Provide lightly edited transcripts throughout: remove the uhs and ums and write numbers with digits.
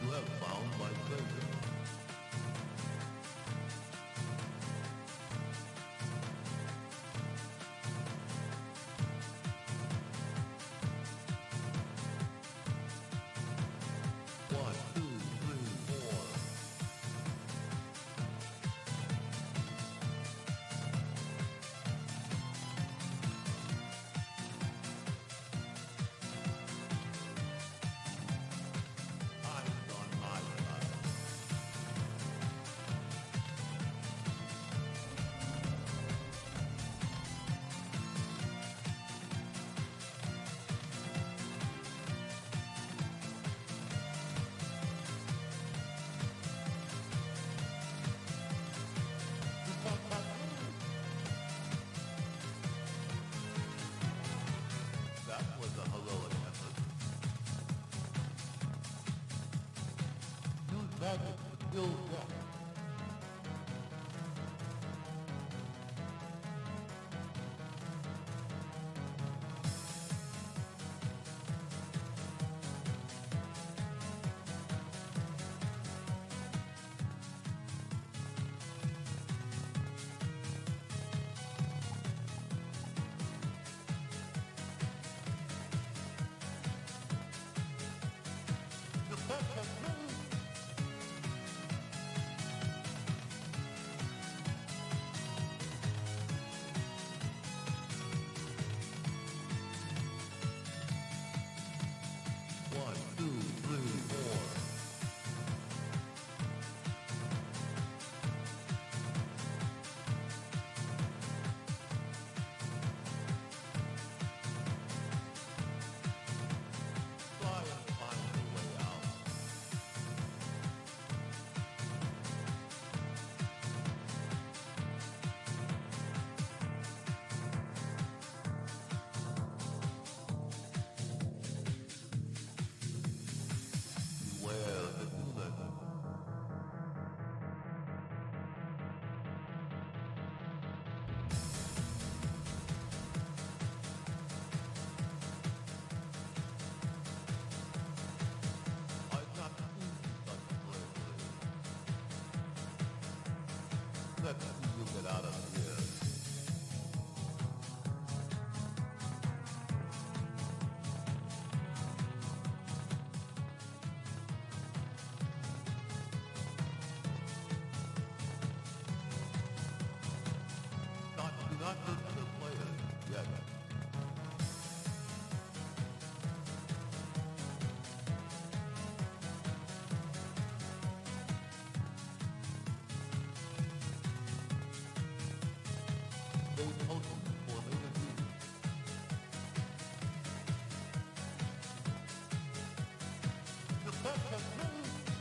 You have found my treasure. One, two, three, four. I've done my part. That was a heroic effort. Use magic to kill death. The best has moved. One, two, three, four. Try and find a way out. Beware the human. I've not seen such bravery. Let's see you get out of here. Do not listen to players yet. Those potions for later use. The best has moved.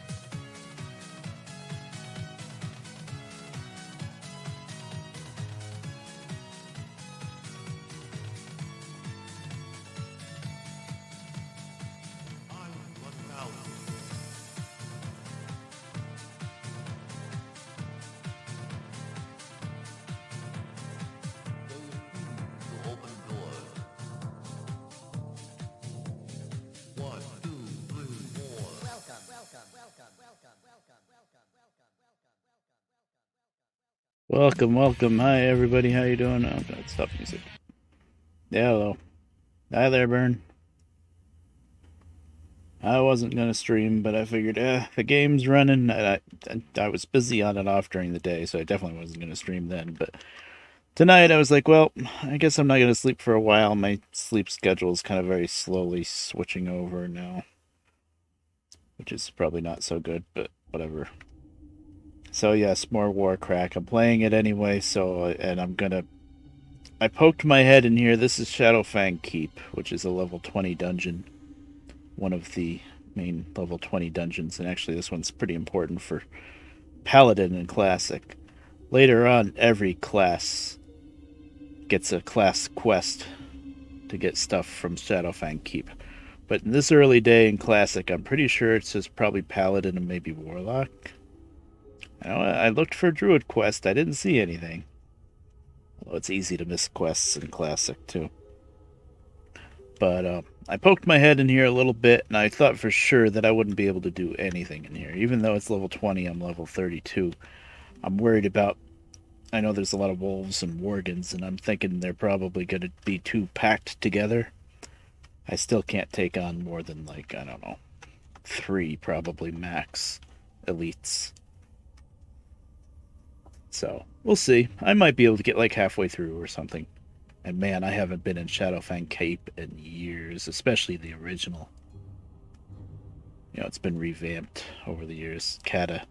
I'm running out. They refuse to open doors. One, two, three, four. Welcome. Hi, everybody. How you doing? Oh, God, stop music. Yeah, hello. Hi there, Burn. I wasn't gonna stream, but I figured, the game's running. I was busy on and off during the day, so I definitely wasn't gonna stream then. But tonight, I was like, well, I guess I'm not gonna sleep for a while. My sleep schedule is kind of very slowly switching over now, which is probably not so good, but whatever. So yes, more Warcrack. I'm playing it anyway, and I poked my head in here. This is Shadowfang Keep, which is a level 20 dungeon. One of the main level 20 dungeons, and actually this one's pretty important for Paladin and Classic. Later on, every class gets a class quest to get stuff from Shadowfang Keep. But in this early day in Classic, I'm pretty sure it's just probably Paladin and maybe Warlock. I looked for Druid quest. I didn't see anything. Although it's easy to miss quests in Classic, too. But I poked my head in here a little bit, and I thought for sure that I wouldn't be able to do anything in here. Even though it's level 20, I'm level 32. I'm worried about... I know there's a lot of wolves and worgans, and I'm thinking they're probably going to be too packed together. I still can't take on more than, like, I don't know, 3 probably max elites. So, we'll see. I might be able to get, like, halfway through or something. And man, I haven't been in Shadowfang Cape in years, especially the original. You know, it's been revamped over the years. Cata.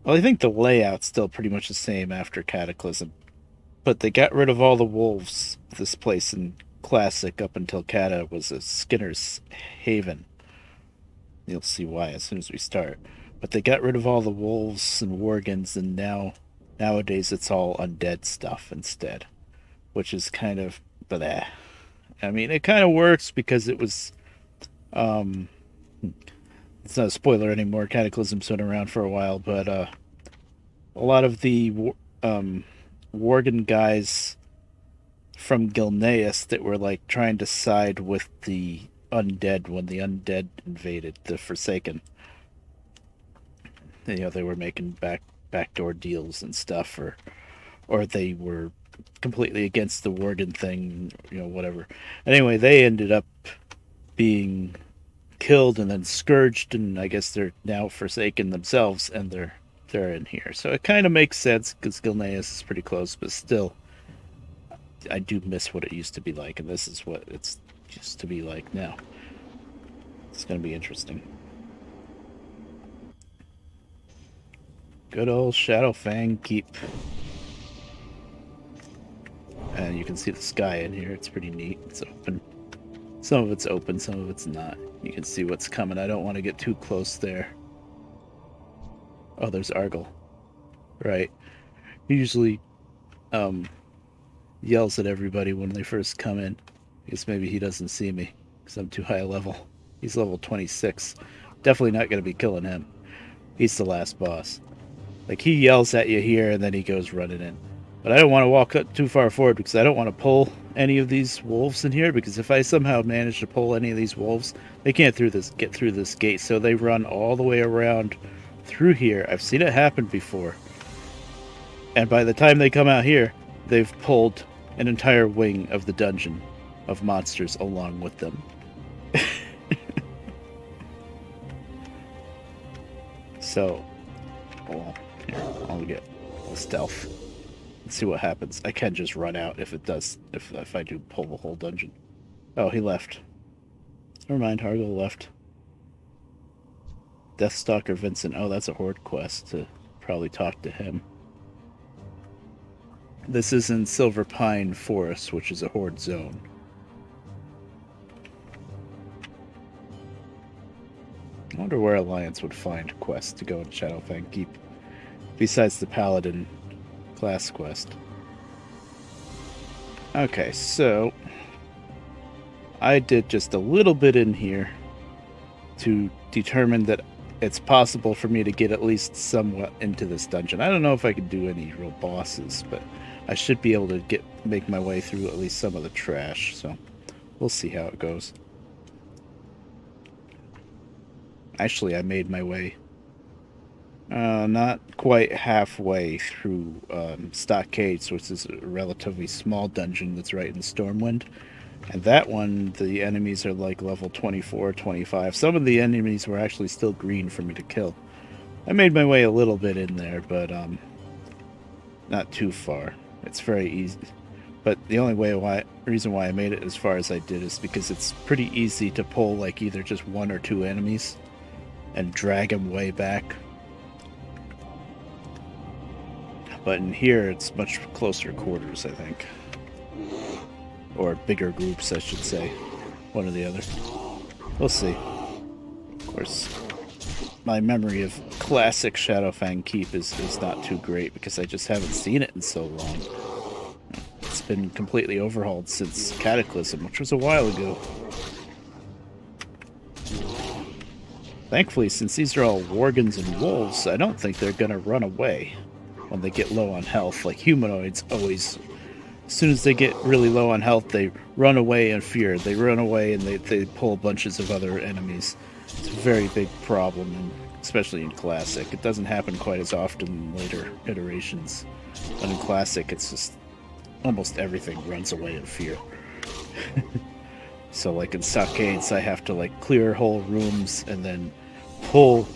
Well, I think the layout's still pretty much the same after Cataclysm. But they got rid of all the wolves, this place in Classic, up until Cata was a Skinner's Haven. You'll see why as soon as we start. But they got rid of all the wolves and worgans, and nowadays it's all undead stuff instead. Which is kind of bleh. I mean, it kind of works because it was... it's not a spoiler anymore. Cataclysm's been around for a while, but a lot of the Worgen guys from Gilneas that were like trying to side with the undead when the undead invaded the Forsaken. You know, they were making backdoor deals and stuff, or they were completely against the Worgen thing, you know, whatever. Anyway, they ended up being killed and then scourged, and I guess they're now Forsaken themselves, and they're in here. So it kind of makes sense because Gilneas is pretty close, but still, I do miss what it used to be like, and this is what it's used to be like now. It's going to be interesting. Good old Shadowfang Keep. And you can see the sky in here. It's pretty neat. It's open. Some of it's open, some of it's not. You can see what's coming. I don't want to get too close there. Oh, there's Argyle. Right. He usually yells at everybody when they first come in. I guess maybe he doesn't see me because I'm too high a level. He's level 26. Definitely not going to be killing him. He's the last boss. Like, he yells at you here and then he goes running in. But I don't want to walk too far forward because I don't want to pull any of these wolves in here, because if I somehow manage to pull any of these wolves, they can't get through this gate, so they run all the way around through here. I've seen it happen before. And by the time they come out here, they've pulled an entire wing of the dungeon of monsters along with them. So, well, here, I'll get the stealth. Let's see what happens. I can just run out if it does, if I do pull the whole dungeon. Oh, he left. Never mind, Argyle left. Deathstalker Vincent. Oh, that's a horde quest to probably talk to him. This is in Silver Pine Forest, which is a horde zone. I wonder where Alliance would find quests to go in Shadowfang Keep, besides the Paladin class quest. Okay, so I did just a little bit in here to determine that it's possible for me to get at least somewhat into this dungeon. I don't know if I could do any real bosses, but I should be able to make my way through at least some of the trash, so we'll see how it goes. Actually, I made my way not quite halfway through Stockades, which is a relatively small dungeon that's right in Stormwind. And that one, the enemies are like level 24, 25. Some of the enemies were actually still green for me to kill. I made my way a little bit in there, but not too far. It's very easy. But the only reason why I made it as far as I did is because it's pretty easy to pull like either just 1 or 2 enemies and drag them way back. But in here, it's much closer quarters, I think. Or bigger groups, I should say. One or the other. We'll see. Of course, my memory of classic Shadowfang Keep is not too great because I just haven't seen it in so long. It's been completely overhauled since Cataclysm, which was a while ago. Thankfully, since these are all worgans and wolves, I don't think they're gonna run away when they get low on health. Like humanoids always, as soon as they get really low on health, they run away in fear. They run away and they pull bunches of other enemies. It's a very big problem, and especially in Classic. It doesn't happen quite as often in later iterations. But in Classic, it's just almost everything runs away in fear. So like in Saccades, I have to like clear whole rooms and then pull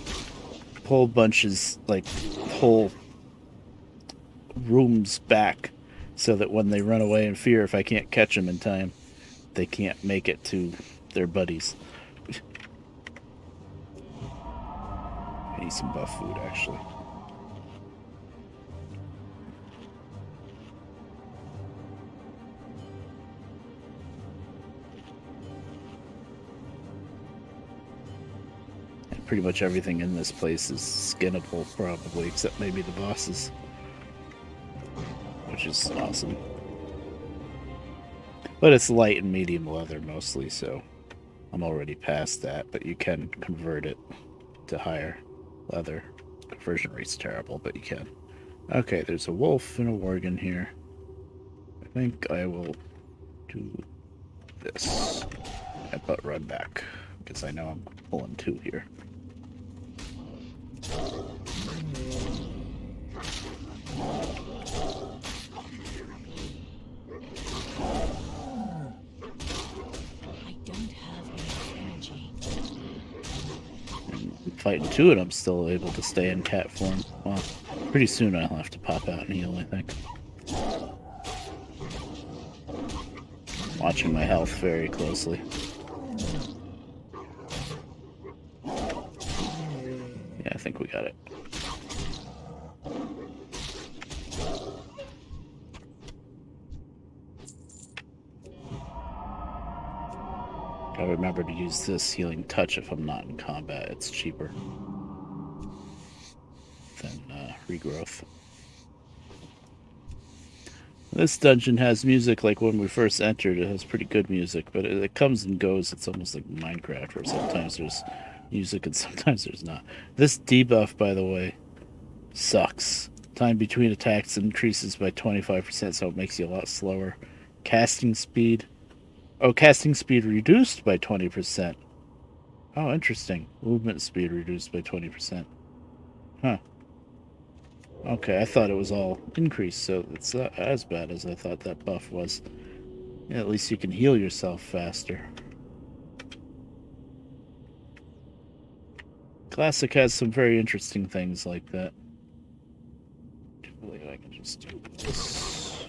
bunches, like whole rooms back, so that when they run away in fear, if I can't catch them in time, they can't make it to their buddies. I need some buff food, actually. And pretty much everything in this place is skinnable, probably, except maybe the bosses, which is awesome. But it's light and medium leather mostly, so I'm already past that, but you can convert it to higher leather. Conversion rate's terrible, but you can. Okay, there's a wolf and a worgen here. I think I will do this. But run back, because I know I'm pulling two here. Fighting two, and I'm still able to stay in cat form. Well, pretty soon I'll have to pop out and heal, I think. Watching my health very closely. Yeah, I think we got it. Gotta remember to use this healing touch if I'm not in combat. It's cheaper than regrowth. This dungeon has music like when we first entered. It has pretty good music, but it comes and goes. It's almost like Minecraft, where sometimes there's music and sometimes there's not. This debuff, by the way, sucks. Time between attacks increases by 25%, so it makes you a lot slower. Casting speed. Oh, casting speed reduced by 20%. Oh, interesting. Movement speed reduced by 20%. Huh. Okay, I thought it was all increased, so it's not as bad as I thought that buff was. Yeah, at least you can heal yourself faster. Classic has some very interesting things like that. I believe I can just do this.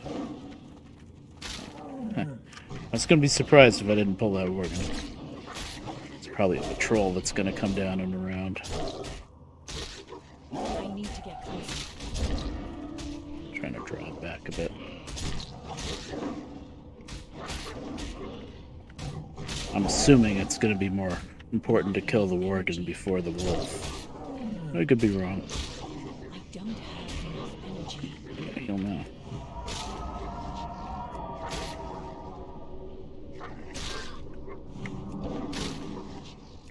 Huh. I was going to be surprised if I didn't pull that working. It's probably a patrol that's going to come down and around. I need to get closer. Trying to draw it back a bit. I'm assuming it's going to be more important to kill the worgen before the wolf. I could be wrong. I don't have enough energy. Yeah, you'll know.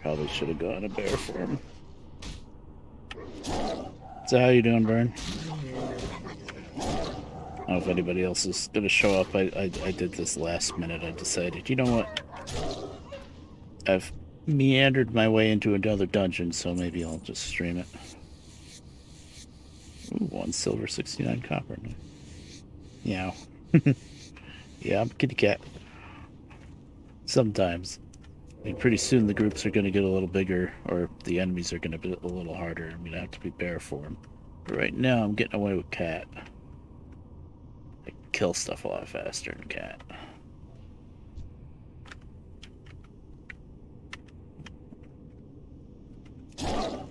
Probably should have gone a bear form. So how you doing, Vern? I don't know if anybody else is gonna show up. I did this last minute. I decided, you know what? I've meandered my way into another dungeon, so maybe I'll just stream it. Ooh, 1 silver, 69 copper. Yeah. Yeah, I'm a kitty cat. Sometimes. I mean, pretty soon the groups are going to get a little bigger, or the enemies are going to be a little harder. I'm going to have to be bear form. But right now, I'm getting away with cat. I can kill stuff a lot faster than cat.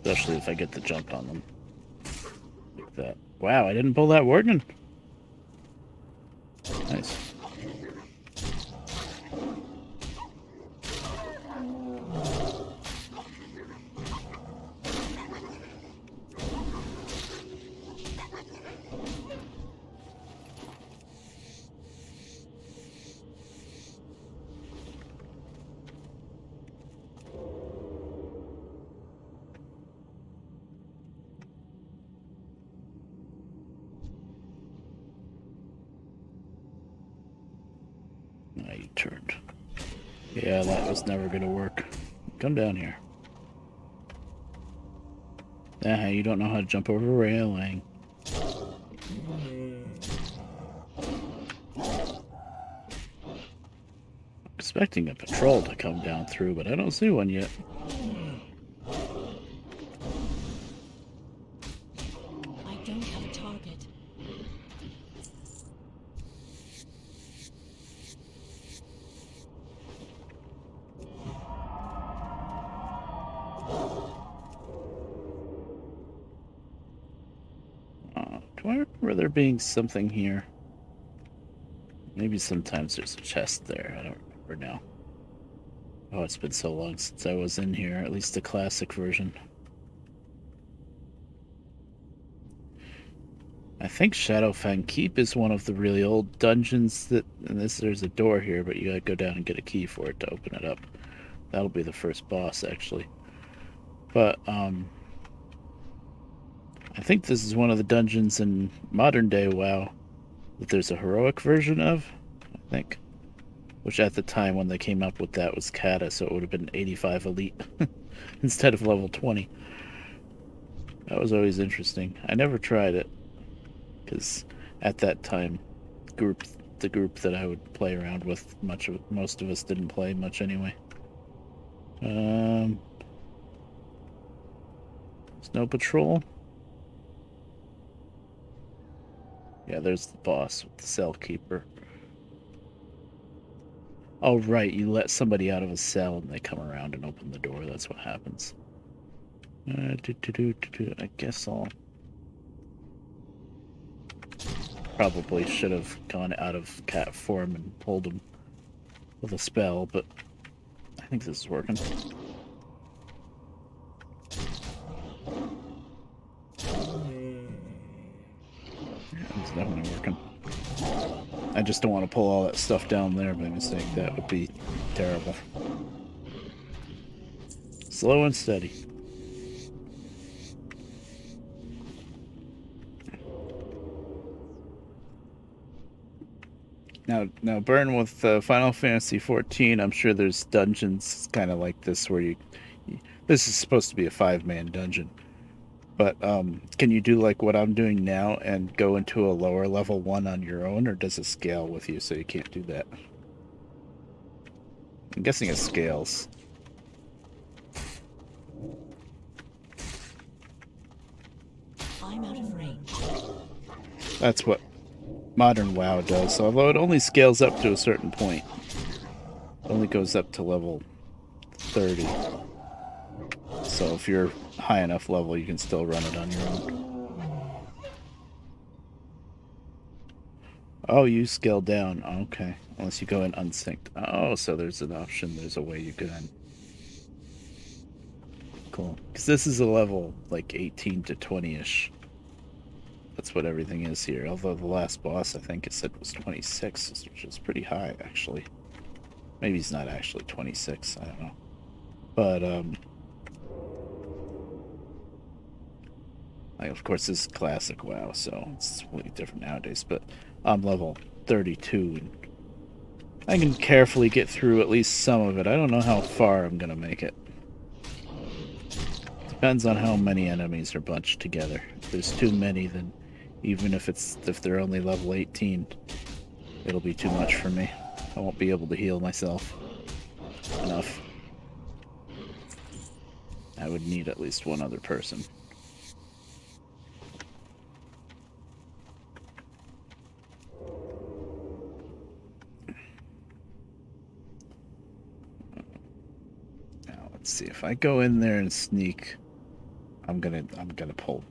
Especially if I get the jump on them. Like that. Wow, I didn't pull that worgen. Nice. turned. Yeah, that was never gonna work. Come down here. Ah, you don't know how to jump over a railing. Expecting a patrol to come down through, but I don't see one yet. I don't have a target. Do I remember there being something here? Maybe sometimes there's a chest there. I don't remember now. Oh, it's been so long since I was in here, at least the classic version. I think Shadowfang Keep is one of the really old dungeons that, and there's a door here, but you gotta go down and get a key for it to open it up. That'll be the first boss, actually. But, I think this is one of the dungeons in modern day WoW that there's a heroic version of, I think. Which at the time when they came up with that was Kata, so it would have been 85 elite instead of level 20. That was always interesting. I never tried it, because at that time, the group that I would play around with, most of us didn't play much anyway. There's no patrol. Yeah, there's the boss with the cell keeper. Oh, right, you let somebody out of a cell and they come around and open the door. That's what happens. I guess I'll... Probably should have gone out of cat form and pulled him with a spell, but I think this is working. It's definitely working. I just don't want to pull all that stuff down there by mistake. That would be terrible. Slow and steady. Now, Burn, with Final Fantasy XIV, I'm sure there's dungeons kind of like this where this is supposed to be a 5-man dungeon. But can you do like what I'm doing now and go into a lower level one on your own, or does it scale with you so you can't do that? I'm guessing it scales. I'm out of range. That's what modern WoW does, although it only scales up to a certain point. It only goes up to level 30. So if you're high enough level, you can still run it on your own. Oh, you scale down. Okay. Unless you go in unsynced. Oh, so there's an option. There's a way you can. Cool. Because this is a level like 18 to 20-ish. That's what everything is here. Although the last boss, I think it said was 26, which is pretty high, actually. Maybe he's not actually 26. I don't know. But, of course, this is classic WoW, so it's completely different nowadays. But I'm level 32, and I can carefully get through at least some of it. I don't know how far I'm going to make it. Depends on how many enemies are bunched together. If there's too many, then even if they're only level 18, it'll be too much for me. I won't be able to heal myself enough. I would need at least one other person. Now let's see, if I go in there and sneak, I'm gonna pull.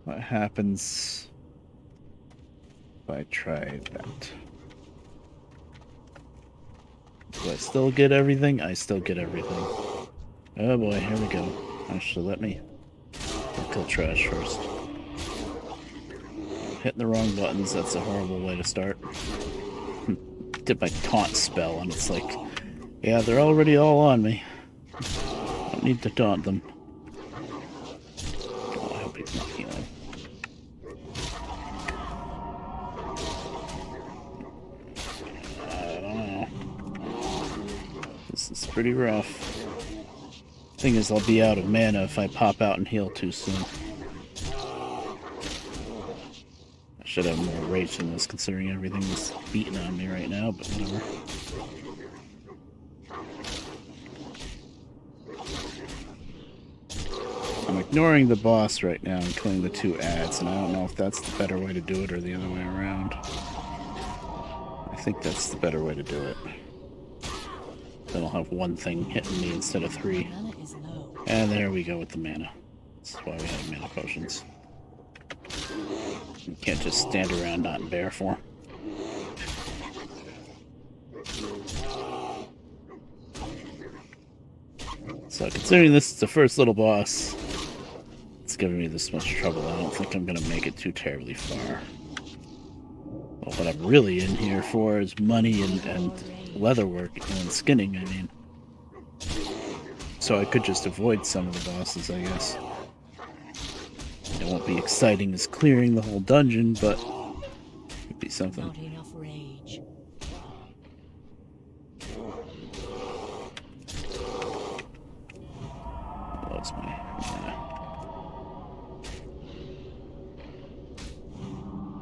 What happens if I try that? Do I still get everything? I still get everything. Oh boy, here we go. Actually, let me kill trash first. Hitting the wrong buttons, that's a horrible way to start. Did my taunt spell, and it's like, yeah, they're already all on me. Don't need to taunt them. Oh, I hope he's not healing. is pretty rough. Thing is, I'll be out of mana if I pop out and heal too soon. I should have more rage than this, considering everything is beating on me right now, but whatever. I'm ignoring the boss right now and killing the 2 ads, and I don't know if that's the better way to do it or the other way around. I think that's the better way to do it. Then I'll have one thing hitting me instead of 3. Mana is low. And there we go with the mana. That's why we have mana potions. You can't just stand around not in bear form. So considering this is the first little boss, it's giving me this much trouble. I don't think I'm going to make it too terribly far. Well, what I'm really in here for is money and leatherwork and skinning, I mean. So I could just avoid some of the bosses, I guess. It won't be exciting as clearing the whole dungeon, but it'd be something. Not enough rage. Lost my mana.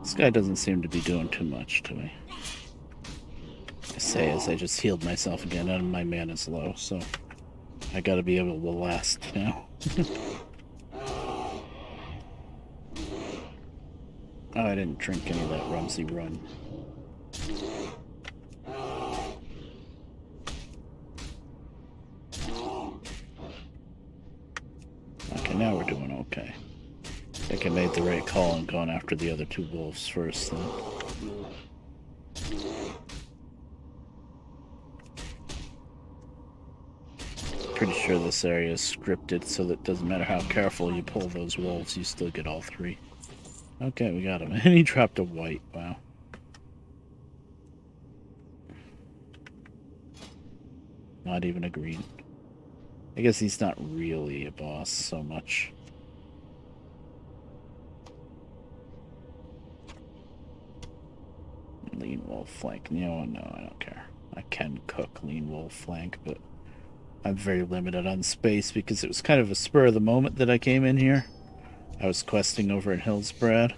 This guy doesn't seem to be doing too much to me. I say as I just healed myself again, and my mana's low, so I gotta be able to last now. Oh, I didn't drink any of that Rumsey Run. Okay, now we're doing okay. I think I made the right call in going after the other 2 wolves first, then. Pretty sure this area is scripted so that it doesn't matter how careful you pull those wolves, you still get all 3. Okay, we got him. And he dropped a white. Wow. Not even a green. I guess he's not really a boss so much. Lean wolf flank. No, I don't care. I can cook lean wolf flank, but I'm very limited on space because it was kind of a spur of the moment that I came in here. I was questing over in Hillsbrad.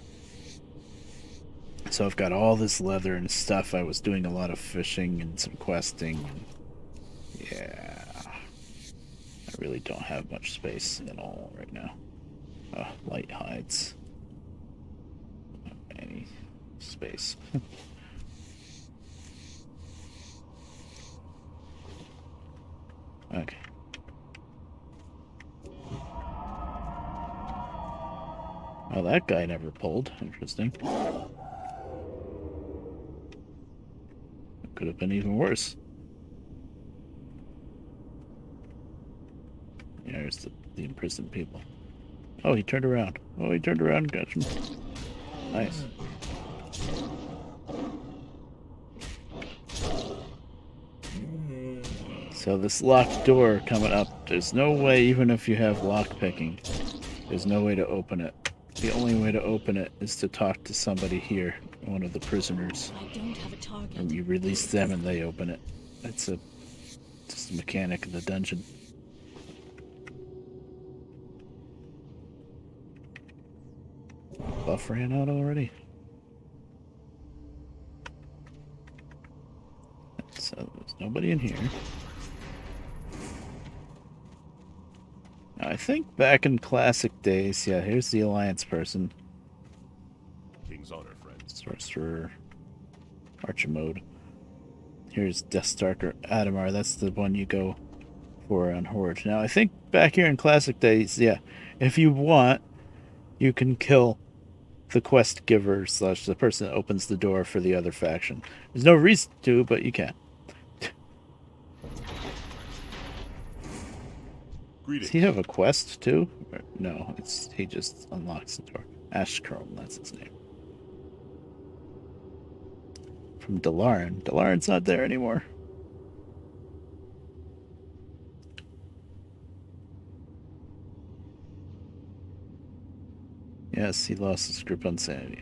So I've got all this leather and stuff. I was doing a lot of fishing and some questing. And yeah. I really don't have much space at all right now. Light hides. Not any space. Okay. Oh, that guy never pulled. Interesting. It could have been even worse. Yeah, there's the imprisoned people. Oh, he turned around. Oh, he turned around and got him. Nice. So this locked door coming up, there's no way, even if you have lockpicking, there's no way to open it. The only way to open it is to talk to somebody here, one of the prisoners. I don't have a target. And you release them and they open it. That's just a mechanic of the dungeon. Buff ran out already. So there's nobody in here. Now, I think back in classic days, yeah, here's the Alliance person. King's honor, friends. Sorcerer. Archer mode. Here's Deathstalker Adamar. That's the one you go for on Horde. Now, I think back here in classic days, yeah, if you want, you can kill the quest giver / the person that opens the door for the other faction. There's no reason to, but you can. Greetings. Does he have a quest too? Or, no, he just unlocks the door. Ashcrome, that's his name. From Dalaran. Dalaran's not there anymore. Yes, he lost his grip on sanity.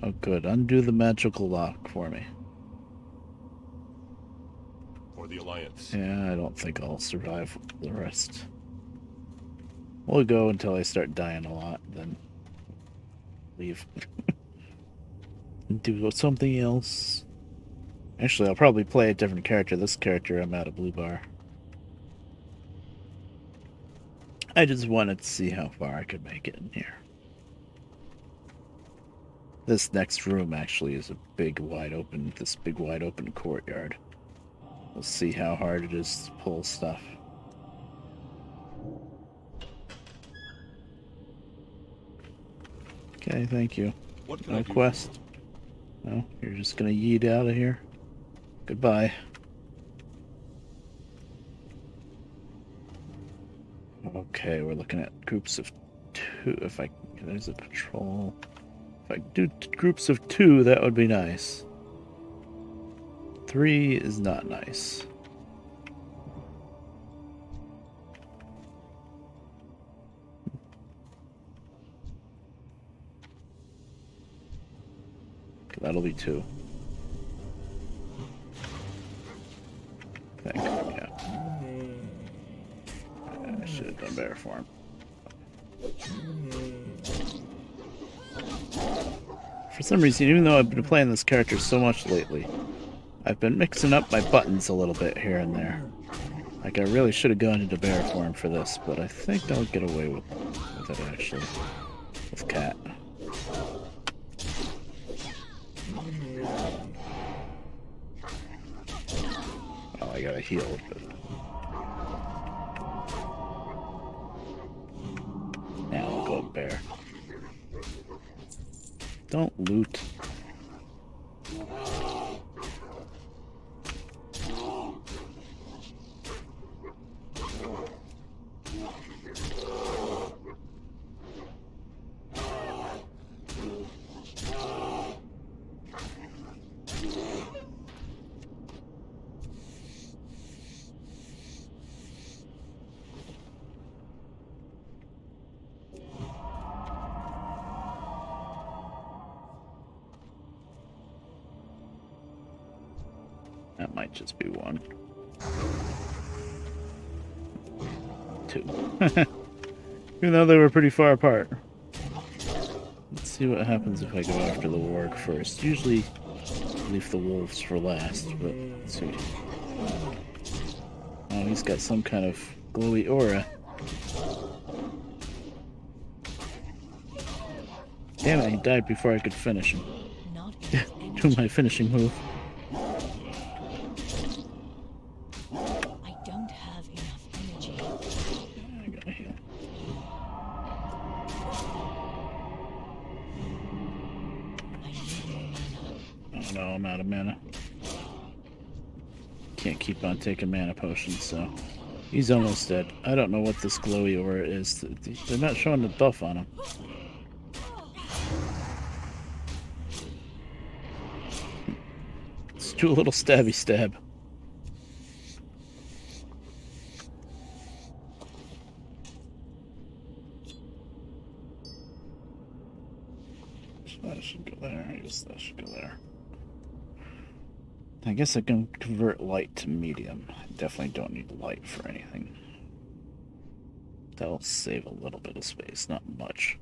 Oh, good. Undo the magical lock for me. for the Alliance. Yeah, I don't think I'll survive the rest. We'll go until I start dying a lot, then leave. Do something else. Actually, I'll probably play a different character. This character, I'm out of blue bar. I just wanted to see how far I could make it in here. This next room actually is a big wide open courtyard. We'll see how hard it is to pull stuff. Okay, thank you. What can I No do? quest. No, you're just gonna yeet out of here. Goodbye. Okay, we're looking at groups of 2. If I there's a patrol. If I do groups of 2, that would be nice. 3 is not nice. That'll be 2. I think, yeah. I should have done better for him. For some reason, even though I've been playing this character so much lately, I've been mixing up my buttons a little bit here and there. Like, I really should have gone into bear form for this, but I think I'll get away with it, actually. With Cat. Oh, I gotta heal, but... Now I'll go bear. Don't loot. That might just be 1. 2. Even though they were pretty far apart. Let's see what happens if I go after the warg first. Usually leave the wolves for last, but let's see. Oh, he's got some kind of glowy aura. Damn it, he died before I could finish him. Not Do my finishing move. I don't have enough energy. I gotta heal. I need more mana. Oh no, I'm out of mana. Can't keep on taking mana potions, so... He's almost dead. I don't know what this glowy aura is. They're not showing the buff on him. Let's do a little stabby stab. So that should go there. I guess that should go there. I guess I can convert light to medium. I definitely don't need light for anything. That'll save a little bit of space, not much.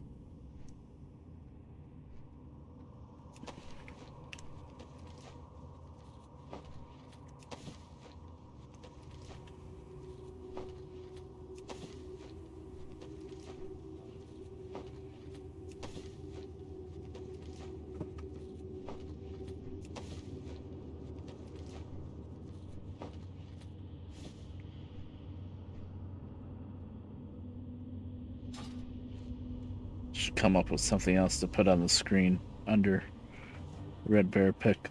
Should come up with something else to put on the screen under Red Bear Pick.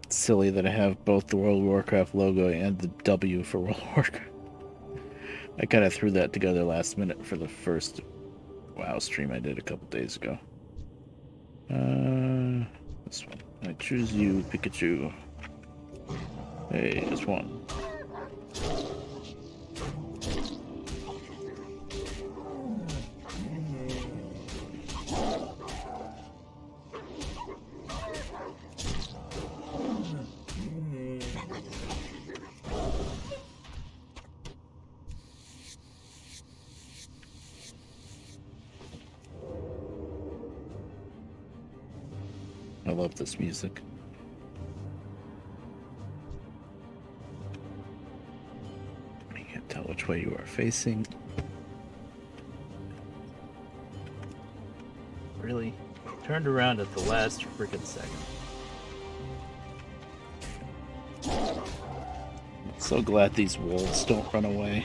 It's silly that I have both the World of Warcraft logo and the W for World of Warcraft. I kind of threw that together last minute for the first WoW stream I did a couple days ago. This one. I choose you, Pikachu. Hey, just one. I love this music. You can't tell which way you are facing. Really? Turned around at the last freaking second. I'm so glad these wolves don't run away.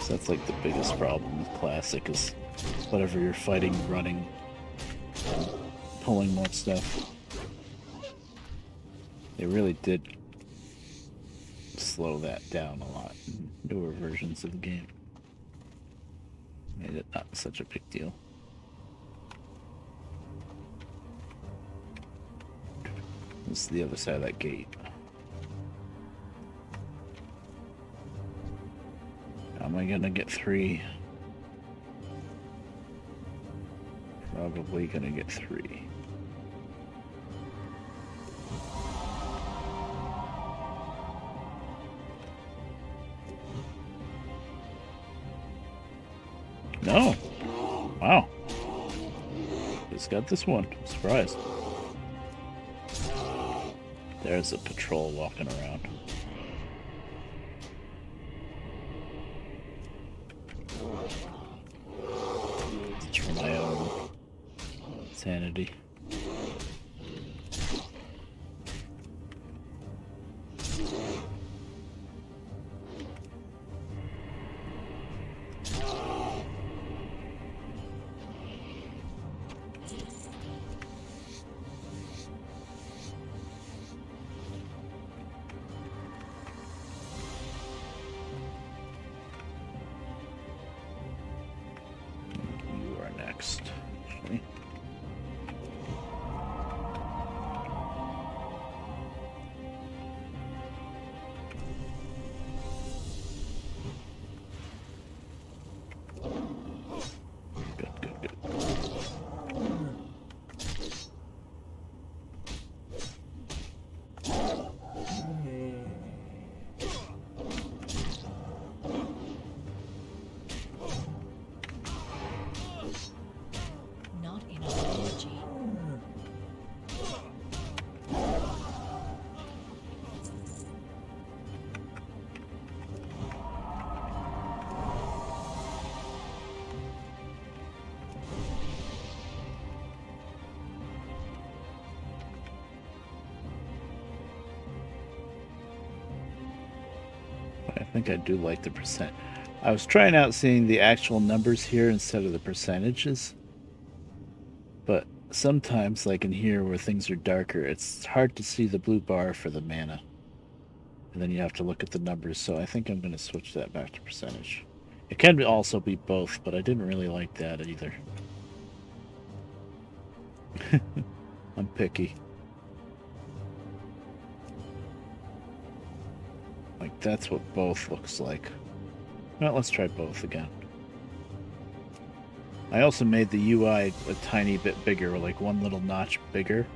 So that's like the biggest problem with Classic is whatever you're fighting, running, pulling more stuff. They really did slow that down a lot in newer versions of the game. Made it not such a big deal. This is the other side of that gate. How am I gonna get 3? Probably gonna get 3. No! Wow. Just got this one. I'm surprised. There's a patrol walking around. It's for my own sanity. You are next, actually. Good, good, good. Not enough energy. I think I do like the percent. I was trying out seeing the actual numbers here instead of the percentages. But sometimes, like in here where things are darker, it's hard to see the blue bar for the mana. And then you have to look at the numbers, so I think I'm going to switch that back to percentage. It can also be both, but I didn't really like that either. I'm picky. Like, that's what both looks like. Well, let's try both again. I also made the UI a tiny bit bigger, like one little notch bigger,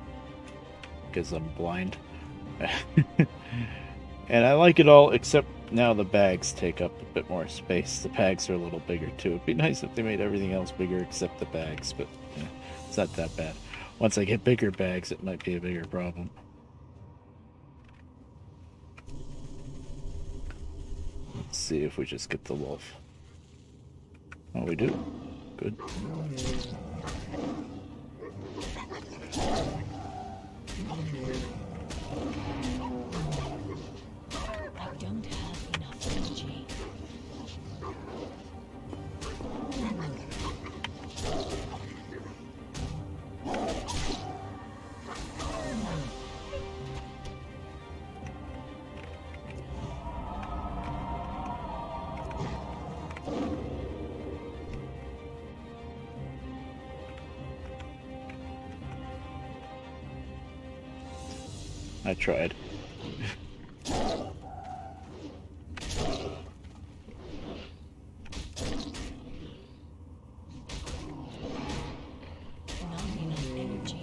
because I'm blind. And I like it all, except now the bags take up a bit more space. The bags are a little bigger too. It'd be nice if they made everything else bigger except the bags, but yeah, it's not that bad. Once I get bigger bags, it might be a bigger problem. Let's see if we just get the wolf. Oh, we do. Good. I don't have enough energy. I tried. Not enough energy.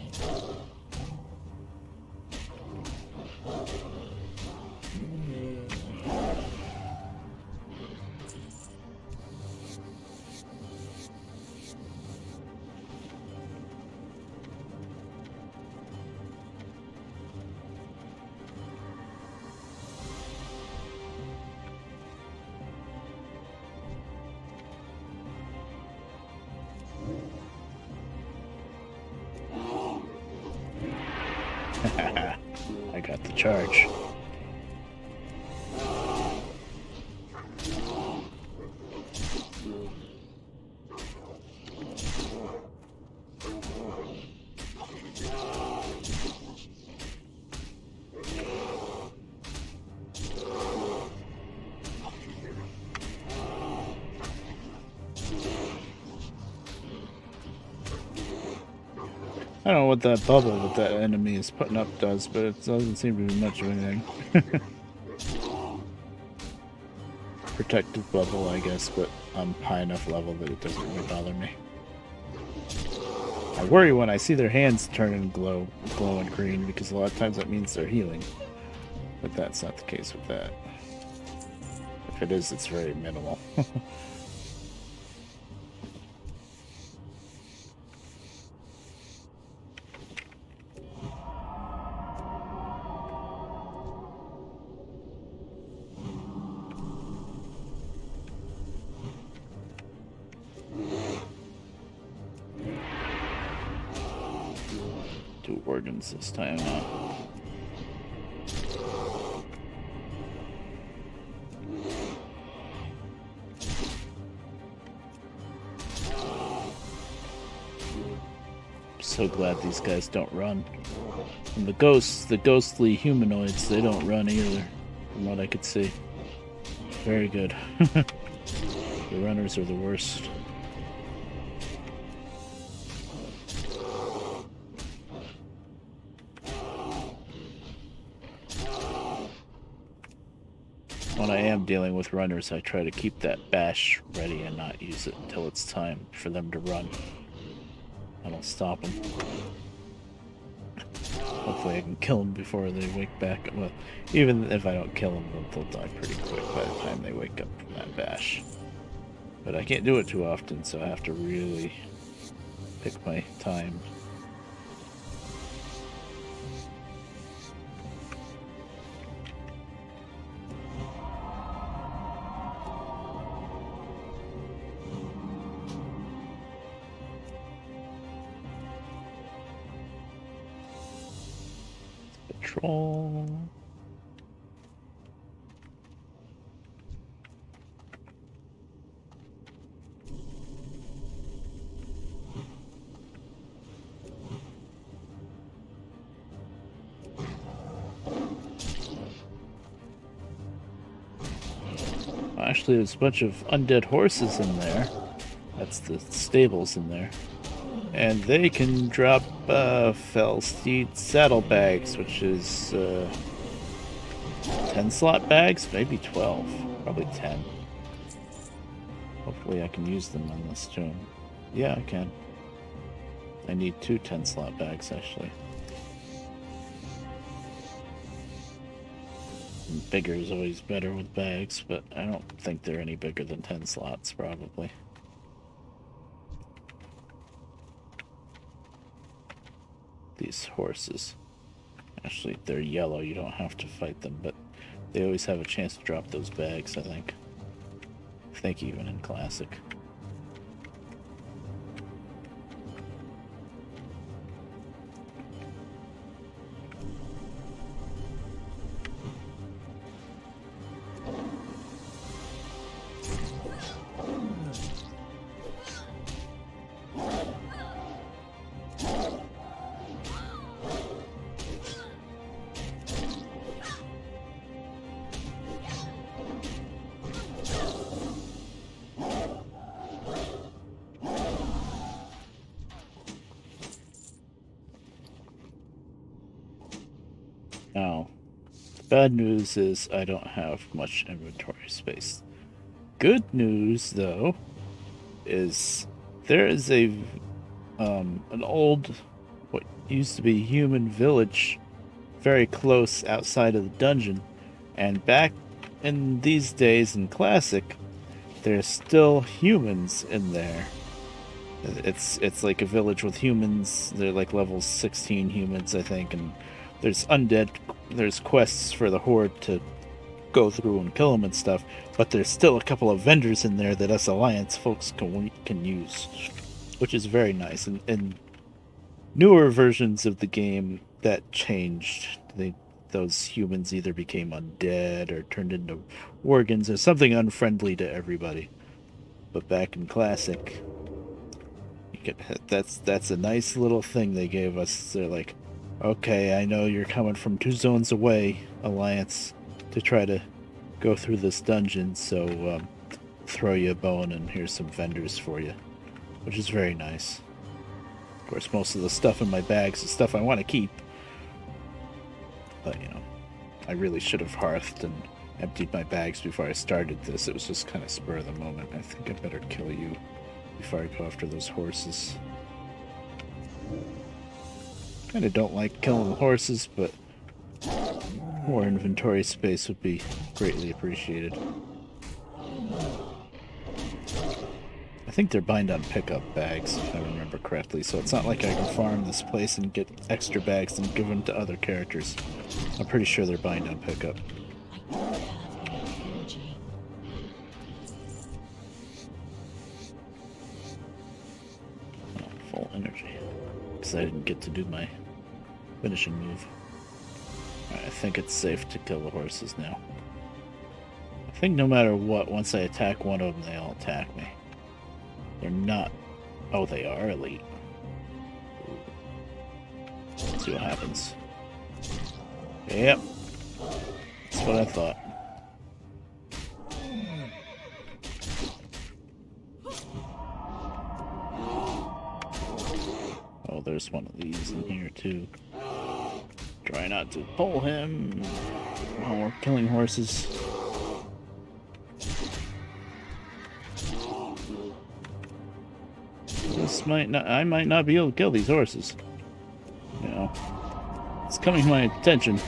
I got the charge. I don't know what that bubble that that enemy is putting up does, but it doesn't seem to do much of anything. Protective bubble, I guess, but I'm high enough level that it doesn't really bother me. I worry when I see their hands turn and glowing green, because a lot of times that means they're healing. But that's not the case with that. If it is, it's very minimal. Two organs this time now. So glad these guys don't run. And the ghostly humanoids, they don't run either, from what I could see. Very good. The runners are the worst. When I am dealing with runners, I try to keep that bash ready and not use it until it's time for them to run. I don't stop them. Hopefully I can kill them before they wake back. Well, even if I don't kill them, they'll die pretty quick by the time they wake up from that bash. But I can't do it too often, so I have to really pick my time. Patrol. Actually, there's a bunch of undead horses in there. That's the stables in there. And they can drop fell steed saddlebags, which is 10 slot bags, maybe 12, probably 10. Hopefully I can use them on this tomb. Yeah, I can. I need 2 10 slot bags, actually. And bigger is always better with bags, but I don't think they're any bigger than 10 slots, probably. These horses. Actually, they're yellow, you don't have to fight them, but they always have a chance to drop those bags, I think. I think even in Classic. Now, the bad news is I don't have much inventory space. Good news, though, is there is an old, what used to be human village very close outside of the dungeon, and back in these days in Classic, there's still humans in there. It's like a village with humans. They're like level 16 humans, I think, and there's undead. There's quests for the Horde to go through and kill them and stuff, but there's still a couple of vendors in there that us Alliance folks can use, which is very nice. And in newer versions of the game, that changed. Those humans either became undead or turned into organs or something unfriendly to everybody. But back in Classic, that's a nice little thing they gave us. They're like, okay, I know you're coming from 2 zones away, Alliance, to try to go through this dungeon, so throw you a bone and here's some vendors for you, which is very nice. Of course, most of the stuff in my bags is stuff I want to keep, but I really should have hearthed and emptied my bags before I started this. It was just kind of spur of the moment. I think I better kill you before I go after those horses. Kind of don't like killing the horses, but more inventory space would be greatly appreciated. I think they're bind on pickup bags, if I remember correctly, so it's not like I can farm this place and get extra bags and give them to other characters. I'm pretty sure they're bind on pickup. I don't have enough energy. Oh, full energy. Because I didn't get to do my finishing move. Alright, I think it's safe to kill the horses now. I think no matter what, once I attack one of them, they all attack me. They're not... Oh, they are elite. Ooh. Let's see what happens. Yep. That's what I thought. Oh, there's one of these in here, too. Try not to pull him while we're killing horses. I might not be able to kill these horses. It's coming to my attention.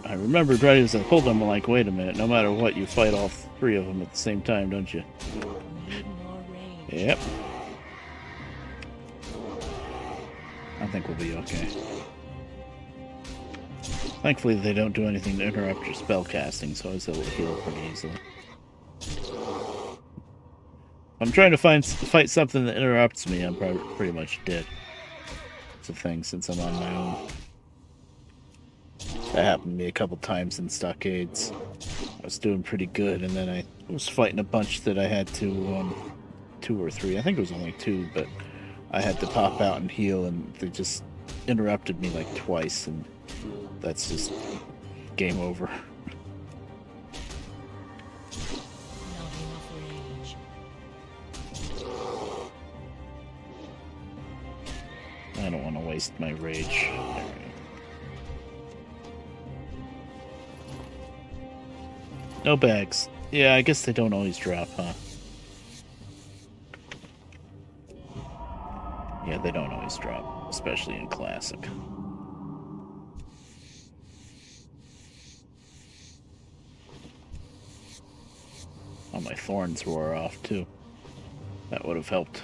I remembered right as I pulled them, I'm like, wait a minute, no matter what, you fight all 3 of them at the same time, don't you? Need more rage. Yep. I think we'll be okay. Thankfully, they don't do anything to interrupt your spell casting, so I was able to heal pretty easily. I'm trying to fight something that interrupts me, I'm pretty much dead. It's a thing since I'm on my own. That happened to me a couple times in Stockades. I was doing pretty good, and then I was fighting a bunch that I had to, 2 or 3, I think it was only 2, but I had to pop out and heal, and they just interrupted me like twice, and that's just game over. Not enough rage. I don't want to waste my rage. No bags. Yeah, I guess they don't always drop, huh? Yeah, they don't always drop, especially in Classic. Oh, my thorns wore off, too. That would have helped.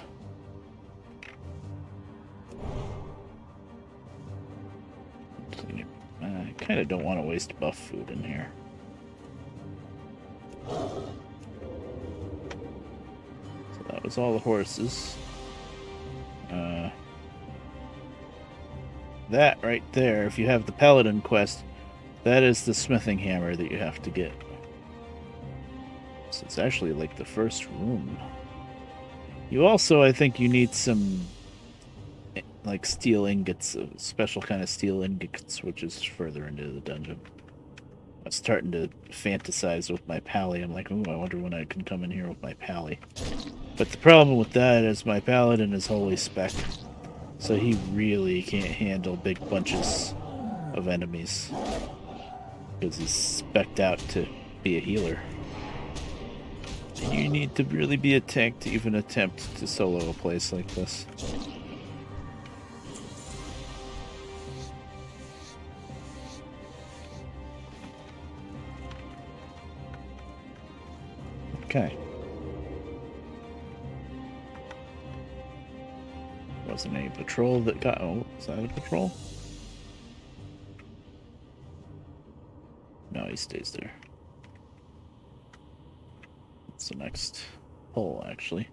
I kind of don't want to waste buff food in here. So that was all the horses. That right there, if you have the Paladin quest, that is the smithing hammer that you have to get. So it's actually like the first room. You also, I think you need some like steel ingots, a special kind of steel ingots, which is further into the dungeon. I was starting to fantasize with my pally. I'm like, ooh, I wonder when I can come in here with my pally. But the problem with that is my paladin is holy spec. So he really can't handle big bunches of enemies. Because he's spec'd out to be a healer. You need to really be a tank to even attempt to solo a place like this. Okay. Wasn't any patrol that got... Oh, is that a patrol? No, he stays there. What's the next hole, actually?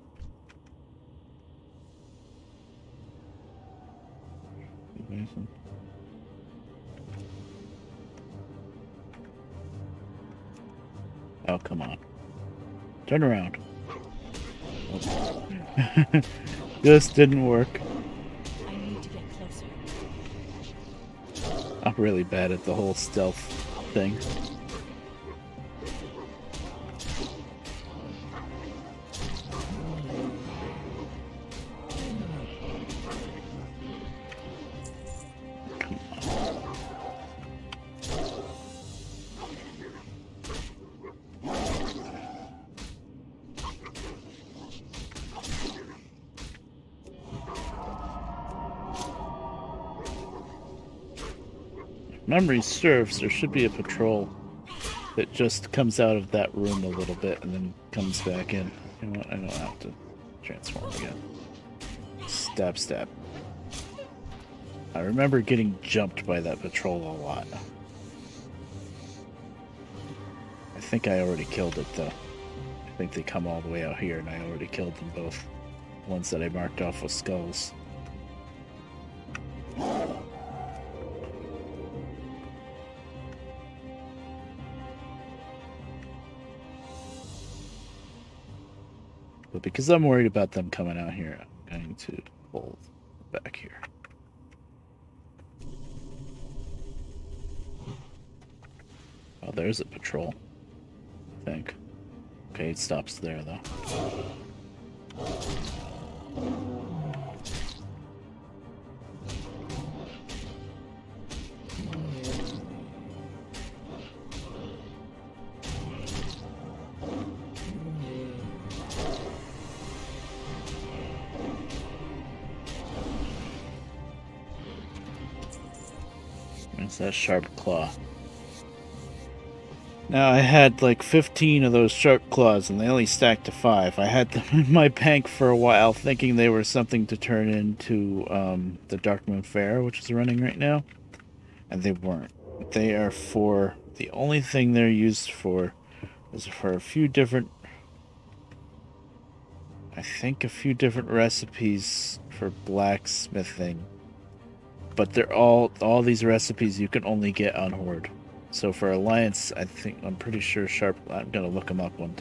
Jason. Oh, come on. Turn around. Oh. Just didn't work. I need to get closer. I'm really bad at the whole stealth thing. Memory serves, there should be a patrol that just comes out of that room a little bit and then comes back in. You know what? I don't have to transform again. Stab, stab. I remember getting jumped by that patrol a lot. I think I already killed it though. I think they come all the way out here and I already killed them both. The ones that I marked off with skulls. But because I'm worried about them coming out here, I'm going to hold back here. Oh, there's a patrol, I think. Okay, it stops there, though. Where's that sharp claw? Now, I had like 15 of those sharp claws, and they only stacked to 5. I had them in my bank for a while, thinking they were something to turn into the Dark Moon Fair, which is running right now. And they weren't. They are for... The only thing they're used for is for a few different... I think a few different recipes for blacksmithing. But they're all these recipes you can only get on Horde. So for Alliance, I'm pretty sure Sharp... I'm going to look them up one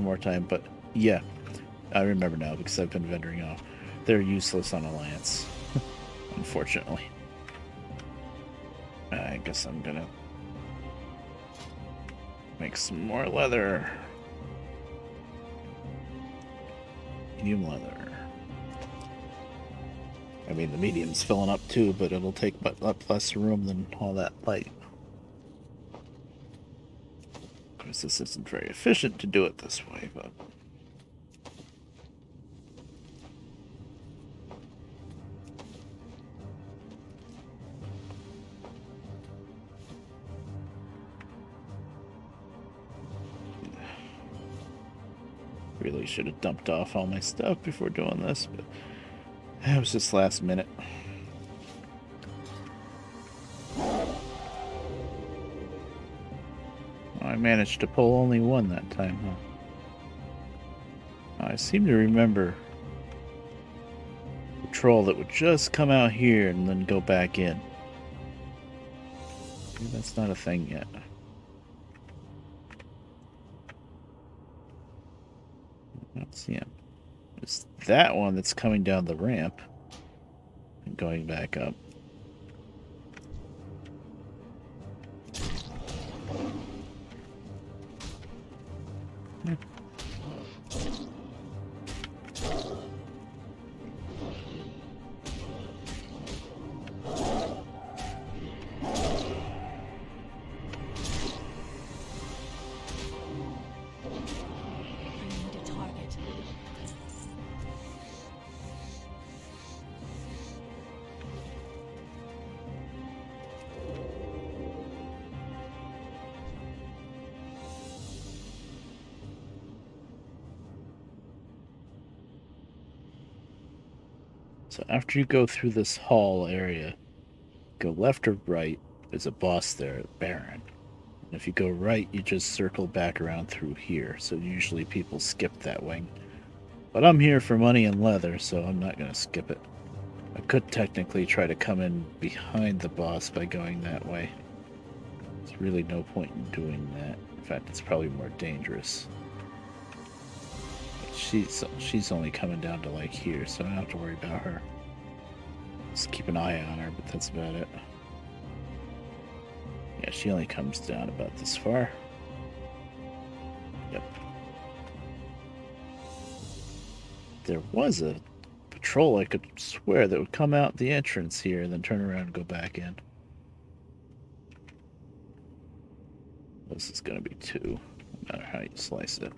more time. But yeah, I remember now because I've been vendoring off. They're useless on Alliance, unfortunately. I guess I'm going to make some more leather. Medium leather. I mean, the medium's filling up too, but it'll take up less room than all that light. Of course, this isn't very efficient to do it this way, but... Really should have dumped off all my stuff before doing this, but it was just last minute. I managed to pull only one that time, huh? I seem to remember a troll that would just come out here and then go back in. Maybe that's not a thing yet. Let's see him. It's that one that's coming down the ramp and going back up. So after you go through this hall area, go left or right, there's a boss there, Baron. And if you go right, you just circle back around through here. So usually people skip that wing. But I'm here for money and leather, so I'm not going to skip it. I could technically try to come in behind the boss by going that way. There's really no point in doing that. In fact, it's probably more dangerous. But she's only coming down to like here, so I don't have to worry about her. Just keep an eye on her, but that's about it. Yeah, she only comes down about this far. Yep. There was a patrol, I could swear, that would come out the entrance here and then turn around and go back in. This is going to be 2, no matter how you slice it.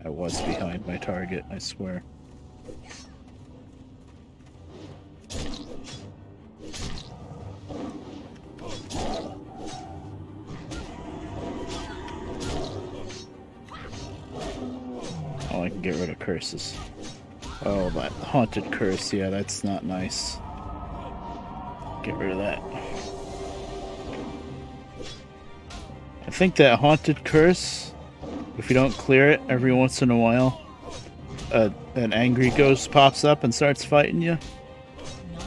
I was behind my target, I swear. Oh, I can get rid of curses. Oh, that haunted curse, yeah, that's not nice. Get rid of that. I think that haunted curse, if you don't clear it every once in a while, an angry ghost pops up and starts fighting you.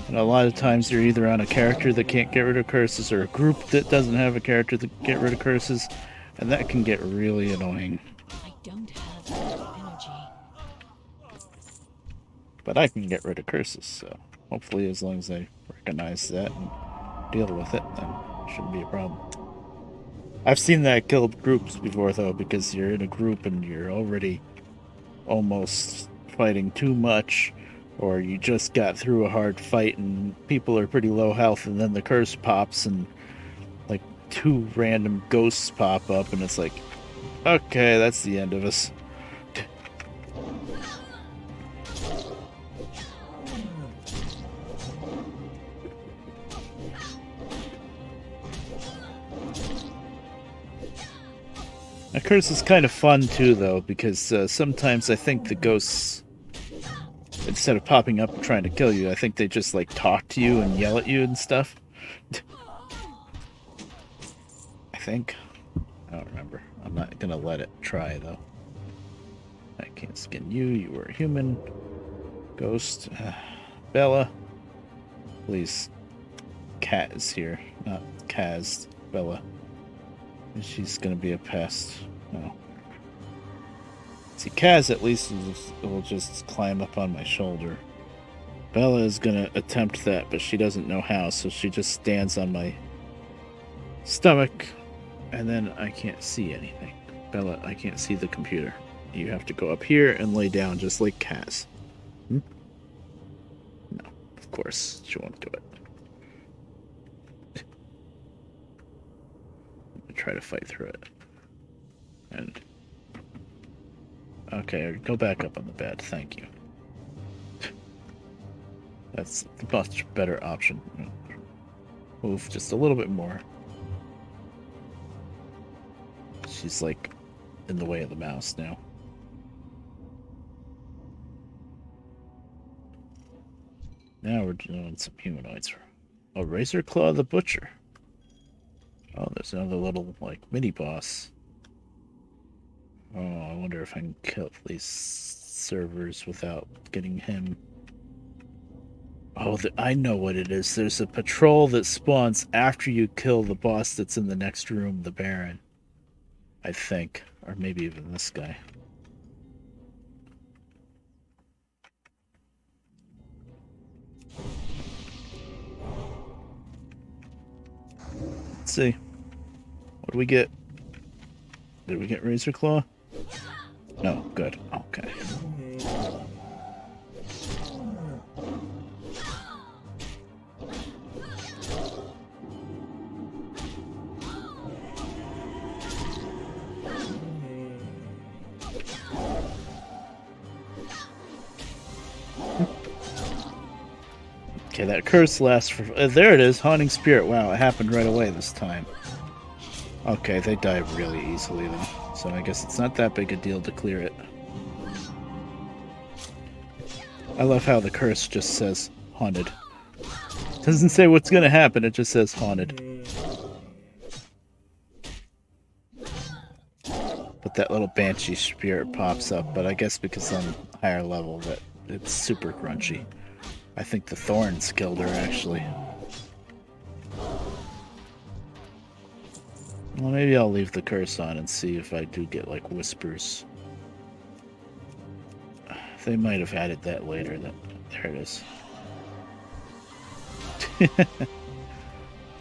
And a lot of times you're either on a character that can't get rid of curses or a group that doesn't have a character that can get rid of curses. And that can get really annoying. I don't have enough energy. But I can get rid of curses, so hopefully as long as I recognize that and deal with it, then it shouldn't be a problem. I've seen that kill groups before, though, because you're in a group and you're already almost fighting too much, or you just got through a hard fight and people are pretty low health, and then the curse pops and like 2 random ghosts pop up, and it's like, okay, that's the end of us. A curse is kind of fun too, though, because sometimes I think the ghosts, instead of popping up and trying to kill you, I think they just like talk to you and yell at you and stuff. I think. I don't remember. I'm not gonna let it try, though. I can't skin you. You were a human. Ghost. Bella. Please. Cat is here. Not Kaz. Bella. She's gonna be a pest. No. See, Kaz at least will just climb up on my shoulder. Bella is gonna attempt that, but she doesn't know how, so she just stands on my stomach, and then I can't see anything. Bella, I can't see the computer. You have to go up here and lay down just like Kaz. No, of course, she won't do it. Try to fight through it. And okay, go back up on the bed, thank you. That's the much better option. Move just a little bit more. She's like in the way of the mouse now. Now we're doing some humanoids. Oh, Razor Claw the Butcher. Oh, there's another little, like, mini-boss. Oh, I wonder if I can kill these servers without getting him. Oh, I know what it is. There's a patrol that spawns after you kill the boss that's in the next room, the Baron. I think. Or maybe even this guy. Let's see. What do we get? Did we get Razor Claw? No, good. Okay. Okay, that curse lasts for... there it is, Haunting Spirit. Wow, it happened right away this time. Okay, they die really easily, though. So I guess it's not that big a deal to clear it. I love how the curse just says, haunted. It doesn't say what's gonna happen, it just says haunted. But that little banshee spirit pops up, but I guess because I'm higher level that it's super crunchy. I think the thorns killed her, actually. Well, maybe I'll leave the curse on and see if I do get, like, whispers. They might have added that later. There it is.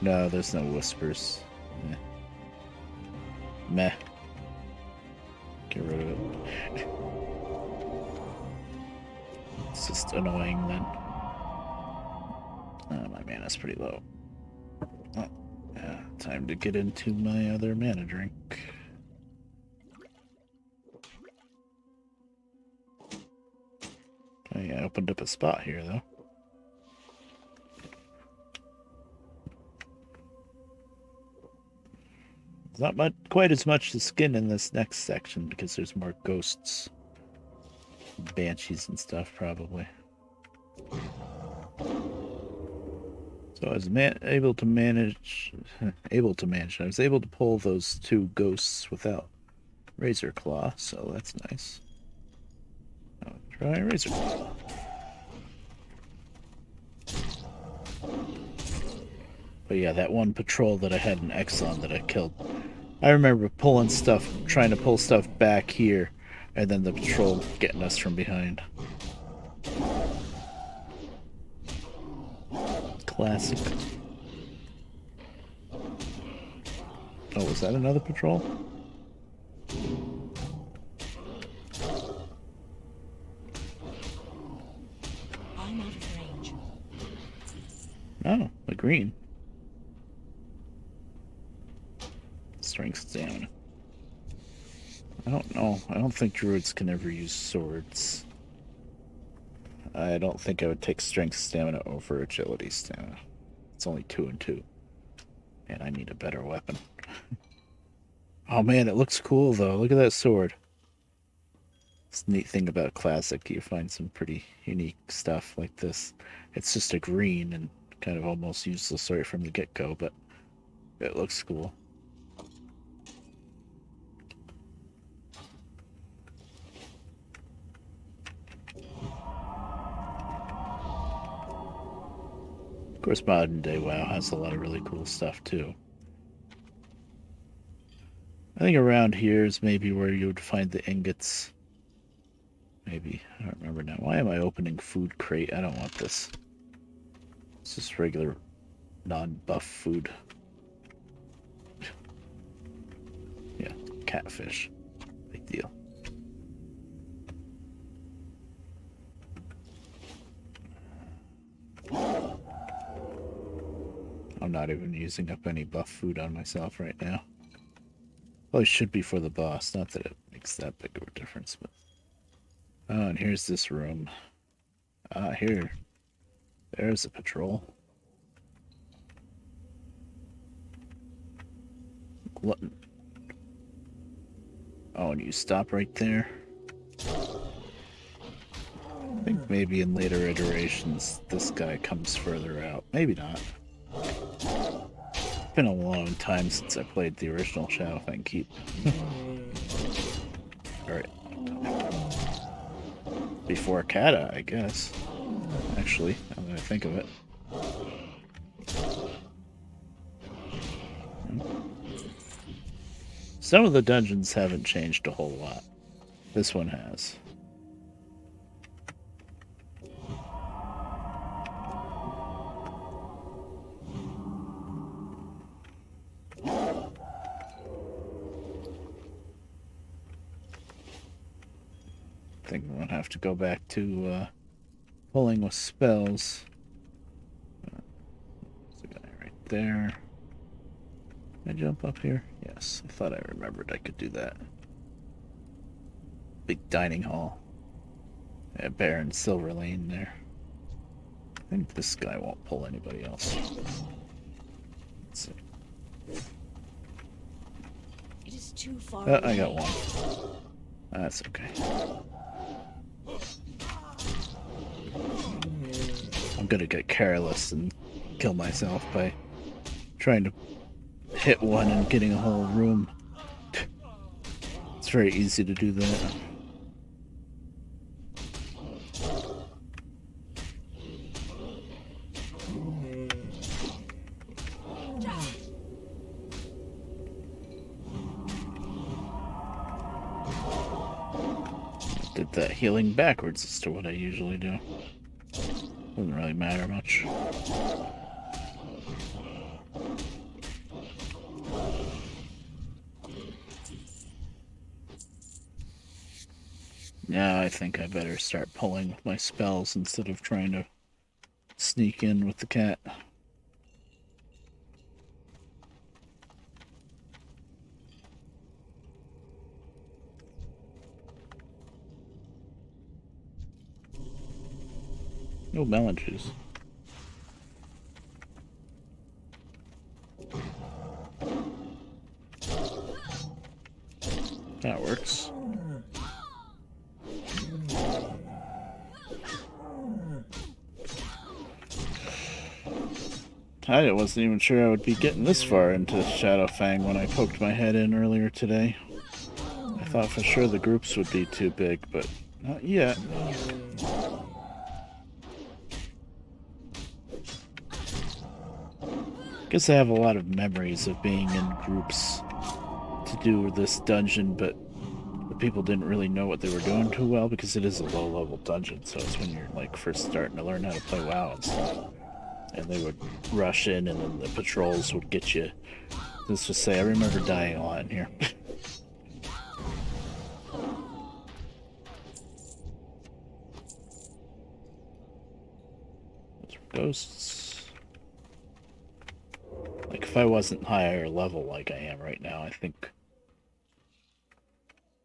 No, there's no whispers. Meh. Meh. Get rid of it. It's just annoying then. My mana's pretty low. Oh, yeah, time to get into my other mana drink. Oh yeah, I opened up a spot here though. There's not quite as much to skin in this next section because there's more ghosts, banshees and stuff probably. So I was able to manage. I was able to pull those 2 ghosts without Razor Claw, so that's nice. I'll try Razor Claw. But yeah, that one patrol that I had in Exxon that I killed, I remember trying to pull stuff back here, and then the patrol getting us from behind. Classic. Oh, was that another patrol? I'm out of range. Oh, a green. Strength stamina. I don't know. I don't think druids can ever use swords. I don't think I would take strength stamina over agility stamina. It's only 2 and 2. And I need a better weapon. Oh man, it looks cool though. Look at that sword. It's the neat thing about Classic. You find some pretty unique stuff like this. It's just a green and kind of almost useless right from the get-go, but it looks cool. Of course, modern day WoW has a lot of really cool stuff too. I think around here is maybe where you would find the ingots. Maybe. I don't remember now. Why am I opening food crate? I don't want this. It's just regular non-buff food. Yeah, catfish. Big deal. I'm not even using up any buff food on myself right now. Well, it should be for the boss. Not that it makes that big of a difference, but... Oh, and here's this room. Ah, here. There's a patrol. Glutton. Oh, and you stop right there. I think maybe in later iterations this guy comes further out. Maybe not. It's been a long time since I played the original Shadowfang Keep. Alright. Before Kata, I guess. Actually, now that I think of it. Some of the dungeons haven't changed a whole lot. This one has. I think I'm gonna have to go back to pulling with spells. There's a guy right there. Can I jump up here? Yes, I thought I remembered I could do that. Big dining hall. Yeah, Baron Silver Lane there. I think this guy won't pull anybody else. Let's see. It is too far Oh, away. I got one. That's okay. I'm gonna get careless and kill myself by trying to hit one and getting a whole room. It's very easy to do that. did that healing backwards as to what I usually do. Doesn't really matter much. Now I think I better start pulling with my spells instead of trying to sneak in with the cat. No melon juice. That works. I wasn't even sure I would be getting this far into Shadowfang when I poked my head in earlier today. I thought for sure the groups would be too big, but not yet. Guess I have a lot of memories of being in groups to do this dungeon, but the people didn't really know what they were doing too well because it is a low-level dungeon, so it's when you're like first starting to learn how to play WoW and stuff. And they would rush in, and then the patrols would get you. Let's just say I remember dying a lot in here. Ghosts. Like if I wasn't higher level like I am right now, I think.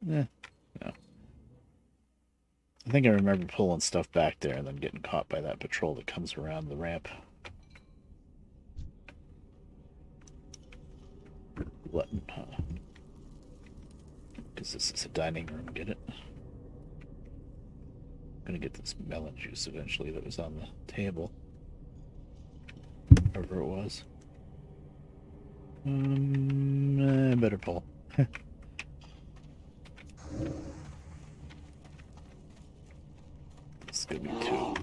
No. I think I remember pulling stuff back there and then getting caught by that patrol that comes around the ramp. Glutton, huh? Because this is a dining room, get it? I'm gonna get this melon juice eventually that was on the table. Wherever it was. I better pull. This is gonna be two.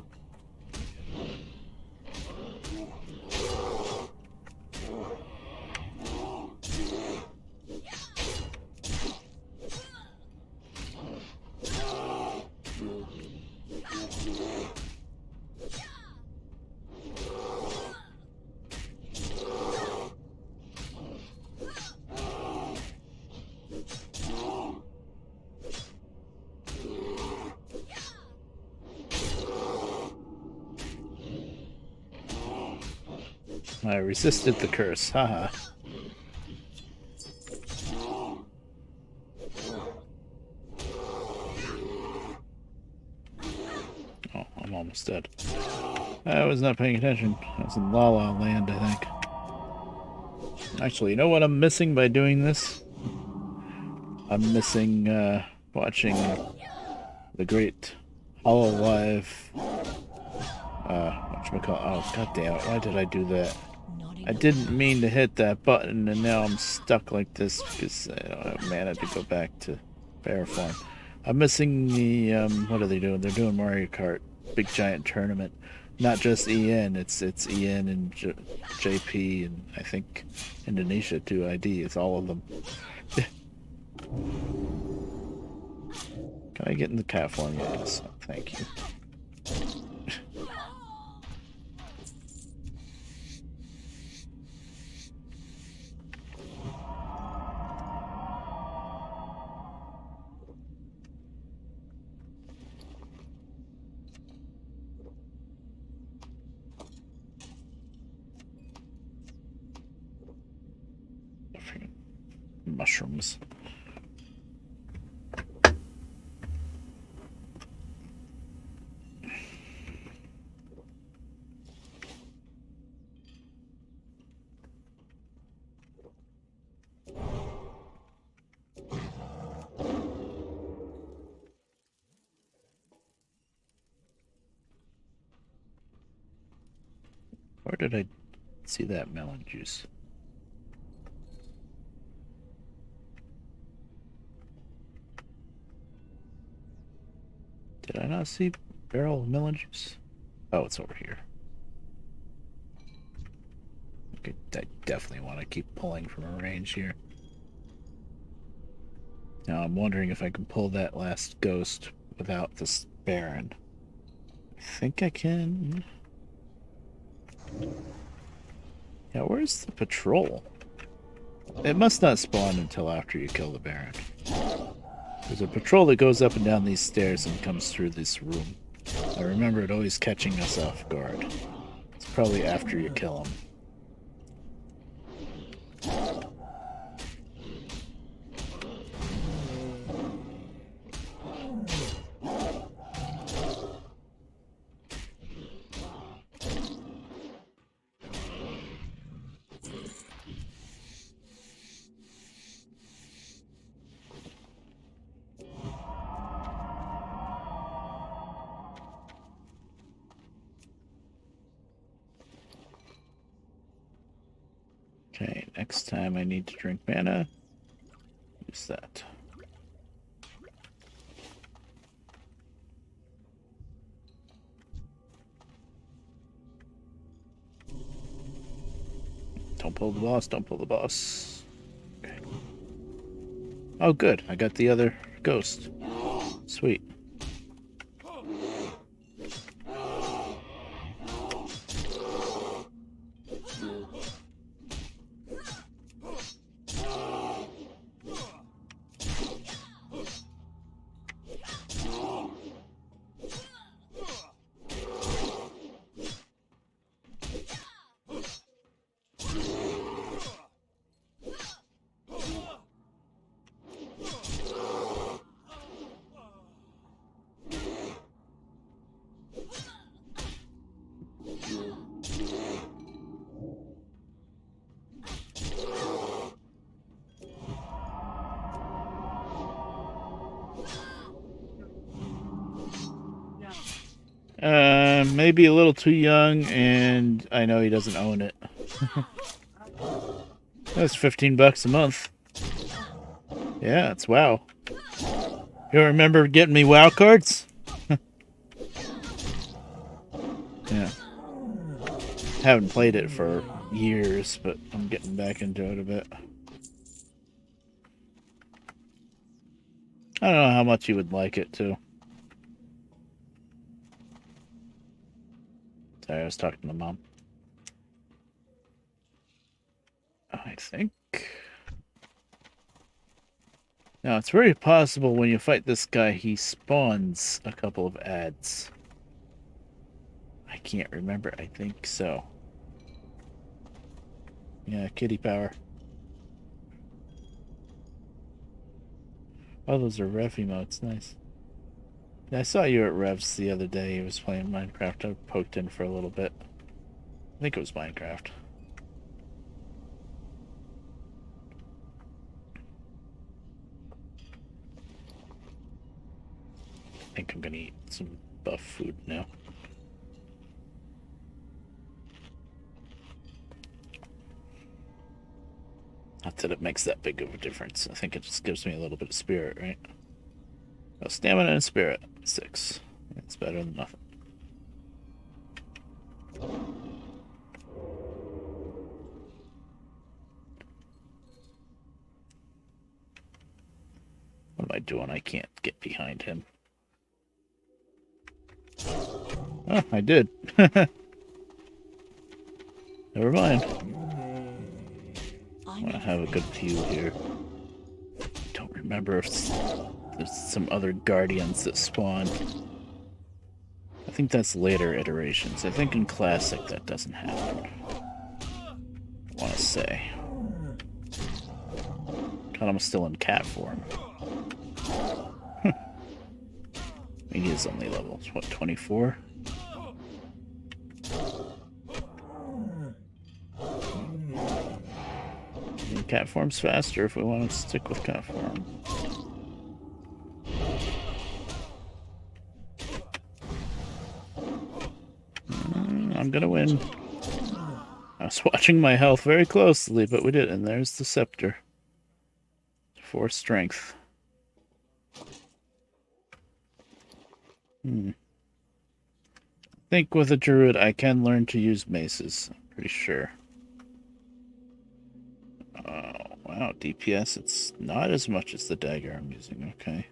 I resisted the curse, haha. Oh, I'm almost dead. I was not paying attention. I was in La La Land, I think. Actually, you know what I'm missing by doing this? I'm missing, watching the great Hololive, whatchamacallit, oh, god damn it, why did I do that? I didn't mean to hit that button, and now I'm stuck like this because I don't have mana to go back to bear form. I'm missing the, what are they doing? They're doing Mario Kart, big giant tournament. Not just EN, it's EN and JP, and I think Indonesia too, ID, it's all of them. Can I get in the cat form? Yes, thank you. Mushrooms. Where did I see that melon juice? Did I not see barrel of melon juice? Oh, it's over here. Okay, I definitely want to keep pulling from a range here. Now I'm wondering if I can pull that last ghost without this Baron. I think I can. Yeah, where's the patrol? It must not spawn until after you kill the Baron. There's a patrol that goes up and down these stairs and comes through this room. I remember it always catching us off guard. It's probably after you kill him. Okay, next time I need to drink mana, use that. Don't pull the boss, don't pull the boss. Okay. Oh good, I got the other ghost. Sweet. Maybe a little too young, and I know he doesn't own it. That's $15 a month. Yeah, it's WoW. You remember getting me WoW cards? Yeah. Haven't played it for years, but I'm getting back into it a bit. I don't know how much you would like it, too. Sorry, I was talking to Mom. I think... Now, it's very possible when you fight this guy, he spawns a couple of ads. I can't remember. I think so. Yeah, kitty power. Oh, those are Rev emotes. Nice. I saw you at Rev's the other day. He was playing Minecraft. I poked in for a little bit. I think it was Minecraft. I think I'm gonna eat some buff food now. Not that it makes that big of a difference. I think it just gives me a little bit of spirit, right? Oh, stamina and spirit. 6. It's better than nothing. What am I doing? I can't get behind him. Oh, I did. Never mind. I want to have a good view here. Don't remember if there's some other guardians that spawn. I think that's later iterations. I think in Classic that doesn't happen. I want to say. God, I'm still in cat form. He is only levels, what, 24? Cat form's faster if we want to stick with cat form. I'm gonna win. I was watching my health very closely, but we did, and there's the scepter. 4 strength. I think with a druid I can learn to use maces. I'm pretty sure. Oh, wow, DPS, it's not as much as the dagger I'm using, okay.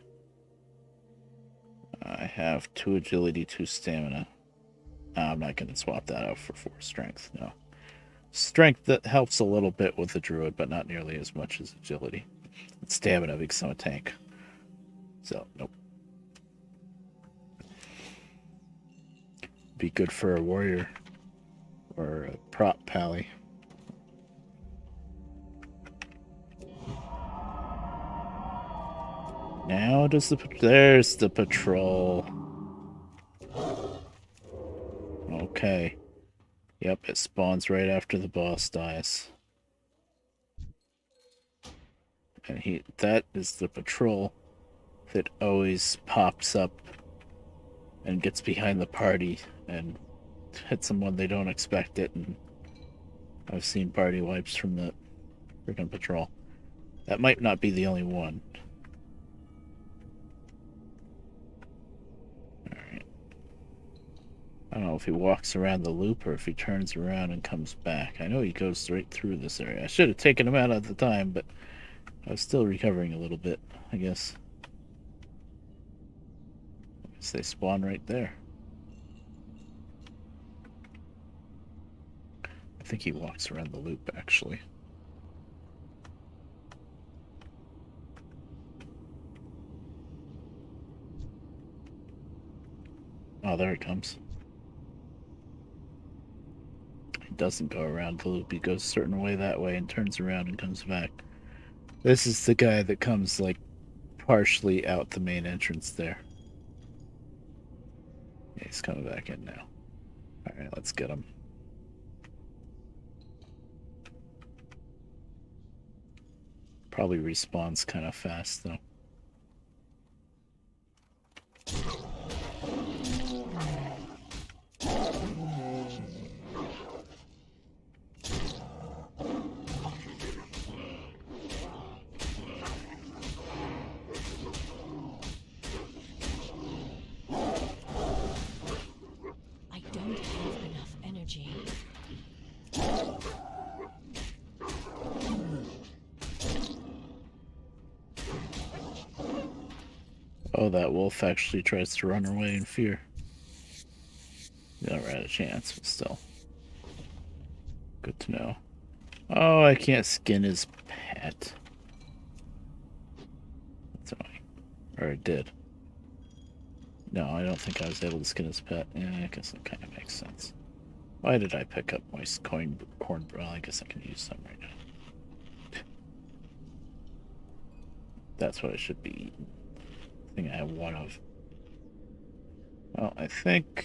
I have 2 agility, 2 stamina. I'm not going to swap that out for 4 strength, no. Strength that helps a little bit with the druid, but not nearly as much as agility. And stamina because I'm a tank. So, nope. Be good for a warrior or a prop pally. Now there's the patrol. Okay. Yep, it spawns right after the boss dies. And that is the patrol that always pops up and gets behind the party and hits them when they don't expect it, and I've seen party wipes from the freaking patrol. That might not be the only one. Alright. I don't know if he walks around the loop or if he turns around and comes back. I know he goes straight through this area. I should have taken him out at the time, but I was still recovering a little bit, I guess. I guess they spawn right there. I think he walks around the loop, actually. Oh, there he comes. He doesn't go around the loop. He goes a certain way that way and turns around and comes back. This is the guy that comes, like, partially out the main entrance there. Yeah, he's coming back in now. Alright, let's get him. Probably respawns kind of fast, though. I don't have enough energy. Oh, that wolf actually tries to run away in fear. Never had a chance, but still. Good to know. Oh, I can't skin his pet. That's annoying. Or I did. No, I don't think I was able to skin his pet. Yeah, I guess that kind of makes sense. Why did I pick up my corn? Well, I guess I can use some right now. That's what I should be eating. I think I have one of. Well, I think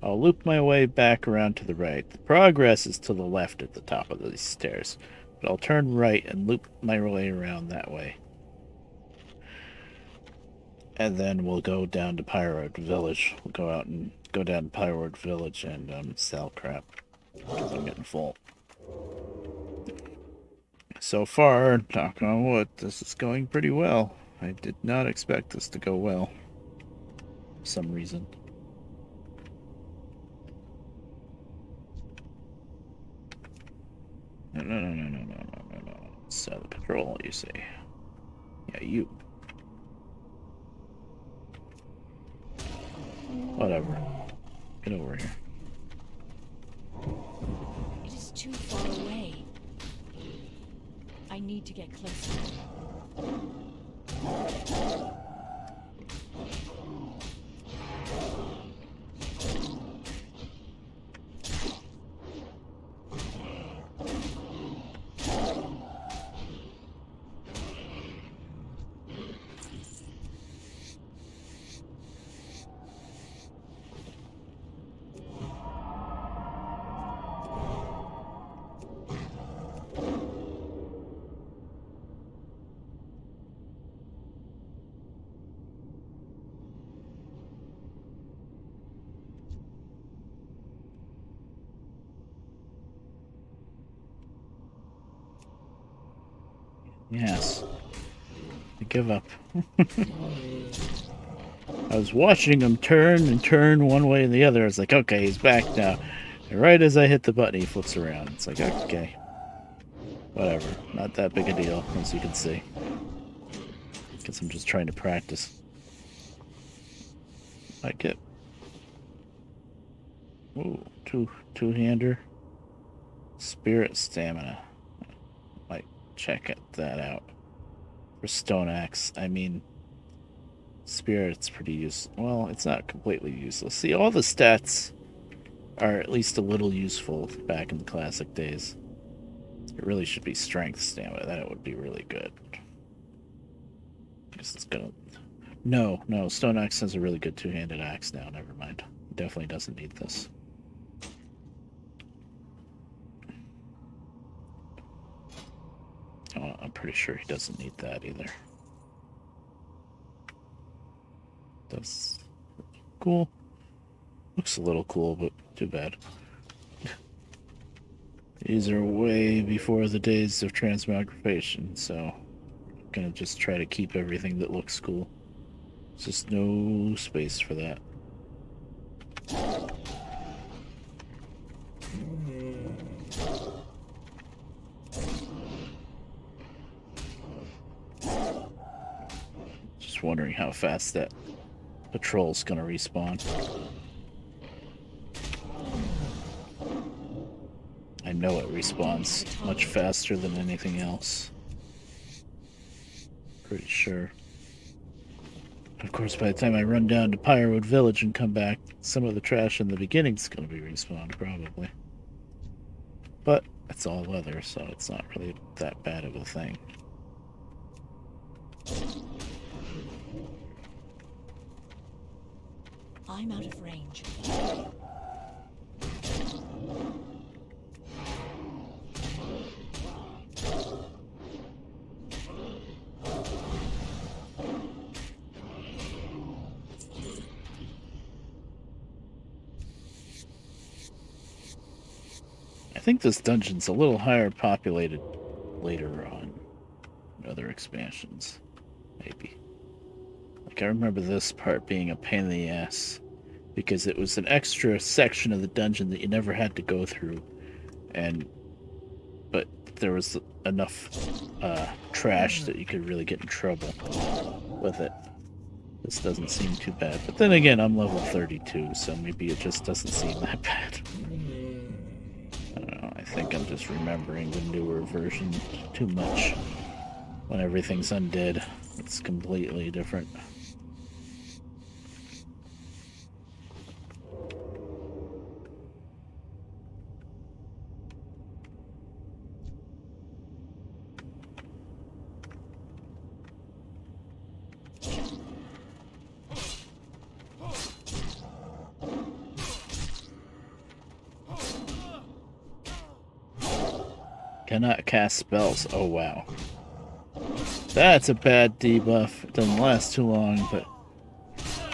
I'll loop my way back around to the right. The progress is to the left at the top of these stairs, but I'll turn right and loop my way around that way. And then we'll go down to Pyroid Village. We'll go out and go down to Pyroid Village and sell crap, because I'm getting full. So far, knock on wood, this is going pretty well. I did not expect this to go well. For some reason. No. So the patrol, you say? Yeah, you. Whatever. Get over here. It is too far away. I need to get closer. Yes. I give up. I was watching him turn and turn one way and the other. I was like, okay, he's back now. And right as I hit the button, he flips around. It's like, okay. Whatever. Not that big a deal, as you can see. Guess I'm just trying to practice. I get. Ooh, two-hander. Spirit stamina. Might check that out. For stone axe, I mean, spirit's pretty useless. Well, it's not completely useless. See, all the stats are at least a little useful back in the classic days. It really should be strength stamina. That would be really good. I guess it's gonna. No, stone axe has a really good two-handed axe now. Never mind. It definitely doesn't need this. Oh, I'm pretty sure he doesn't need that either. That's cool. Looks a little cool, but too bad. These are way before the days of transmogrification, so I'm gonna just try to keep everything that looks cool. There's just no space for that. Just wondering how fast that patrol's gonna respawn. I know it respawns much faster than anything else. Pretty sure. Of course, by the time I run down to Pyrewood Village and come back, some of the trash in the beginning's gonna be respawned, probably. But it's all leather, so it's not really that bad of a thing. I'm out of range. I think this dungeon's a little higher populated later on in other expansions. Maybe. Like, I remember this part being a pain in the ass because it was an extra section of the dungeon that you never had to go through, but there was enough trash that you could really get in trouble with it. This doesn't seem too bad, but then again, I'm level 32, so maybe it just doesn't seem that bad. I don't know, I think I'm just remembering the newer version too much. When everything's undead, it's completely different. Cannot cast spells. Oh, wow. That's a bad debuff. It doesn't last too long, but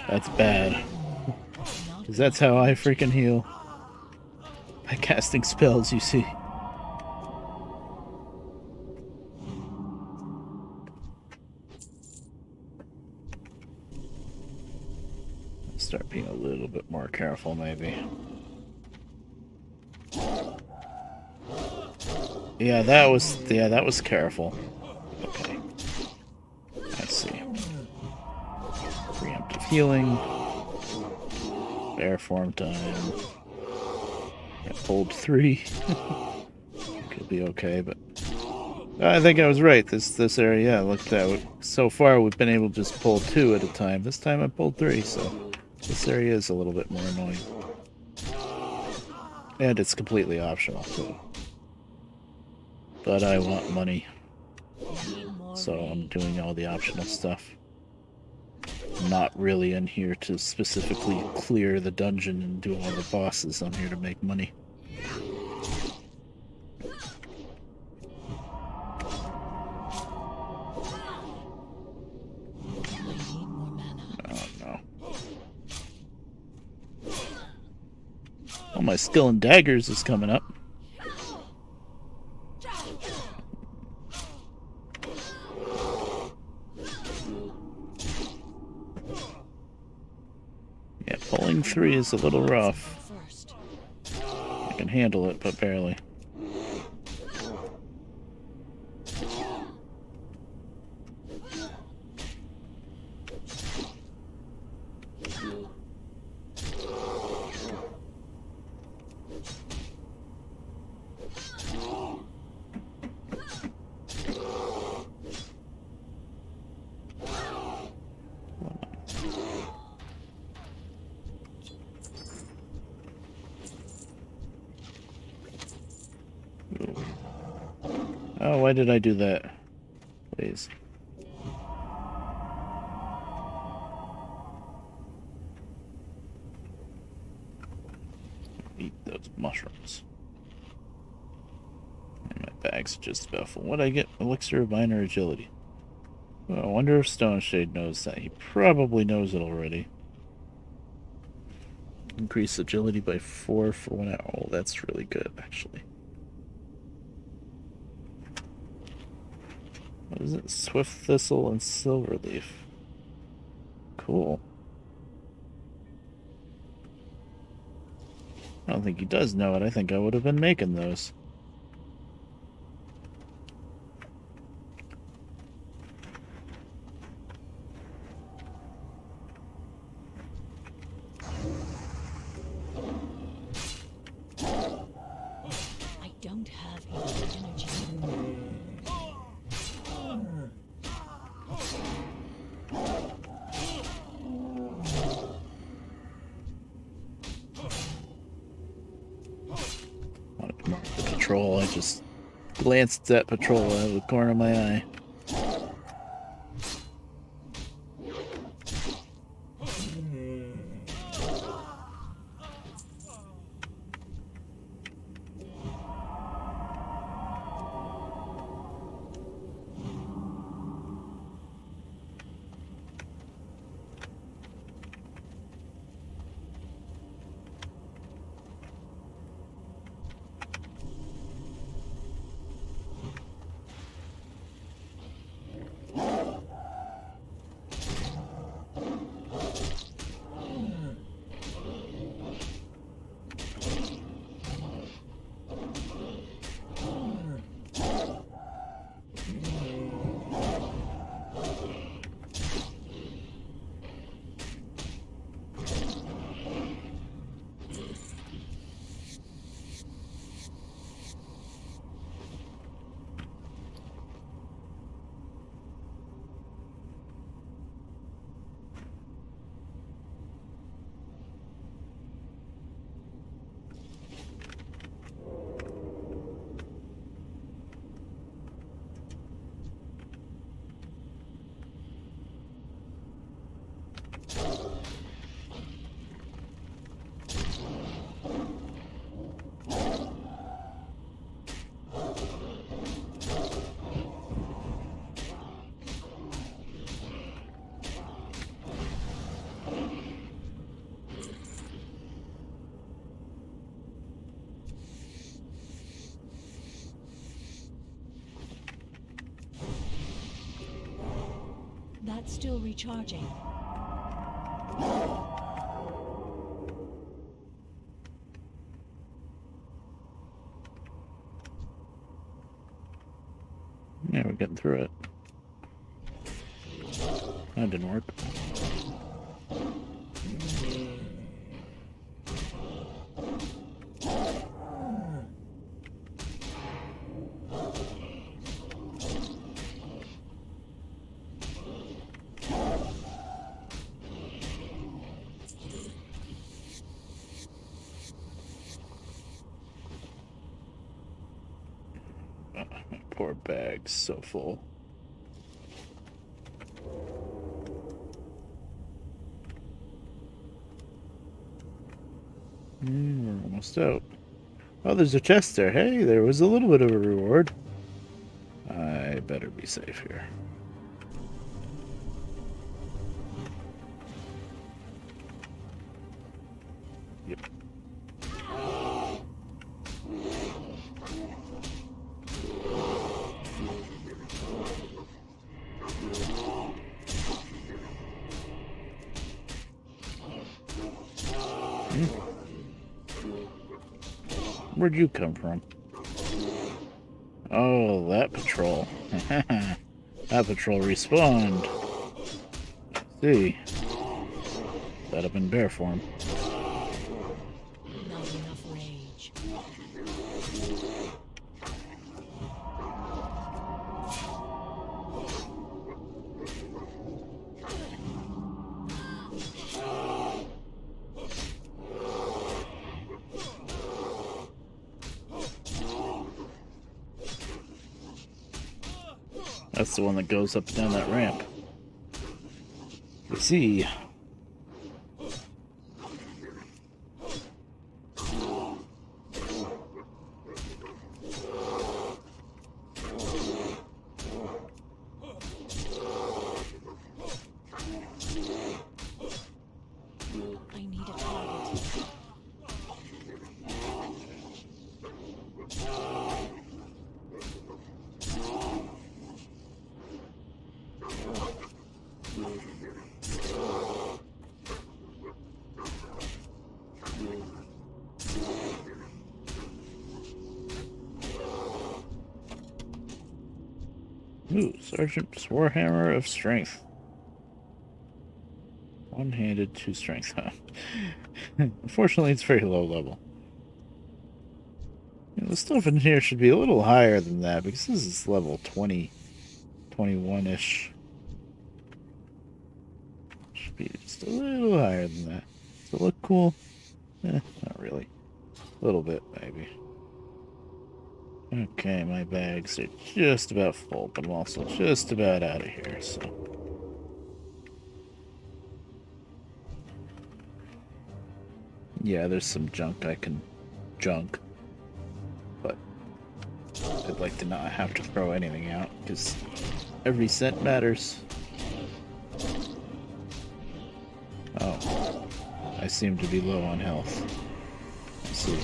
that's bad. Because that's how I freaking heal. By casting spells, you see. Start being a little bit more careful, maybe. Yeah, that was careful. Okay. Let's see. Preemptive healing. Bear form time. Hold 3. Could be okay, but I think I was right. This area, look at that. So far, we've been able to just pull 2 at a time. This time I pulled 3, so this area is a little bit more annoying. And it's completely optional, too. But I want money, so I'm doing all the optional stuff. I'm not really in here to specifically clear the dungeon and do all the bosses. I'm here to make money. Oh no. Oh, my skill in daggers is coming up. Yeah, pulling 3 is a little rough. I can handle it, but barely. Oh, why did I do that? Please. Eat those mushrooms. And my bag's just about full. What'd I get? Elixir of minor agility. Well, I wonder if Stone Shade knows that. He probably knows it already. Increase agility by 4 for 1 hour. Oh, that's really good, actually. What is it? Swift Thistle and Silverleaf. Cool. I don't think he does know it. I think I would have been making those. I don't have enough energy. Wanted to mark the patrol. I just glanced at patrol out of the corner of my eye. That's still recharging. Yeah, we're getting through it. That didn't work. My poor bag's so full. We're almost out. Oh, there's a chest there. Hey, there was a little bit of a reward. I better be safe here. Yep. Where'd you come from? Oh, that patrol. That patrol respawned. See. Set up in bear form. Not enough rage. That's the one that goes up and down that ramp. You see. I need a target. Ooh, Sergeant's Warhammer of Strength. One-handed, 2 strength, huh? Unfortunately, it's very low level. The stuff in here should be a little higher than that, because this is level 20, 21-ish. Should be just a little higher than that. Does it look cool? Not really. A little bit, maybe. Okay, my bags are just about full, but I'm also just about out of here, so... Yeah, there's some junk I can junk, but I'd like to not have to throw anything out, because every cent matters. Oh, I seem to be low on health. Let's see.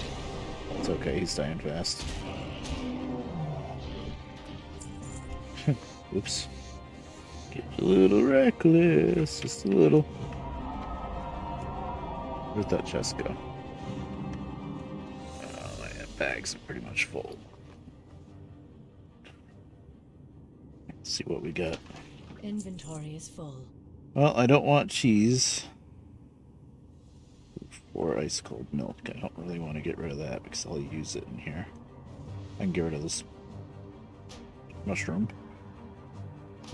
It's okay, he's dying fast. Oops. Get a little reckless, just a little. Where'd that chest go? Oh, my bags are pretty much full. Let's see what we got. Inventory is full. Well, I don't want cheese. Or ice cold milk. I don't really want to get rid of that because I'll use it in here. I can get rid of this mushroom.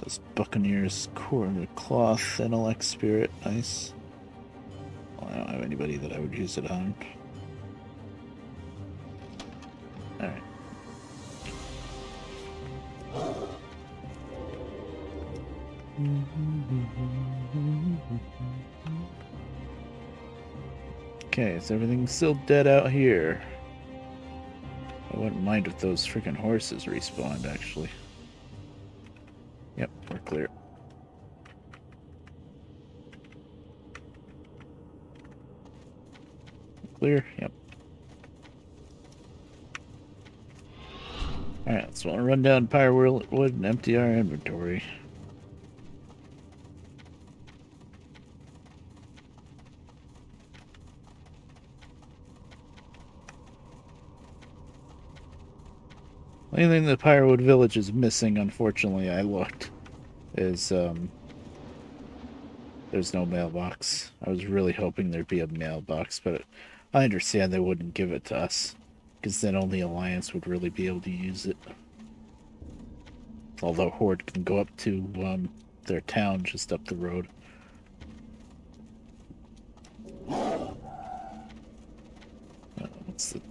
This Buccaneers corner cloth and elect spirit. Nice. Well, I don't have anybody that I would use it on. Alright. Okay, is everything still dead out here? I wouldn't mind if those freaking horses respawned, actually. Yep, we're clear. Clear? Yep. Alright, so I'll run down Pyrewood and empty our inventory. The only thing the Pyrewood Village is missing, unfortunately, I looked, is, there's no mailbox. I was really hoping there'd be a mailbox, but I understand they wouldn't give it to us, because then only Alliance would really be able to use it. Although Horde can go up to, their town just up the road. What's the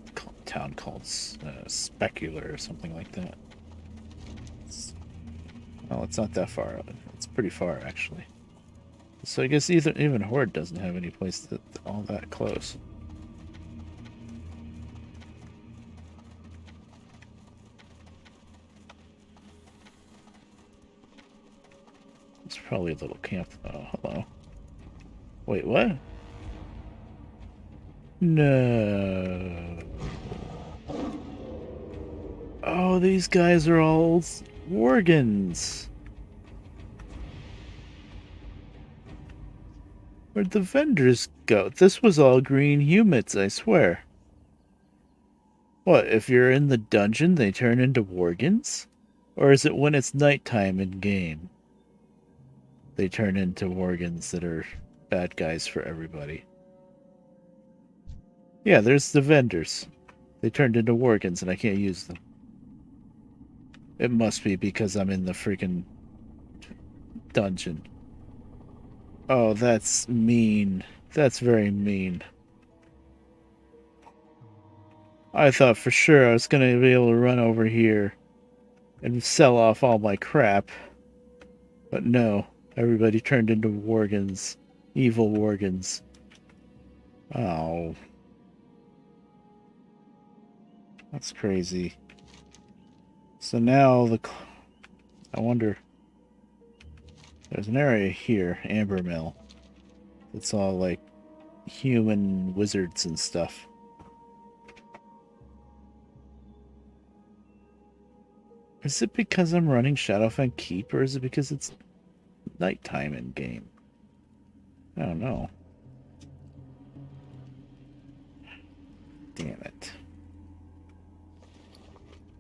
town called? Specular or something like that. Well, it's not that far out. It's pretty far, actually. So I guess even Horde doesn't have any place all that close. It's probably a little camp. Oh, hello. Wait, what? No. Oh, these guys are all Worgans. Where'd the vendors go? This was all green humans, I swear. What, if you're in the dungeon, they turn into Worgans? Or is it when it's nighttime in game? They turn into Worgans that are bad guys for everybody. Yeah, there's the vendors. They turned into Worgans and I can't use them. It must be because I'm in the freaking dungeon. Oh, that's mean. That's very mean. I thought for sure I was going to be able to run over here and sell off all my crap. But no, everybody turned into Worgans. Evil Worgans. Oh. That's crazy. So now I wonder... There's an area here, Amber Mill. It's all like human wizards and stuff. Is it because I'm running Shadowfang Keep, or is it because it's nighttime in game? I don't know. Damn it.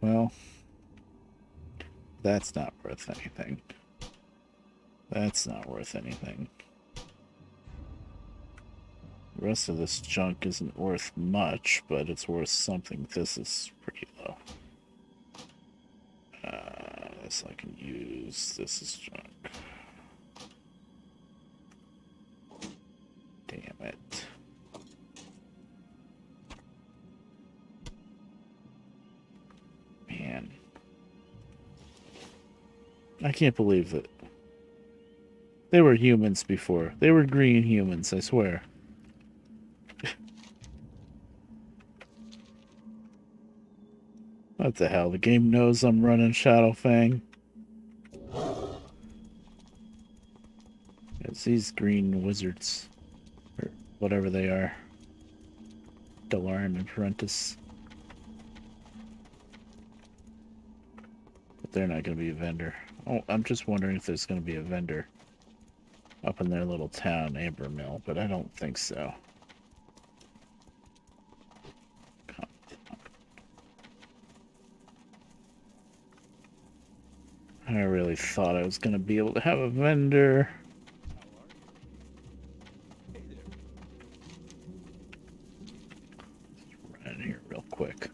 Well, that's not worth anything. That's not worth anything. The rest of this junk isn't worth much, but it's worth something. This is pretty low. This I can use. This is junk. Damn it. Man. I can't believe that. They were humans before. They were green humans, I swear. What the hell? The game knows I'm running Shadowfang. It's these green wizards. Or whatever they are. Delaran and Parentis. But they're not going to be a vendor. Oh, I'm just wondering if there's going to be a vendor up in their little town, Amber Mill, but I don't think so. I really thought I was going to be able to have a vendor. Run in here real quick.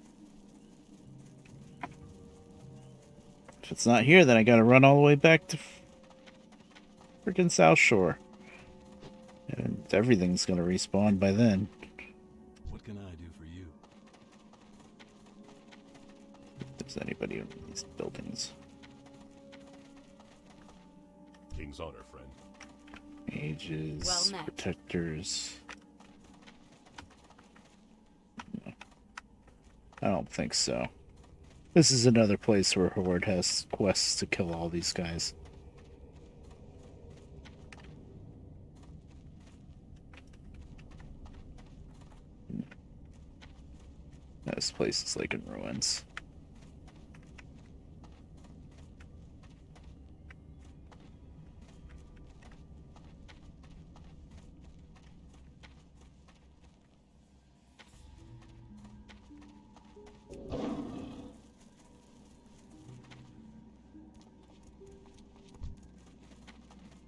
If it's not here, then I got to run all the way back to freaking South Shore. And everything's going to respawn by then. What can I do for you? If there's anybody in these buildings. King's honor, friend. Mages, Well met. protectors. No. I don't think so. This is another place where Horde has quests to kill all these guys. This place is like in ruins.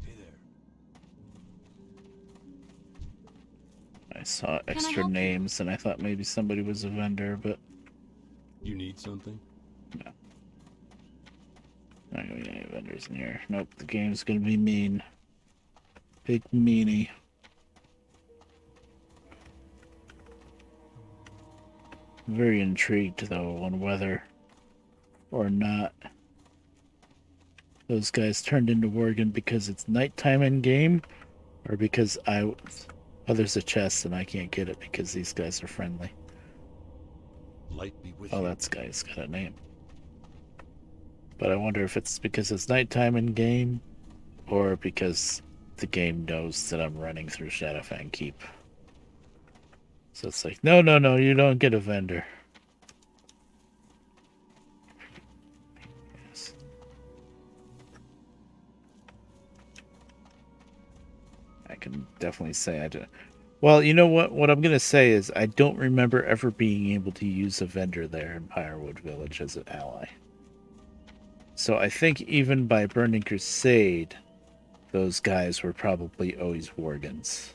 Hey there. I saw I extra help you? names and I thought maybe somebody was a vendor, but You need something? no. Not gonna be any vendors in here. Nope, the game's gonna be mean. Big meanie. Very intrigued though on whether or not those guys turned into Worgen because it's nighttime in game, or because oh, there's a chest and I can't get it because these guys are friendly. Light be with Oh, you. that guy's got a name. But I wonder if it's because it's nighttime in game, or because the game knows that I'm running through Shadowfang Keep. So it's like, no, no, no, you don't get a vendor. Yes. I can definitely say I do. Well, you know what? What I'm going to say is I don't remember ever being able to use a vendor there in Pyrewood Village as an ally. So I think even by Burning Crusade, those guys were probably always Worgans.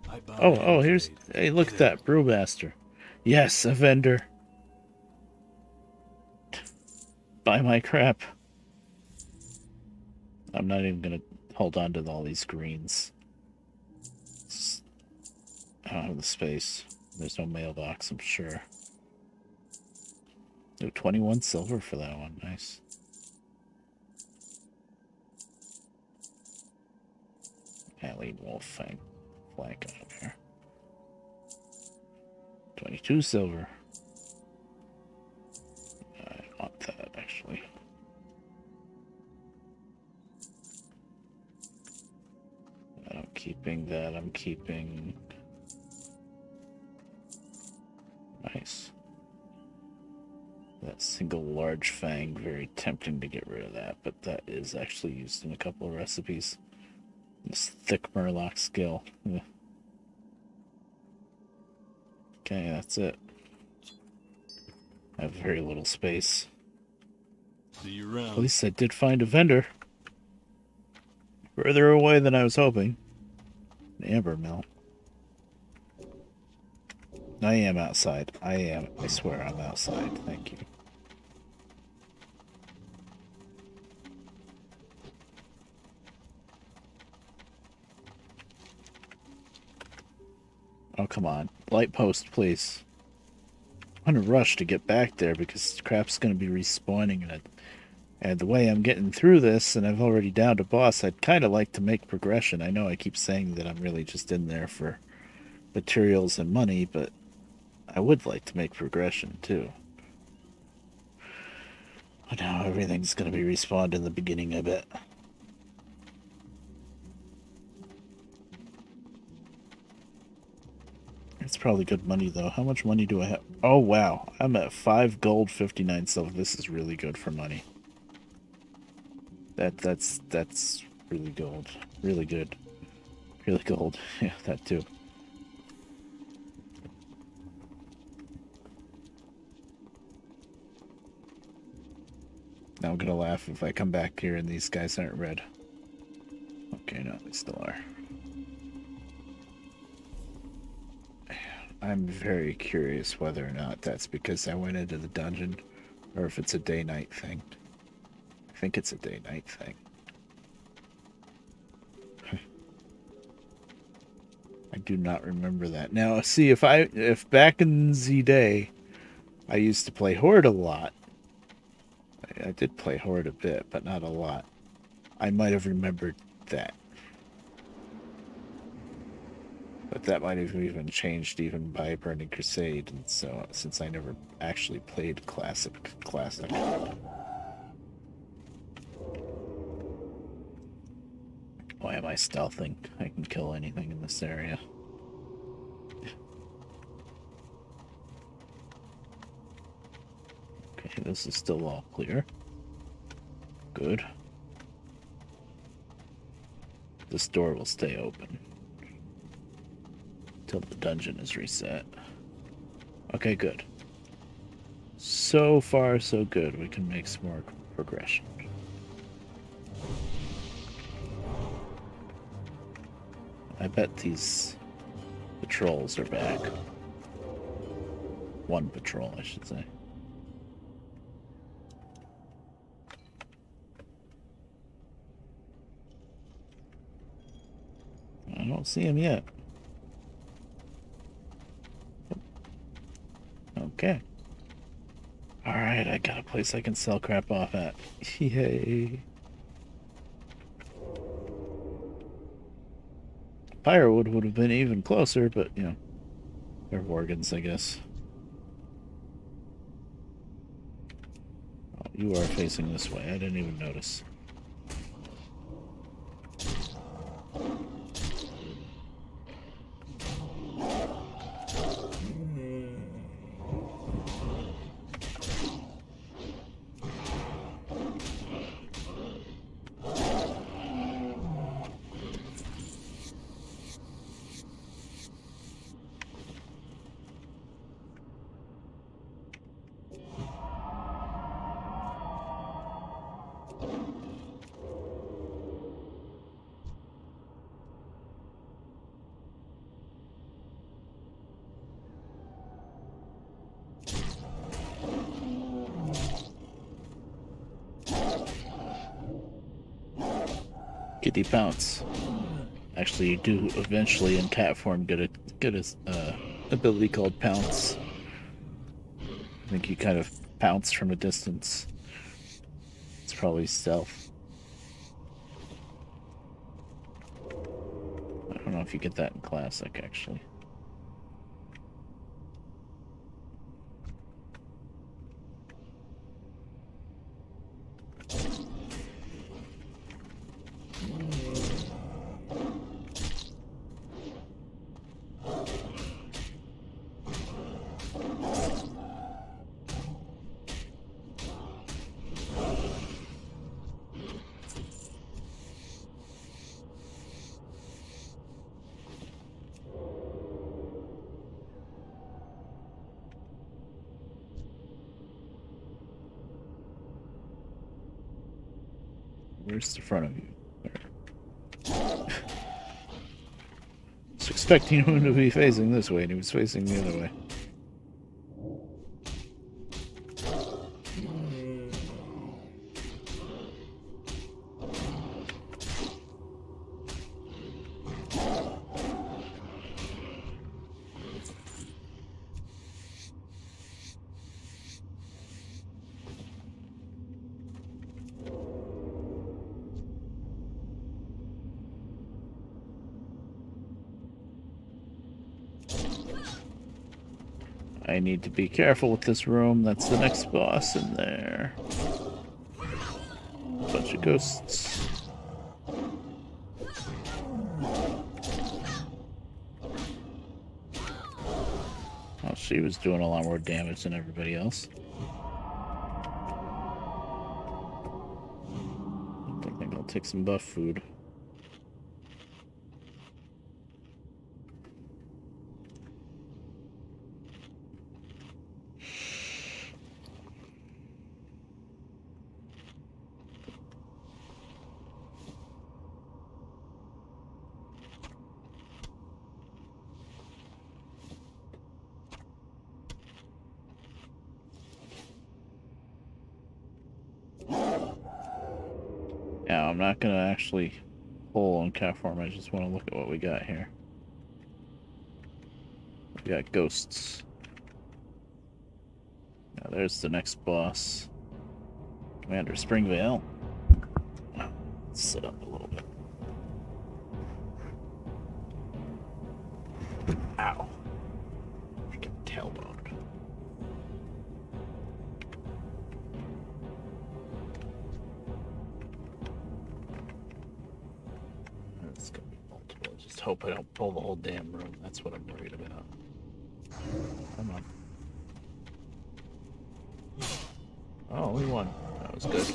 I bow Oh, down, oh, here's... Fade. Hey, look at that. Brewmaster. Yes, a vendor. Buy my crap. I'm not even going to hold on to all these greens. I don't have the space. There's no mailbox, I'm sure. Oh, 21 silver for that one. Nice. Alley wolf flank out here. 22 silver. I want that, actually. I'm keeping that. I'm keeping... Nice. That single large fang, very tempting to get rid of that, but that is actually used in a couple of recipes. This thick murloc skill. Yeah. Okay, that's it. I have very little space. See you around. At least I did find a vendor. Further away than I was hoping. An amber mill. I am outside. I am. I swear I'm outside. Thank you. Oh, come on. Light post, please. I'm in a rush to get back there because crap's going to be respawning. And the way I'm getting through this, and I've already downed a boss, I'd kind of like to make progression. I know I keep saying that I'm really just in there for materials and money, but I would like to make progression, too. But now everything's going to be respawned in the beginning, I bet. It's probably good money, though. How much money do I have? Oh, wow. I'm at 5 gold, 59 silver. This is really good for money. That's really gold. Really good. Really gold. Yeah, that too. Now I'm gonna laugh if I come back here and these guys aren't red. Okay, no, they still are. I'm very curious whether or not that's because I went into the dungeon or if it's a day-night thing. I think it's a day-night thing. I do not remember that. Now, see, if back in the day, I used to play Horde a lot. I did play Horde a bit, but not a lot. I might have remembered that. But that might have even changed even by Burning Crusade, and so since I never actually played Classic. Why am I stealthing? I can kill anything in this area. Okay, this is still all clear. Good. This door will stay open till the dungeon is reset. Okay, good. So far, so good. We can make some more progression. I bet these patrols are back. One patrol, I should say. I don't see him yet. Okay. Alright, I got a place I can sell crap off at. Yay. Firewood would have been even closer, but, you know, they're Worgans, I guess. Oh, you are facing this way. I didn't even notice. Kitty Pounce. Actually, you do eventually in cat form get a ability called Pounce. I think you kind of pounce from a distance. It's probably stealth. I don't know if you get that in Classic, actually. Where's the front of you? There. I was expecting him to be facing this way, and he was facing the other way. I need to be careful with this room. That's the next boss in there. Bunch of ghosts. Oh, she was doing a lot more damage than everybody else. I think I'll take some buff food. Yeah, I'm not gonna actually pull on cat form. I just want to look at what we got here. We got ghosts. Now there's the next boss. Commander Springvale. Let's sit up a little bit. Ow. Freaking tailbone. It's gonna be multiple. Just hope I don't pull the whole damn room. That's what I'm worried about. Come on. Oh, only one. That was good.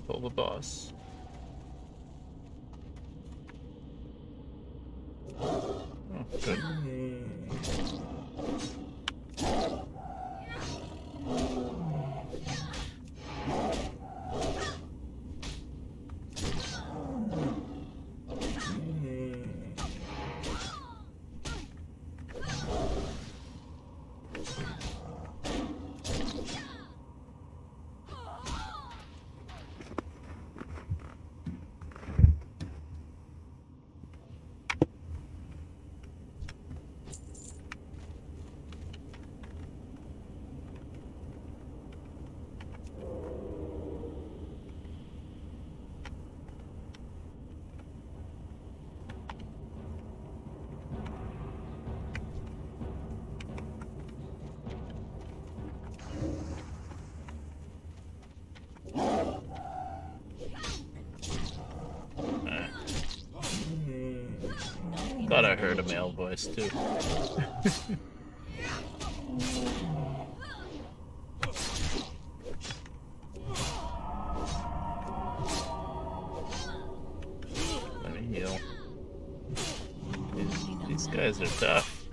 Pull the boss. Oh, good. Thought I heard a male voice too. guys are tough.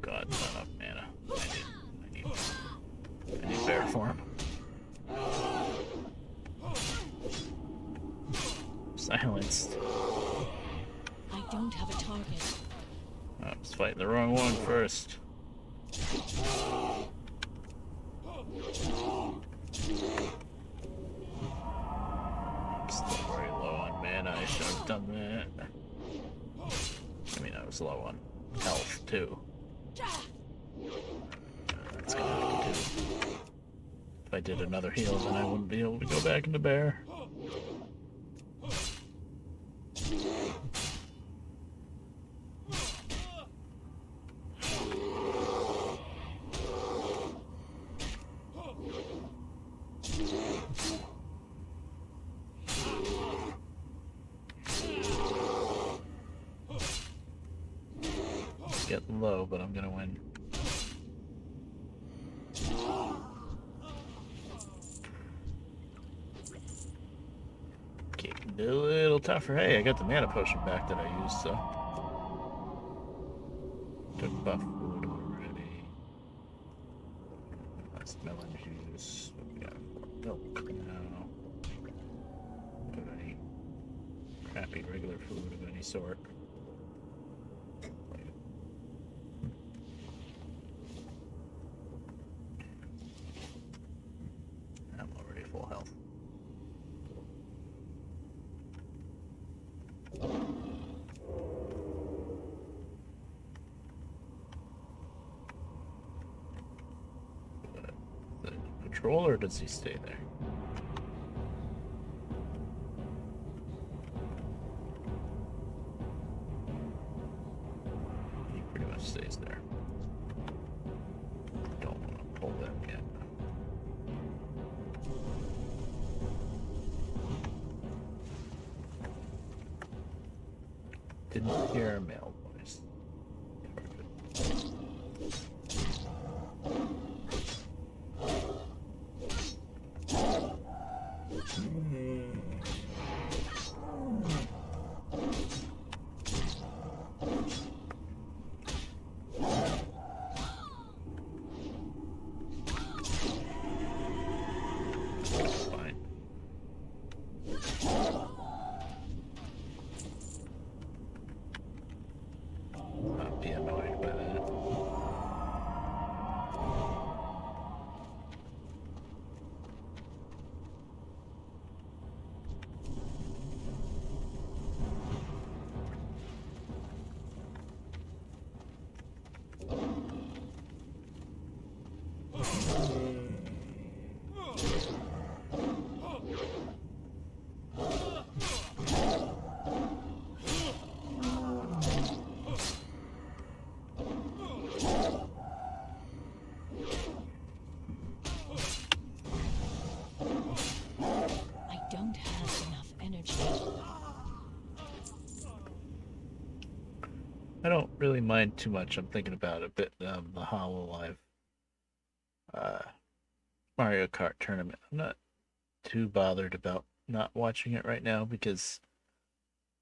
God, not enough mana. I need bear form. Silenced. I don't have a target. I was fighting the wrong one first. I'm still very low on mana. I should have done that. I mean, I was low on health too. That's gonna have to do. If I did another heal, then I wouldn't be able to go back into bear. Getting low, but I'm gonna win. Okay, a little tougher. Hey, I got the mana potion back that I used, so. Took buff food already. That's melon juice. What we got? Milk now. Do any crappy regular food of any sort. I'm already full health. The patrol, or does he stay there? He pretty much stays there. Don't want to pull them yet. Didn't hear a male voice. Fine. Not be annoyed by that. I don't have enough energy. I don't really mind too much. I'm thinking about a bit the HoloLive Mario Kart tournament. I'm not too bothered about not watching it right now because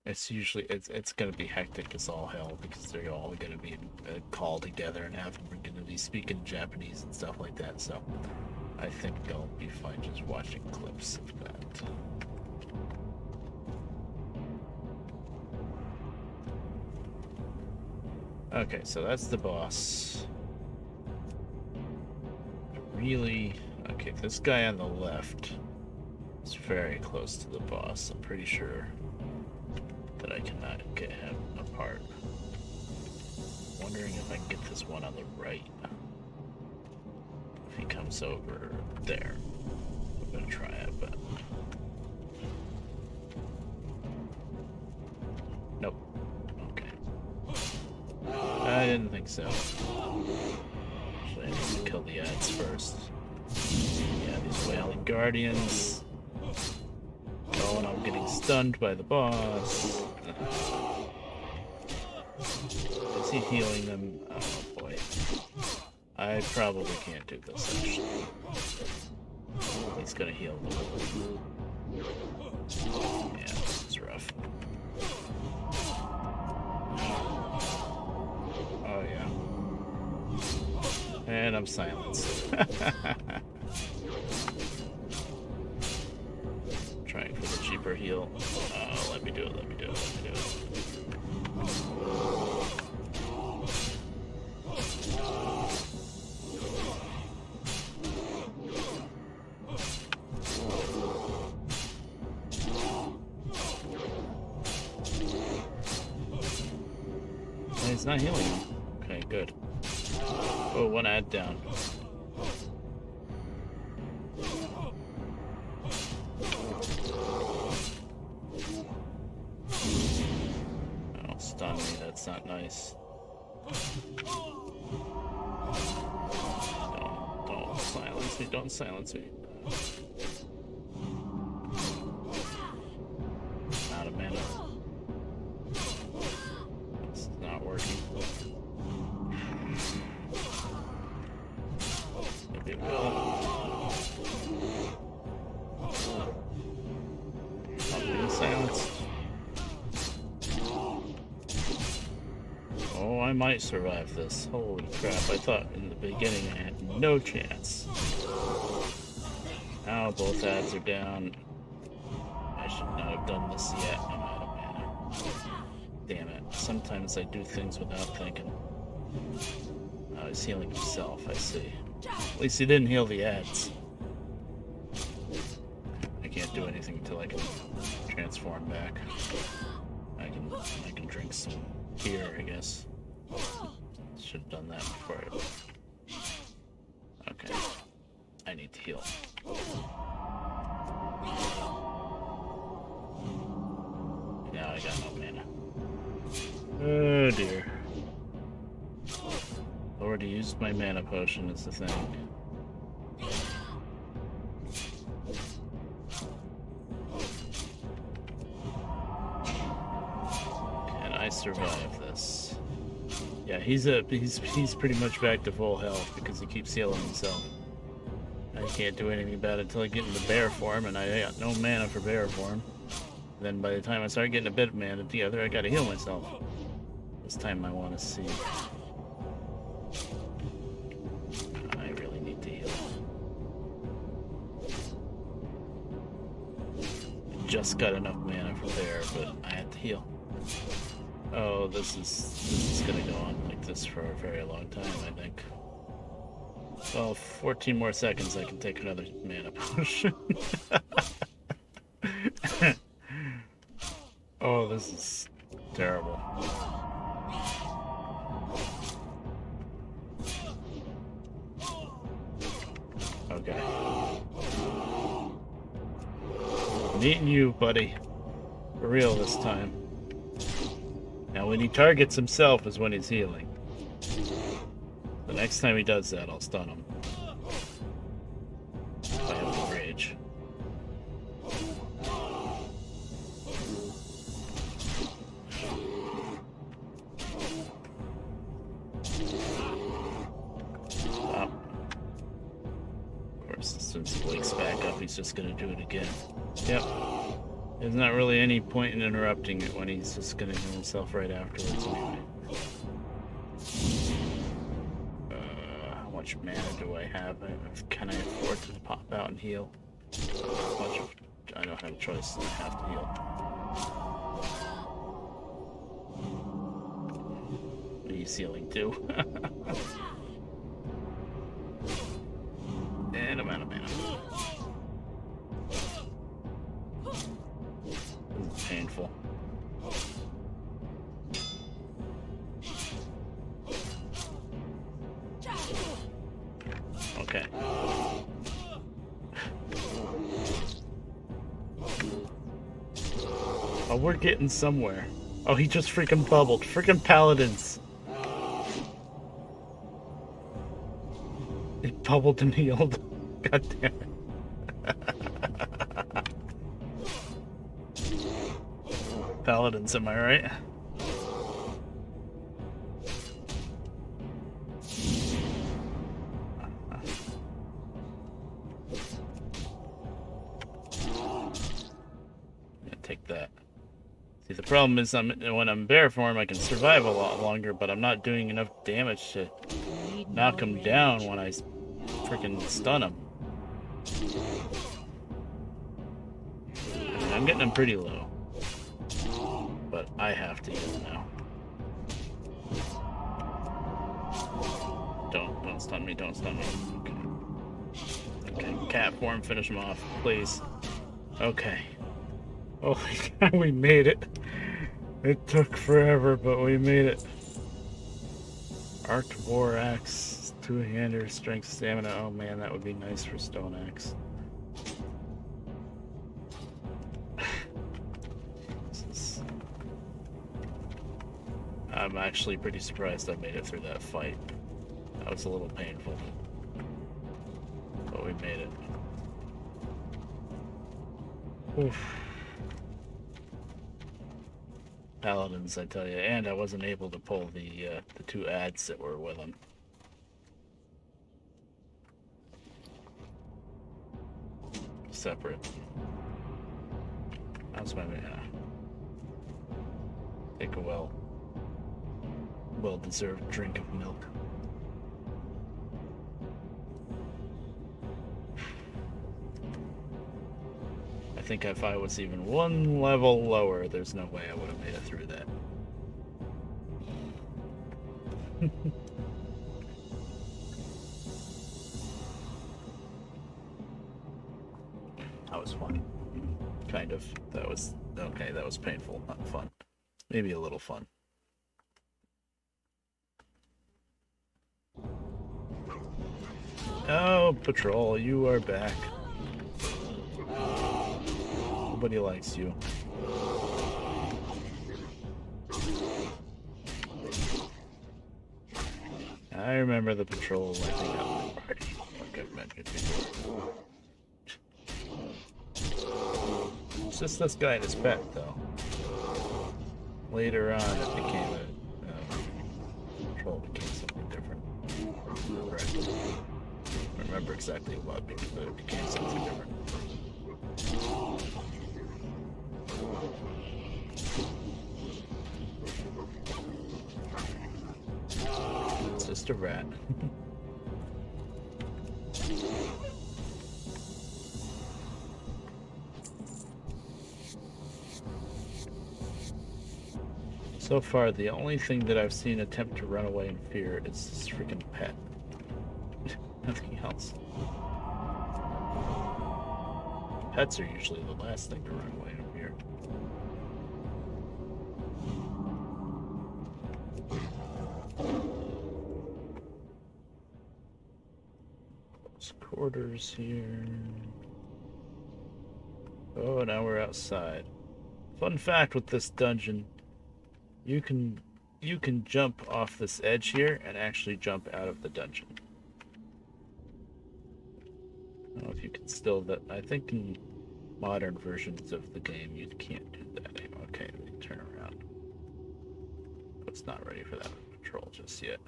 it's gonna be hectic as all hell because they're all gonna be in a call together and we're gonna be speaking Japanese and stuff like that. So I think I'll be fine just watching clips of that. Okay, so that's the boss. Really, okay, this guy on the left is very close to the boss. I'm pretty sure that I cannot get him apart. Wondering if I can get this one on the right. If he comes over there. I'm gonna try it, but nope. Okay. I didn't think so. Actually, I need to kill the ads first. Yeah, these wailing guardians. Oh, and I'm getting stunned by the boss. Is he healing them? Oh boy. I probably can't do this actually. He's gonna heal them. Yeah, this is rough. And I'm silenced. Trying for the cheaper heal. Let me do it, let me do it, let me do it. And he's not healing him. Okay, good. Oh, one ad down. Oh, stun me, that's not nice. Don't silence me, don't silence me. Out of mana. It's not working. Maybe it will. I'm being silenced. Oh, I might survive this. Holy crap, I thought in the beginning I had no chance. Now both ads are down. I should not have done this yet. I'm out of mana. Damn it. Sometimes I do things without thinking. Oh, he's healing himself, I see. At least he didn't heal the ads. I can't do anything until I can transform back. I can drink some beer, I guess. Should have done that before I... Okay. I need to heal. Now I got no mana. Oh dear. Already used my mana potion is the thing. Can I survive this? Yeah, he's pretty much back to full health because he keeps healing himself. I can't do anything about it until I get into bear form, and I got no mana for bear form. Then by the time I start getting a bit of mana together, I gotta heal myself. This time I want to see. I really need to heal. I just got enough mana for bear, but I had to heal. Oh, this is gonna go on like this for a very long time, I think. Well, 14 more seconds, I can take another mana potion. Oh, this is terrible. Okay. I'm eating you, buddy. For real this time. Now, when he targets himself is when he's healing. The next time he does that, I'll stun him. If I have the rage. Stop. Of course, as soon as he wakes back up, he's just gonna do it again. Yep. There's not really any point in interrupting it when he's just gonna heal himself right afterwards anyway. How much mana do I have? Can I afford to pop out and heal? I don't have a choice. I have to heal. He's healing too. And I'm out of mana. This is painful. Okay. Oh, we're getting somewhere. Oh, he just freaking bubbled. Freaking paladins. He bubbled and healed. God damn it. Paladins, am I right? Take that. See, the problem is when I'm bear form, I can survive a lot longer, but I'm not doing enough damage to hidden knock your him rage. down when I freaking stun him. I mean, I'm getting him pretty low. But I have to use it now. Don't stun me, don't stun me. Okay. Okay, cat form, finish him off, please. Okay. Holy cow, we made it. It took forever, but we made it. Arced War Axe, two-hander, strength, stamina. Oh man, that would be nice for Stone Axe. I'm actually pretty surprised I made it through that fight. That was a little painful. But we made it. Oof. Paladins, I tell you. And I wasn't able to pull the two ads that were with them. Separate. That's my take a well-deserved drink of milk. I think if I was even one level lower, there's no way I would have made it through that. That was fun. Kind of. That was okay, that was painful, not fun. Maybe a little fun. Oh, Patrol, you are back. Nobody likes you. I remember the Patrol lighting up the party, like I've mentioned before. It's just this guy and his pet, though. Later on, it became Patrol became something different. Right. I don't remember exactly what, but it became something different. It's just a rat. So far, the only thing that I've seen attempt to run away in fear is this freaking pet. Nothing else. Pets are usually the last thing to run away in fear. Close quarters here. Oh, now we're outside. Fun fact with this dungeon. You can jump off this edge here and actually jump out of the dungeon. I don't know if you can still that. I think in modern versions of the game you can't do that anymore. Okay, we can turn around. It's not ready for that Patrol just yet.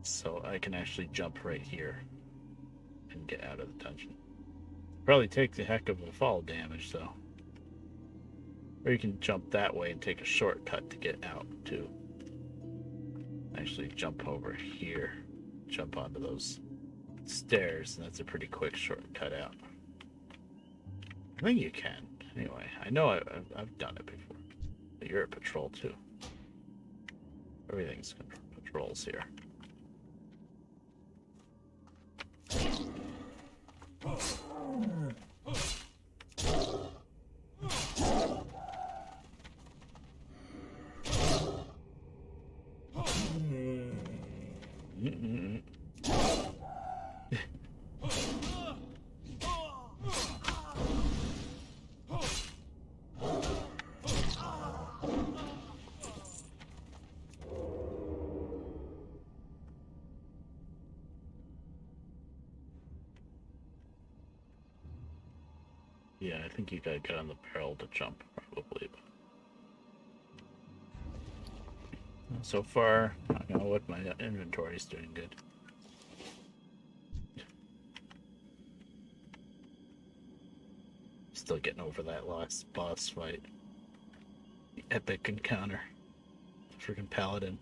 So I can actually jump right here and get out of the dungeon. Probably take the heck of a fall damage though. Or you can jump that way and take a shortcut to get out, too. Actually, jump over here. Jump onto those stairs, and that's a pretty quick shortcut out. I think you can. Anyway, I know I've done it before. But you're a Patrol, too. Everything's Patrols here. Yeah, I think you gotta get on the barrel to jump, probably. So far, I don't know what my inventory's doing good. Still getting over that last boss fight. The epic encounter. Freaking Paladin.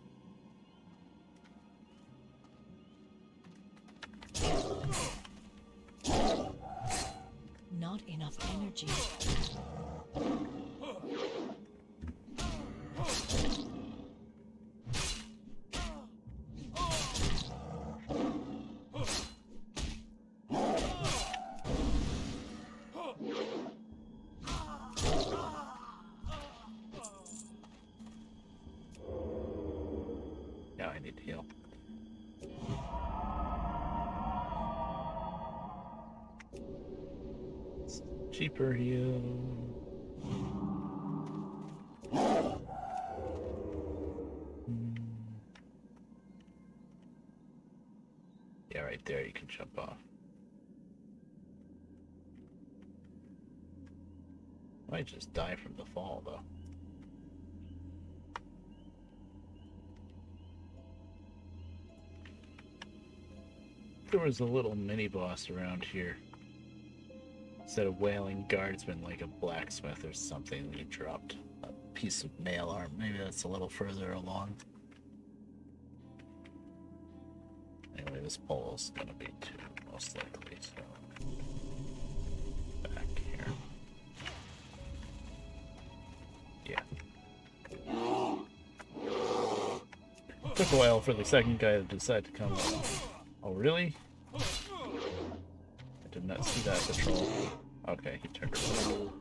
Not enough energy. Now I need to heal. It's cheaper heal. Yeah, right there you can jump off. Might just die from the fall though. There was a little mini boss around here. Instead of wailing guardsman, like a blacksmith or something, he dropped a piece of mail arm. Maybe that's a little further along. Anyway, this pole's gonna be two, most likely, so. Back here. Yeah. Took a while for the second guy to decide to come. Oh, really? I did not see that patrol. Okay, he turned around.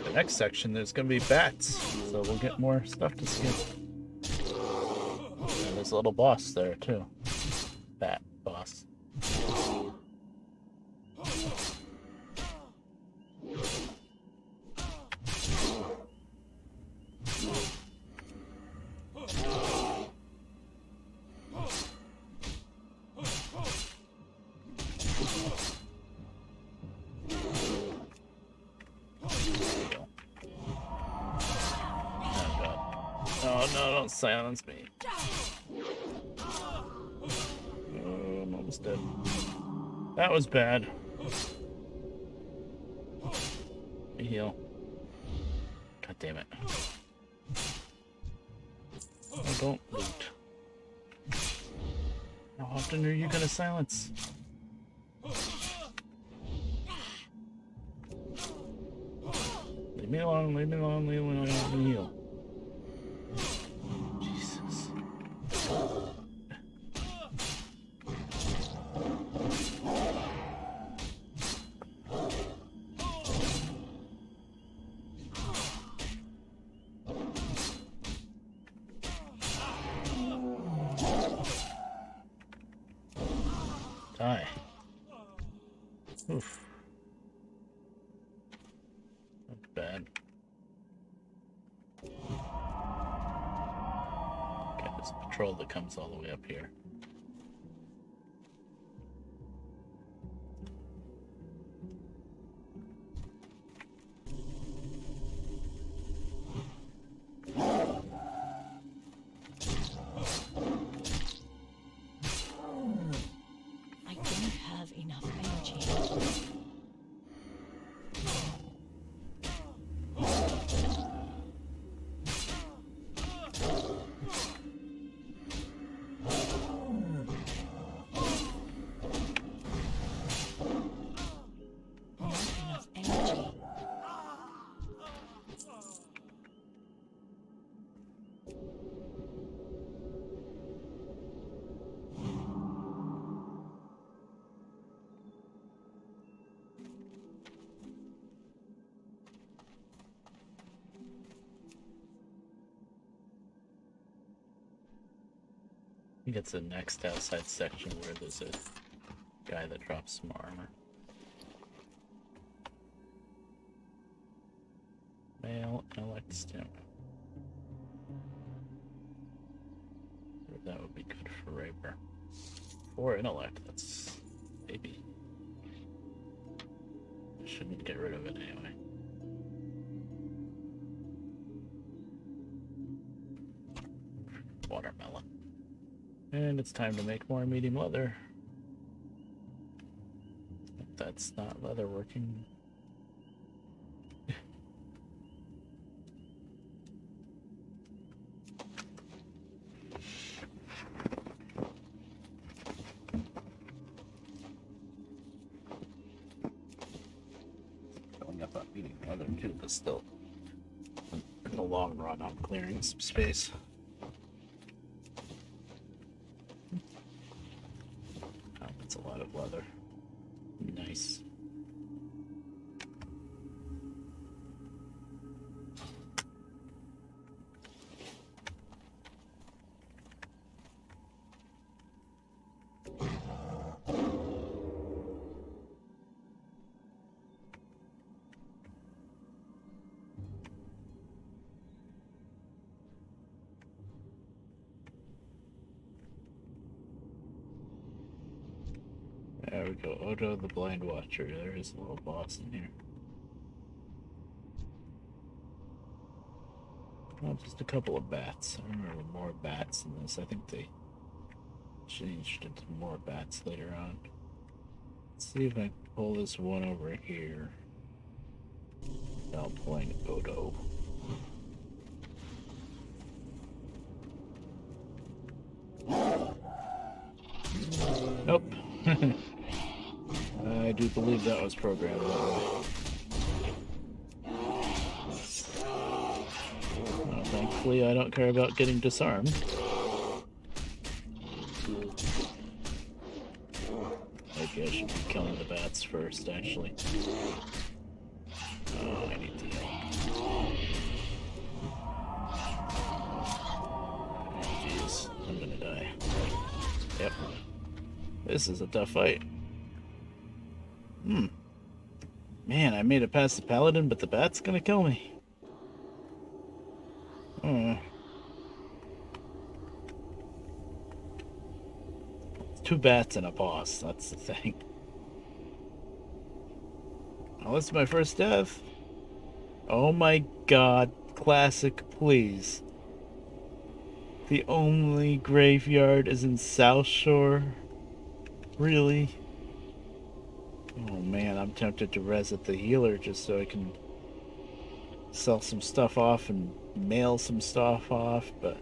The next section, there's gonna be bats, so we'll get more stuff to skin. And there's a little boss there, too. Bat boss. Oh no, don't silence me. Oh, I'm almost dead. That was bad. Let me heal. God damn it. Oh, don't loot. How often are you gonna silence? Leave me alone, leave me alone, leave me alone, let me heal. Jesus. Die. Oof. That's bad. Okay, there's a patrol that comes all the way up here. I don't have enough energy. Not enough energy. I think it's the next outside section where there's a guy that drops some armor. Male elect stem. That would be good for Raper. For intellect, that's maybe. I shouldn't get rid of it anyway. Watermelon. And it's time to make more medium leather. That's not leather working. eating leather too, but still, in the long run, I'm clearing some space. Oh, that's a lot of leather. Nice. There we go. Odo the Blind Watcher. There is a little boss in here. Oh, just a couple of bats. I remember more bats in this. I think they changed into more bats later on. Let's see if I can pull this one over here without playing Odo. Nope. I do believe that was programmed that way. Well, thankfully, I don't care about getting disarmed. Maybe I should be killing the bats first, actually. Oh, I need to heal. Jeez, I'm gonna die. Yep. This is a tough fight. Man, I made it past the paladin, but the bat's gonna kill me. Two bats and a boss, that's the thing. Oh, this is my first death. Oh my god, classic, please. The only graveyard is in South Shore? Really? Oh man, I'm tempted to reset the healer just so I can sell some stuff off and mail some stuff off, but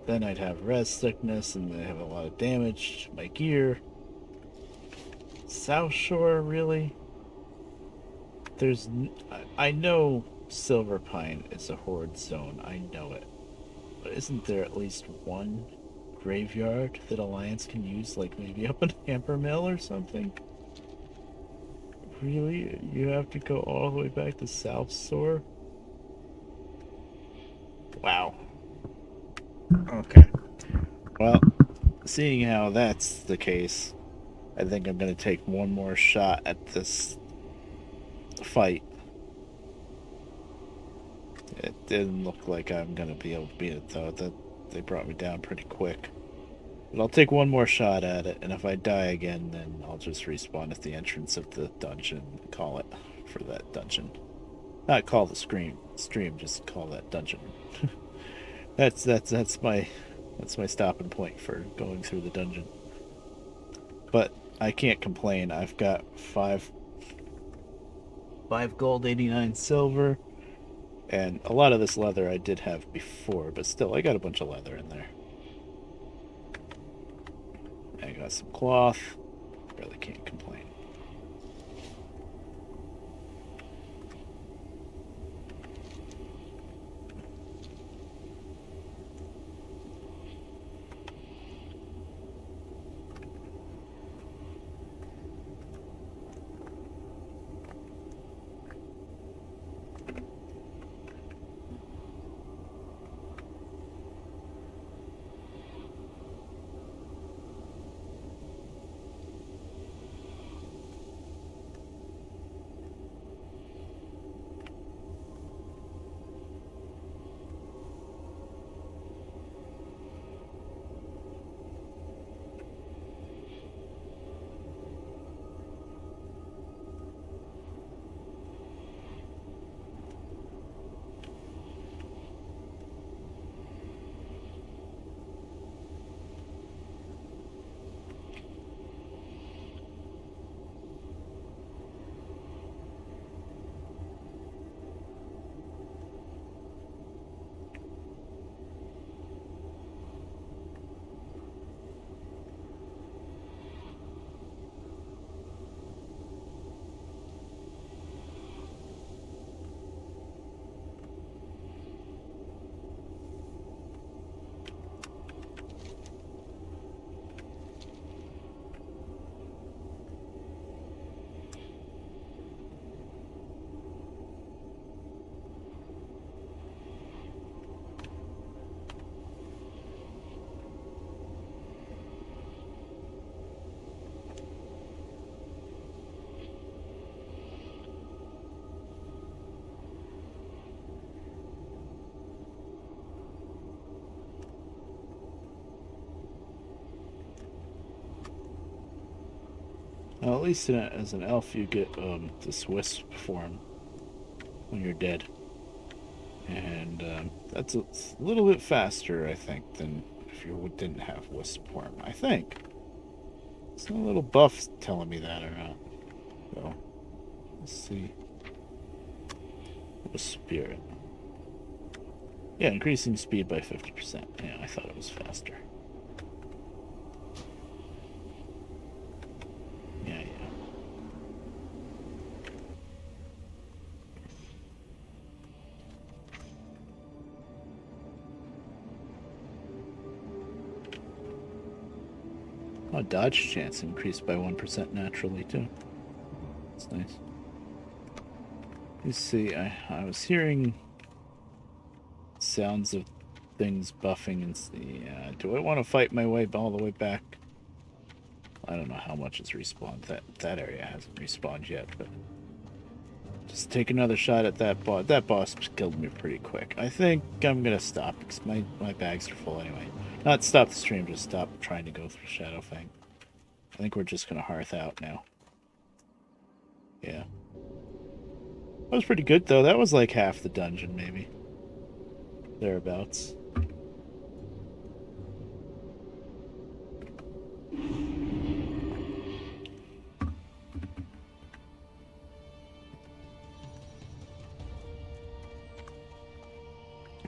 then I'd have res sickness and they have a lot of damage to my gear. South Shore, really? I know Silver Pine is a horde zone, I know it. But isn't there at least one graveyard that Alliance can use, like maybe up in Hammermill or something? Really? You have to go all the way back to South Shore? Wow. Okay. Well, seeing how that's the case, I think I'm going to take one more shot at this fight. It didn't look like I'm going to be able to beat it, though. They brought me down pretty quick. But I'll take one more shot at it, and if I die again, then I'll just respawn at the entrance of the dungeon and call it for that dungeon. Not call the stream, just call that dungeon. That's my stopping point for going through the dungeon. But I can't complain. I've got five gold, 89 silver, and a lot of this leather I did have before, but still, I got a bunch of leather in there. I got some cloth. Really can't complain. Well, at least as an elf, you get this wisp form when you're dead, and that's a little bit faster, I think, than if you didn't have wisp form. I think. It's a little buff telling me that or not. So let's see. Wisp spirit. Yeah, increasing speed by 50%. Yeah, I thought it was faster. Yeah, yeah. Oh, dodge chance increased by 1% naturally, too. That's nice. You see, I was hearing sounds of things buffing and see. Do I want to fight my way all the way back? I don't know how much it's respawned. That area hasn't respawned yet, but just take another shot at that boss. That boss killed me pretty quick. I think I'm gonna stop because my bags are full anyway. Not stop the stream, just stop trying to go through Shadowfang. I think we're just gonna hearth out now. Yeah. That was pretty good though. That was like half the dungeon, maybe. Thereabouts.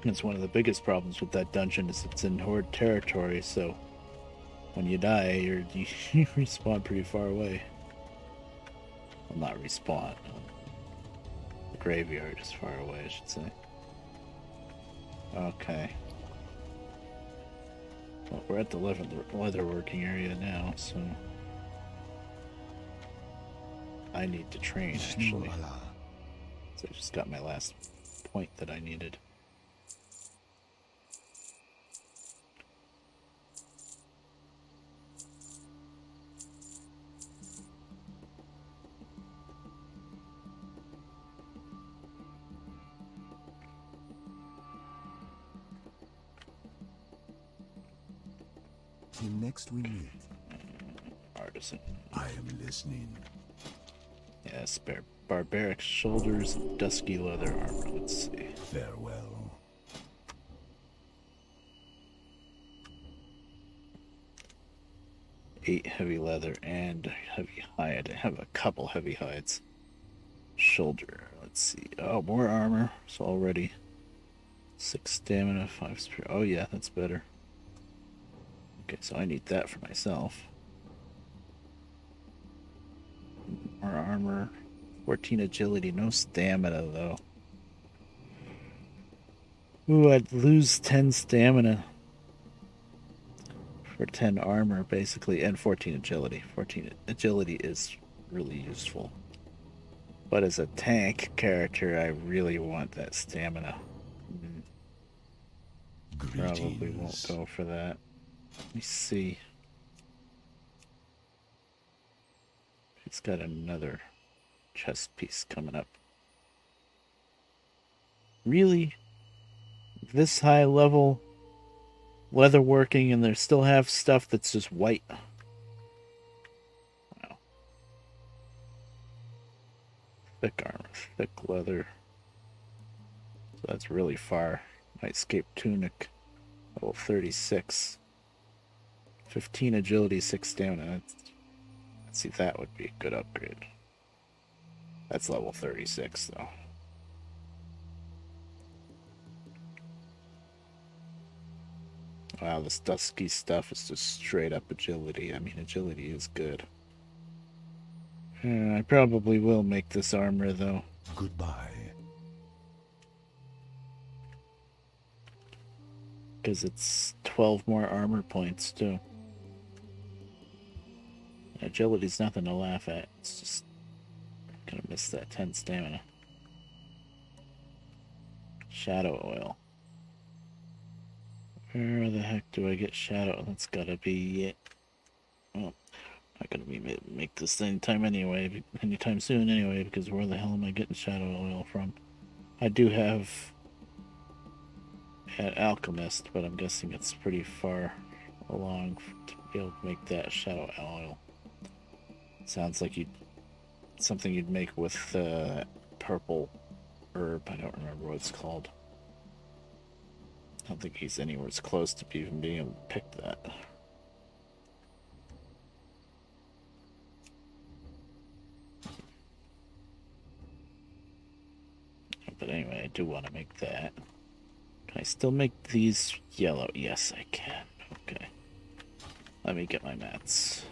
It's one of the biggest problems with that dungeon is it's in horde territory, so when you die, you respawn pretty far away. Well, not respawn. The graveyard is far away, I should say. Okay. Well, we're at the leather working area now, so I need to train, actually. So I just got my last point that I needed. Till next we meet. Artisan. I am listening. Yes, barbaric shoulders, dusky leather armor. Let's see. Farewell. Eight heavy leather and heavy hide. I have a couple heavy hides. Shoulder. Let's see. Oh, more armor. So already 6 stamina, 5 spirit. Oh yeah, that's better. Okay, so I need that for myself. More armor. 14 agility. No stamina though. Ooh, I'd lose 10 stamina for 10 armor, basically, and 14 agility. 14 agility is really useful. But as a tank character, I really want that stamina. Probably won't go for that. Let me see. He's got another chest piece coming up. Really? This high level leather working and they still have stuff that's just white. Wow. Thick armor, thick leather. So that's really far. Nightscape tunic. Level 36. 15 agility, 6 stamina. Let's see, that would be a good upgrade. That's level 36 though. Wow, this dusky stuff is just straight up agility. I mean, agility is good. I probably will make this armor, though. Goodbye. Because it's 12 more armor points, too. Agility's nothing to laugh at. It's just gonna miss that 10 stamina. Shadow oil. Where the heck do I get shadow? That's gotta be it. Well, not gonna be make this anytime soon anyway, because where the hell am I getting shadow oil from? I do have an alchemist, but I'm guessing it's pretty far along to be able to make that shadow oil. Sounds like something you'd make with purple herb. I don't remember what it's called. I don't think he's anywhere as close to even being able to pick that. But anyway, I do want to make that. Can I still make these yellow? Yes, I can. Okay. Let me get my mats.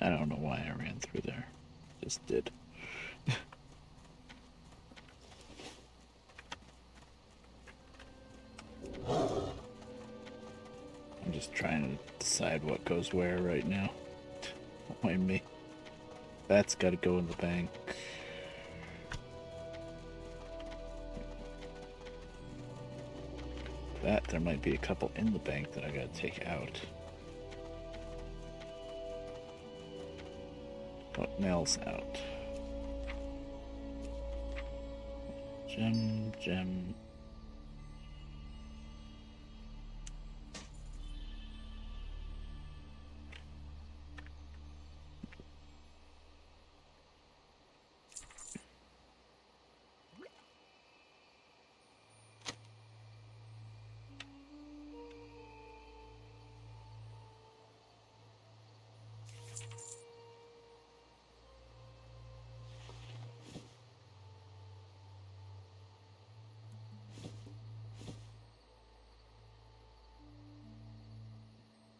I don't know why I ran through there. Just did. I'm just trying to decide what goes where right now. Don't mind me. That's got to go in the bank. That there might be a couple in the bank that I got to take out. What Nell's out? Gem.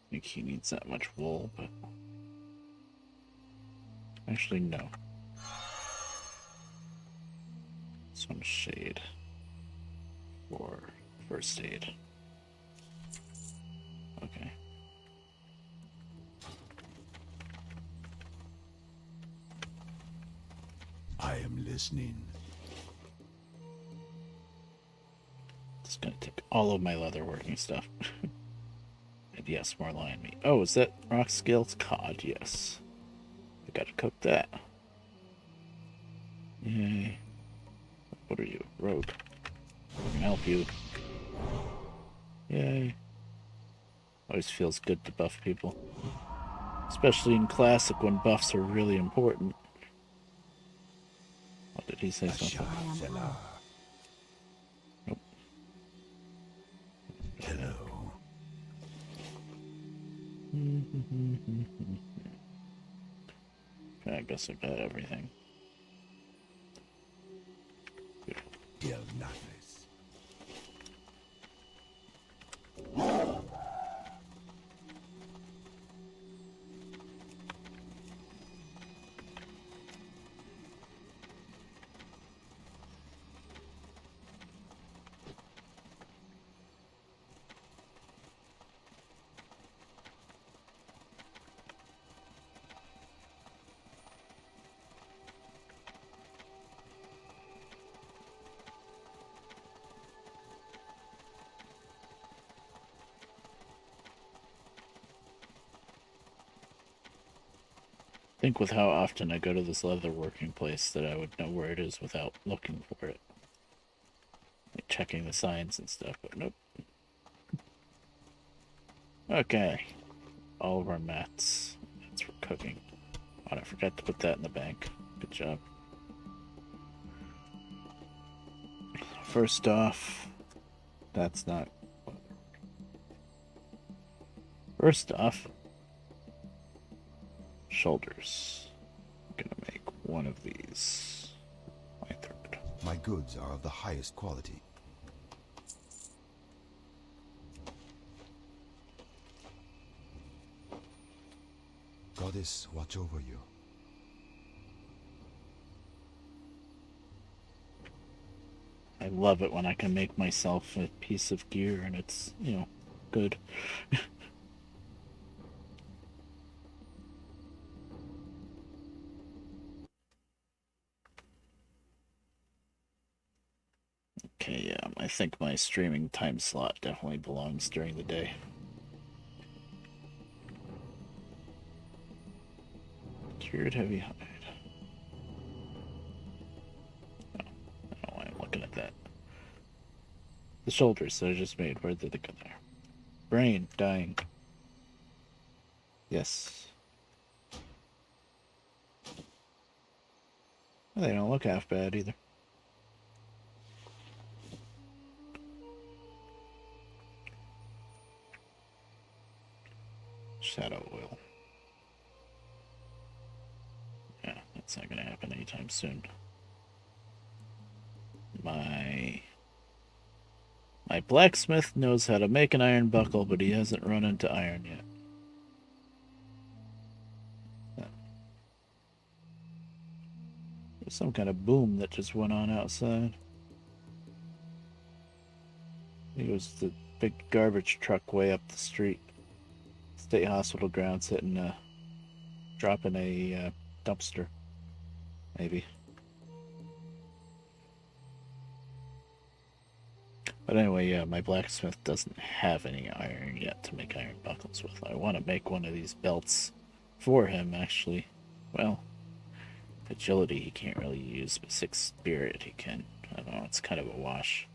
I think he needs that much wool, but actually no. Some shade for first aid. Okay. I am listening. Just gonna take all of my leatherworking stuff. And yes, more lion meat. Oh, is that rock scales cod? Yes. I gotta cook that. Yay. What are you? Rogue. I can help you. Yay. Always feels good to buff people. Especially in Classic when buffs are really important. What did he say something? Nope. Hello. I guess I got everything. Il Navis. I think with how often I go to this leatherworking place that I would know where it is without looking for it. Like checking the signs and stuff, but nope. Okay. All of our mats. That's for cooking. Oh, I forgot to put that in the bank. Good job. First off, that's not... First off, shoulders. I'm gonna make one of these. My third. My goods are of the highest quality. Goddess, watch over you. I love it when I can make myself a piece of gear and it's, you know, good. Okay, yeah, I think my streaming time slot definitely belongs during the day. Cured heavy hide. Oh, I don't know why I'm looking at that. The shoulders that I just made, where did they go there? Brain dying. Yes. Well, they don't look half bad either. Shadow oil. Yeah, that's not gonna happen anytime soon. My blacksmith knows how to make an iron buckle, but he hasn't run into iron yet. There's some kind of boom that just went on outside. I think it was the big garbage truck way up the street. State hospital grounds hitting, dropping a dumpster. Maybe. But anyway, yeah, my blacksmith doesn't have any iron yet to make iron buckles with. I want to make one of these belts for him, actually. Well, agility he can't really use, but 6 spirit he can. I don't know, it's kind of a wash.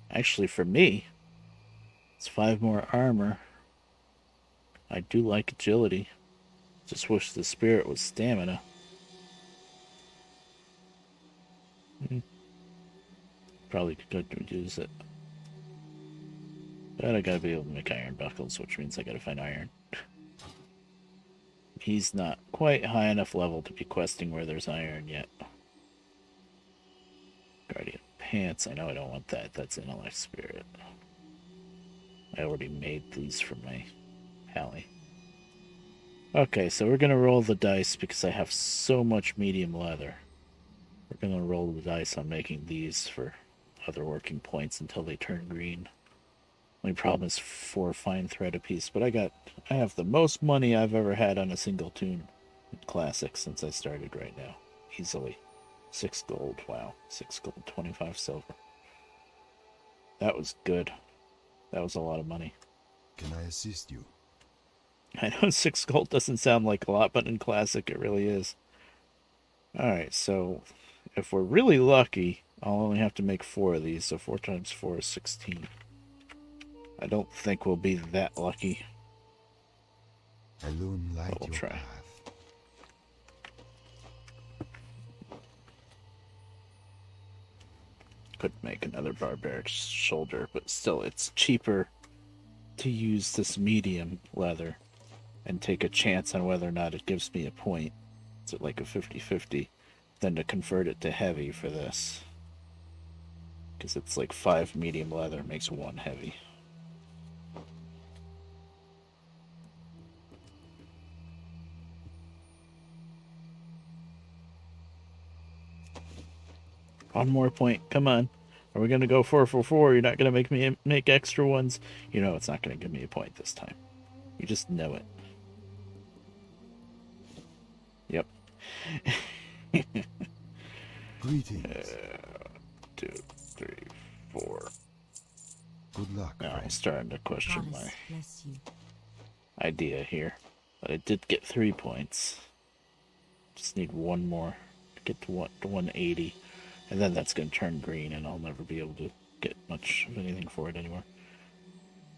Actually, for me, it's 5 more armor. I do like agility. Just wish the spirit was stamina. Probably could use it. But I gotta be able to make iron buckles, which means I gotta find iron. He's not quite high enough level to be questing where there's iron yet. Guardian pants, I know I don't want that. That's intellect spirit. I already made these for my pally. Okay, so we're gonna roll the dice because I have so much medium leather. We're gonna roll the dice on making these for other working points until they turn green. Only problem is 4 fine thread apiece, but I have the most money I've ever had on a single tune in Classic since I started right now. Easily. 6 gold, wow. 6 gold, 25 silver. That was good. That was a lot of money. Can I assist you? I know 6 gold doesn't sound like a lot, but in Classic it really is. Alright, so if we're really lucky, I'll only have to make 4 of these, so 4 times 4 is 16. I don't think we'll be that lucky. Alone light But we'll your try. path. Could make another barbaric shoulder, but still, it's cheaper to use this medium leather and take a chance on whether or not it gives me a point. It's like a 50-50 than to convert it to heavy for this. Because it's like 5 medium leather makes 1 heavy. One more point. Come on. Are we going to go 4 for 4? You're not going to make me make extra ones? You know it's not going to give me a point this time. You just know it. Yep. Greetings. 2, 3, 4. Good luck. Now I'm friend. starting to question my Goddess bless you. idea here. But I did get 3 points. Just need 1 more to get to 180. And then that's going to turn green and I'll never be able to get much of anything for it anymore.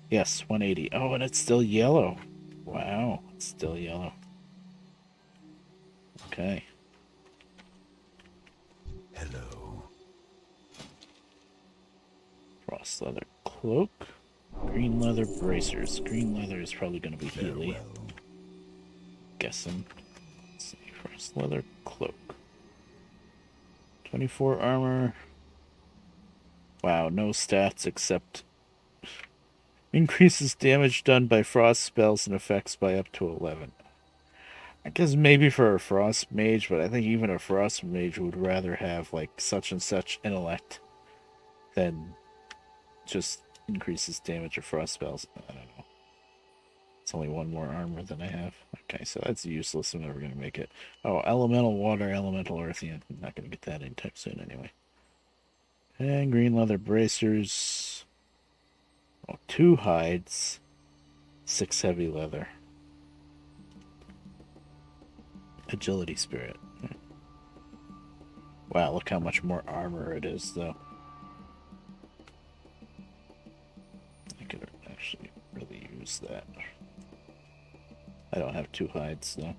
Yes, 180. Oh, and it's still yellow. Wow, it's still yellow. Okay. Hello. Frost leather cloak. Green leather bracers. Green leather is probably going to be Healy. Farewell. Guessing. Let's see. Frost leather cloak. 24 armor. Wow, no stats except increases damage done by frost spells and effects by up to 11. I guess maybe for a frost mage, but I think even a frost mage would rather have like such and such intellect than just increases damage of frost spells. I don't know. It's only 1 more armor than I have. Okay, so that's useless. I'm never going to make it. Oh, elemental water, elemental earth. Yeah, I'm not going to get that anytime soon anyway. And green leather bracers. Oh, 2 hides. 6 heavy leather. Agility spirit. Wow, look how much more armor it is, though. I could actually really use that. I don't have 2 hides, though.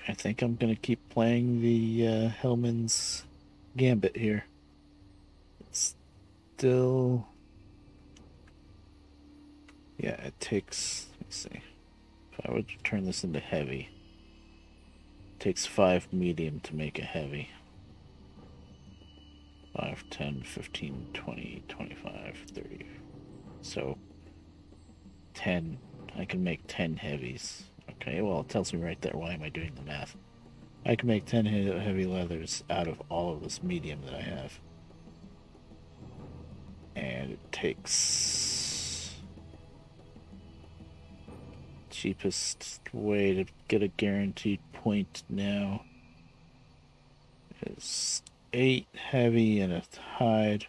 I think I'm gonna keep playing the Hellman's Gambit here. It's still... Yeah, it takes... Let me see. If I would turn this into heavy, it takes 5 medium to make a heavy. 5, 10, 15, 20, 25, 30. So 10. I can make 10 heavies. Okay, well, it tells me right there. Why am I doing the math? I can make 10 heavy leathers out of all of this medium that I have. And it takes... Cheapest way to get a guaranteed point now is 8 heavy and a hide,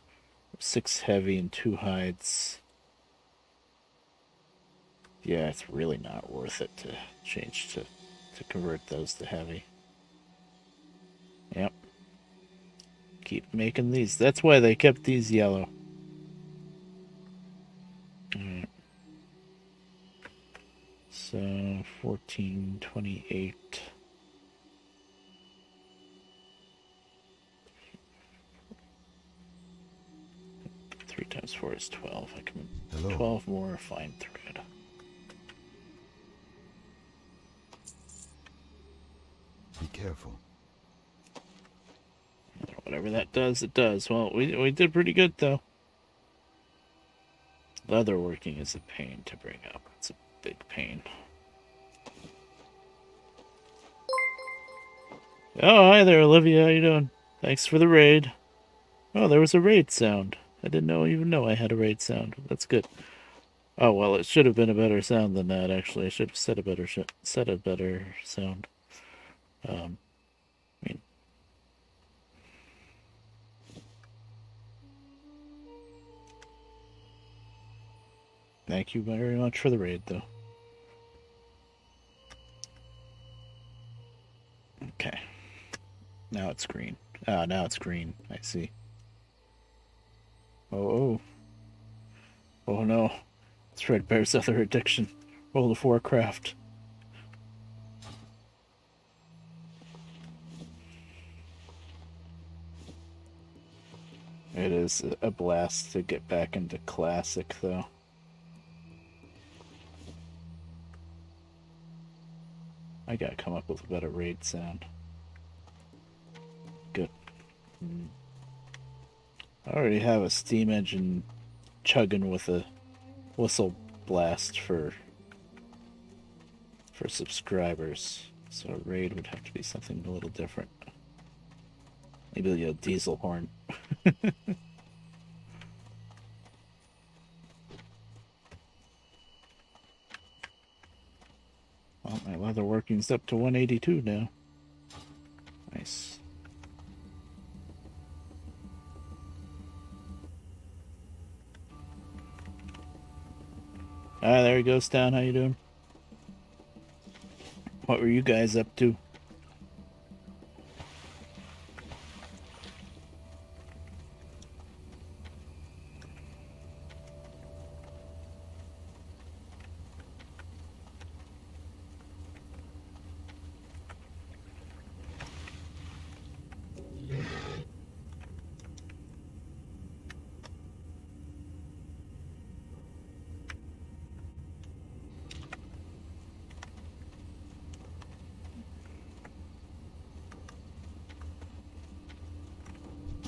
6 heavy and 2 hides. Yeah, it's really not worth it to change to convert those to heavy. Yep. Keep making these. That's why they kept these yellow. Alright. So 14, 28. 3 times 4 is 12. I can Hello. 12 more fine thread. Be careful. Whatever that does, it does. Well, we did pretty good, though. Leather working is a pain to bring up. It's a big pain. Oh, hi there, Olivia. How you doing? Thanks for the raid. Oh, there was a raid sound. I didn't even know I had a raid sound. That's good. Oh, well, it should have been a better sound than that, actually. I should have set a better sound. I mean... Thank you very much for the raid, though. Okay. Now it's green. Ah, now it's green. I see. Oh, oh. Oh no. It's Fredbear's other addiction. World of Warcraft. It is a blast to get back into Classic, though. I gotta come up with a better raid sound. Good. I already have a steam engine chugging with a whistle blast for subscribers, so a raid would have to be something a little different. Maybe a diesel horn. Well, my leather working's up to 182 now. Nice. Ah, there he goes, Stan. How you doing? What were you guys up to?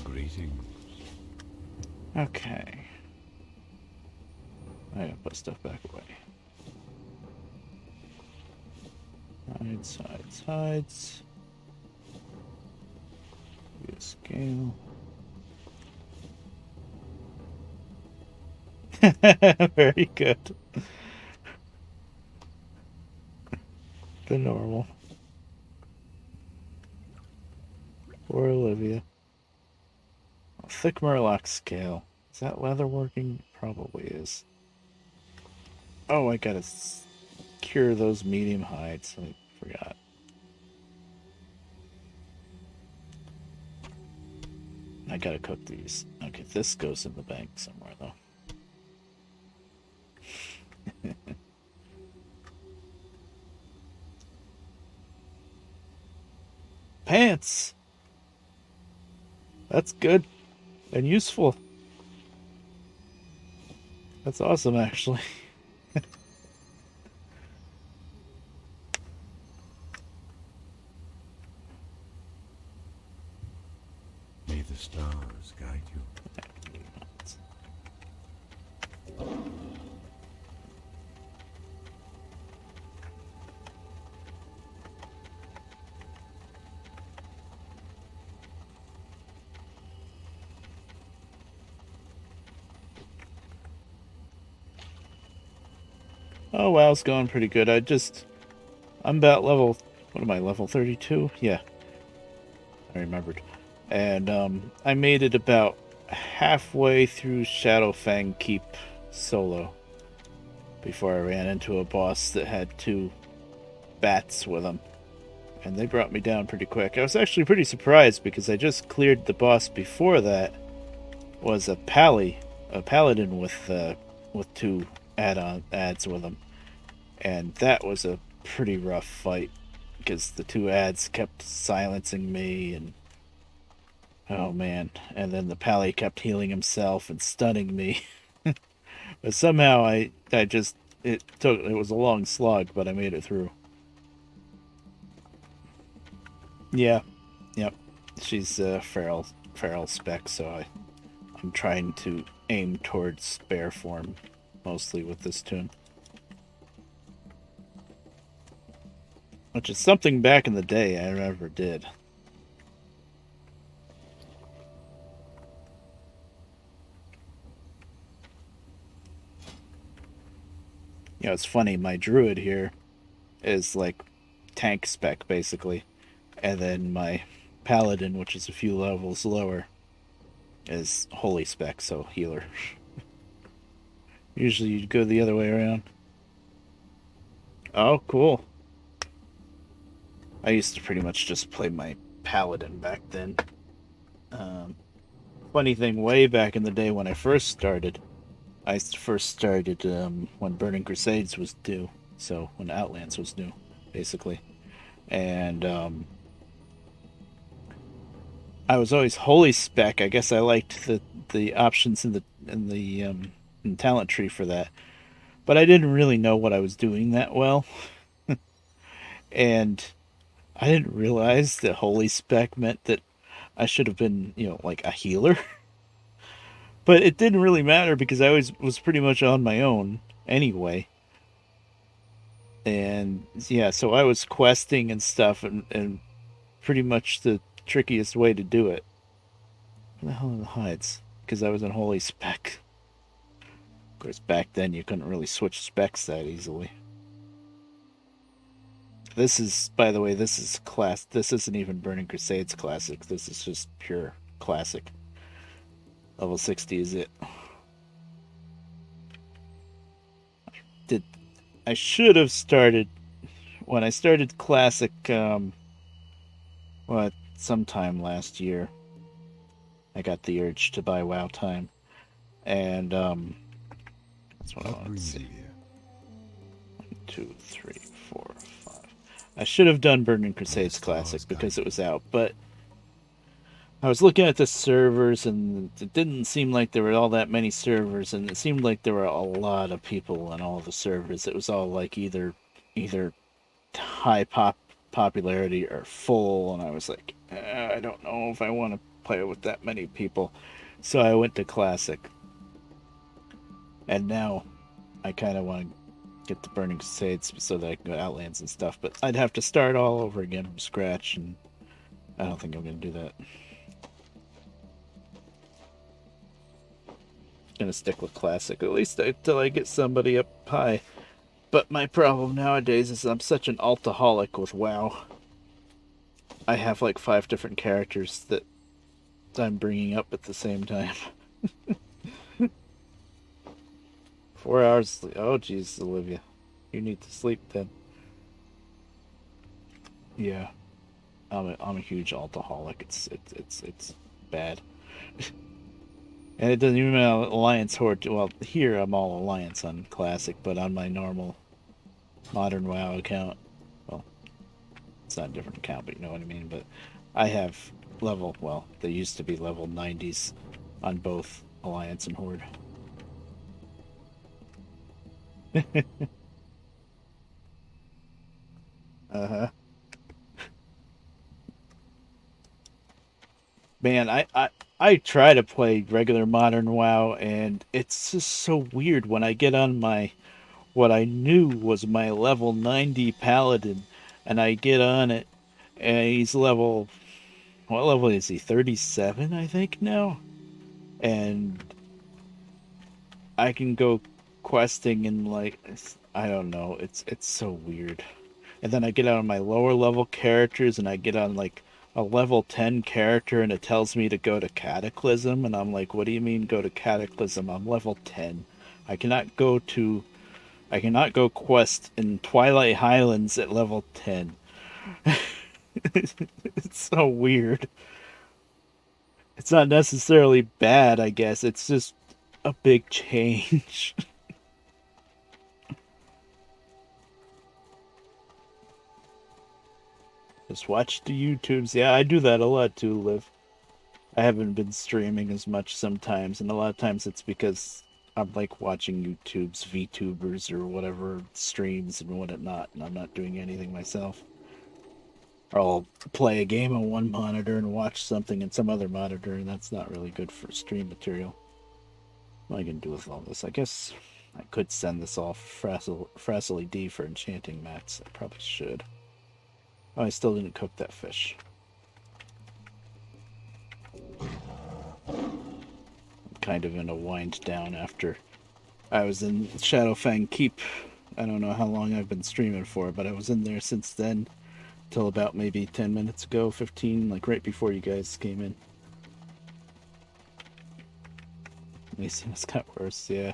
Greetings. Okay. I gotta put stuff back away. Hides, hides, hides. Be a scale. Very good. The normal. Poor Olivia. Thick Murloc scale. Is that leather working? Probably is. Oh, I gotta cure those medium hides. I forgot. I gotta cook these. Okay, this goes in the bank somewhere, though. Pants! That's good. And useful. That's awesome, actually. May the stars guide you. Oh, wow, it's going pretty good. I'm about level, what am I, level 32? Yeah, I remembered. And, I made it about halfway through Shadowfang Keep solo before I ran into a boss that had 2 bats with him. And they brought me down pretty quick. I was actually pretty surprised because I just cleared the boss before that was a paladin with 2 ads with him. And that was a pretty rough fight because the 2 ads kept silencing me, and oh man, and then the pally kept healing himself and stunning me. But somehow I just it was a long slog, but I made it through. Yeah, yep. She's feral spec, so I'm trying to aim towards bear form mostly with this tune. Which is something back in the day I never did. You know, it's funny, my druid here is like tank spec basically. And then my paladin, which is a few levels lower, is holy spec, so healer. Usually you'd go the other way around. Oh, cool. I used to pretty much just play my paladin back then. Funny thing, way back in the day when I first started, when Burning Crusades was due, so when Outlands was new, basically, and I was always holy spec. I guess I liked the options in talent tree for that, but I didn't really know what I was doing that well, and I didn't realize that holy spec meant that I should have been, like a healer. But it didn't really matter because I was pretty much on my own anyway. And yeah, so I was questing and stuff, and pretty much the trickiest way to do it. What the hell are the hides? Because I was in holy spec. Of course, back then you couldn't really switch specs that easily. This is, by the way, this isn't even Burning Crusades classic. This is just pure classic. Level 60 is it. I should have started when I started classic. Sometime last year, I got the urge to buy WoW Time, and that's what I want to see. 1, 2, 3, 4, 5. I should have done Burning Crusades Classic because it was out, but I was looking at the servers, and it didn't seem like there were all that many servers, and it seemed like there were a lot of people on all the servers. It was all like either high popularity or full, and I was like, I don't know if I want to play with that many people. So I went to Classic. And now I kind of want to get the Burning Crusades so that I can go Outlands and stuff, but I'd have to start all over again from scratch, and I don't think I'm going to do that. Gonna stick with Classic, at least until I get somebody up high. But my problem nowadays is I'm such an altaholic with WoW. I have like 5 different characters that I'm bringing up at the same time. 4 hours sleep. Oh, jeez, Olivia. You need to sleep then. Yeah, I'm a huge altaholic. It's bad. And it doesn't even matter Alliance Horde. Well, here I'm all Alliance on Classic, but on my normal Modern WoW account, well, it's not a different account, but you know what I mean. But I have well, they used to be level 90s on both Alliance and Horde. Uh huh. Man, I try to play regular Modern WoW, and it's just so weird when I get on my what I knew was my level 90 paladin, and I get on it, and he's level, what level is he? 37, I think now? And I can go questing and like, I don't know, it's so weird. And then I get on my lower level characters and I get on like a level 10 character and it tells me to go to Cataclysm, and I'm like, what do you mean go to Cataclysm? I'm level 10. I cannot go to I cannot go quest in Twilight Highlands at level 10. It's so weird. It's not necessarily bad, I guess. It's just a big change. Just watch the YouTubes. Yeah, I do that a lot too, Liv. I haven't been streaming as much sometimes, and a lot of times it's because I'm like watching YouTube's VTubers or whatever streams and whatnot, and I'm not doing anything myself. Or I'll play a game on one monitor and watch something in some other monitor, and that's not really good for stream material. What am I gonna do with all this? I guess I could send this off Frazzly D for enchanting mats. I probably should. Oh, I still didn't cook that fish. I'm kind of in a wind down after I was in Shadowfang Keep. I don't know how long I've been streaming for, but I was in there since then till about maybe 10 minutes ago, 15, like right before you guys came in. It's got worse, yeah.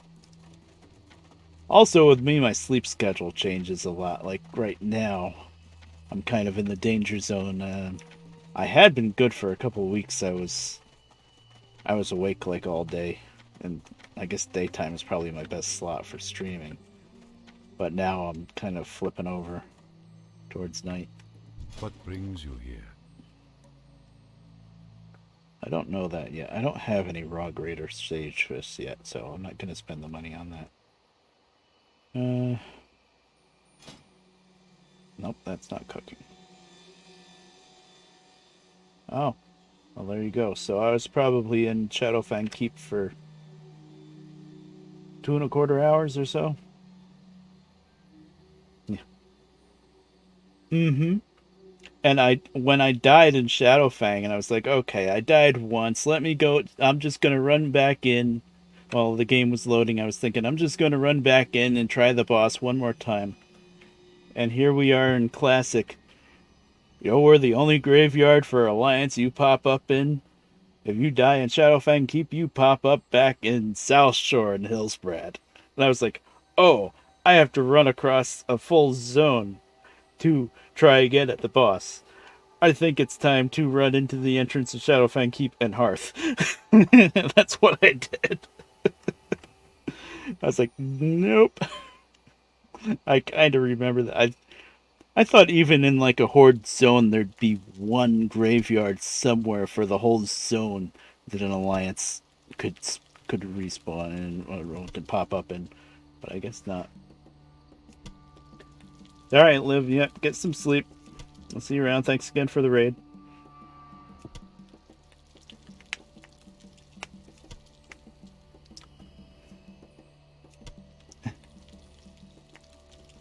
Also, with me, my sleep schedule changes a lot. Like right now, I'm kind of in the danger zone. I had been good for a couple of weeks. I was awake like all day, and I guess daytime is probably my best slot for streaming. But now I'm kind of flipping over towards night. What brings you here? I don't know that yet. I don't have any raw grade or sage fish yet, so I'm not going to spend the money on that. Nope, that's not cooking. Oh, well, there you go. So I was probably in Shadowfang Keep for 2.25 hours or so. Yeah. Mm-hmm. And when I died in Shadowfang, and I was like, okay, I died once. Let me go. I'm just gonna run back in. While the game was loading, I was thinking, I'm just gonna run back in and try the boss one more time. And here we are in Classic. We're the only graveyard for Alliance you pop up in. If you die in Shadowfang Keep, you pop up back in South Shore in Hillsbrad. And I was like, oh, I have to run across a full zone to try again at the boss. I think it's time to run into the entrance of Shadowfang Keep and Hearth. That's what I did. I was like, nope. I kind of remember that. I thought even in like a horde zone there'd be one graveyard somewhere for the whole zone that an alliance could could respawn in or could pop up in, but I guess not. All right, Liv. Yeah, get some sleep. I'll see you around. Thanks again for the raid.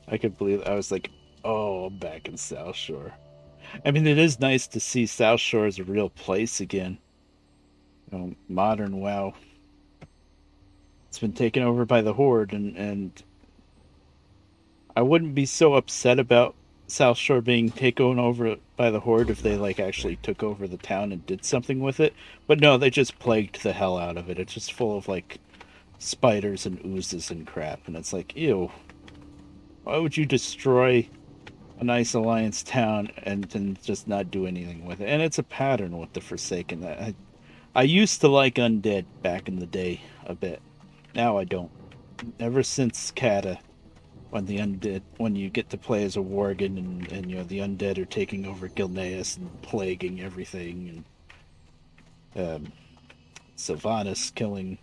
I could believe I was like, oh, I'm back in South Shore. I mean, it is nice to see South Shore as a real place again. Modern WoW. It's been taken over by the Horde, and I wouldn't be so upset about South Shore being taken over by the Horde if they like actually took over the town and did something with it. But no, they just plagued the hell out of it. It's just full of like spiders and oozes and crap, and it's like, ew. Why would you destroy a nice Alliance town and then just not do anything with it? And it's a pattern with the Forsaken. I used to like Undead back in the day a bit. Now I don't. Ever since Kata, when you get to play as a Worgen and you know the Undead are taking over Gilneas and plaguing everything, and Sylvanas killing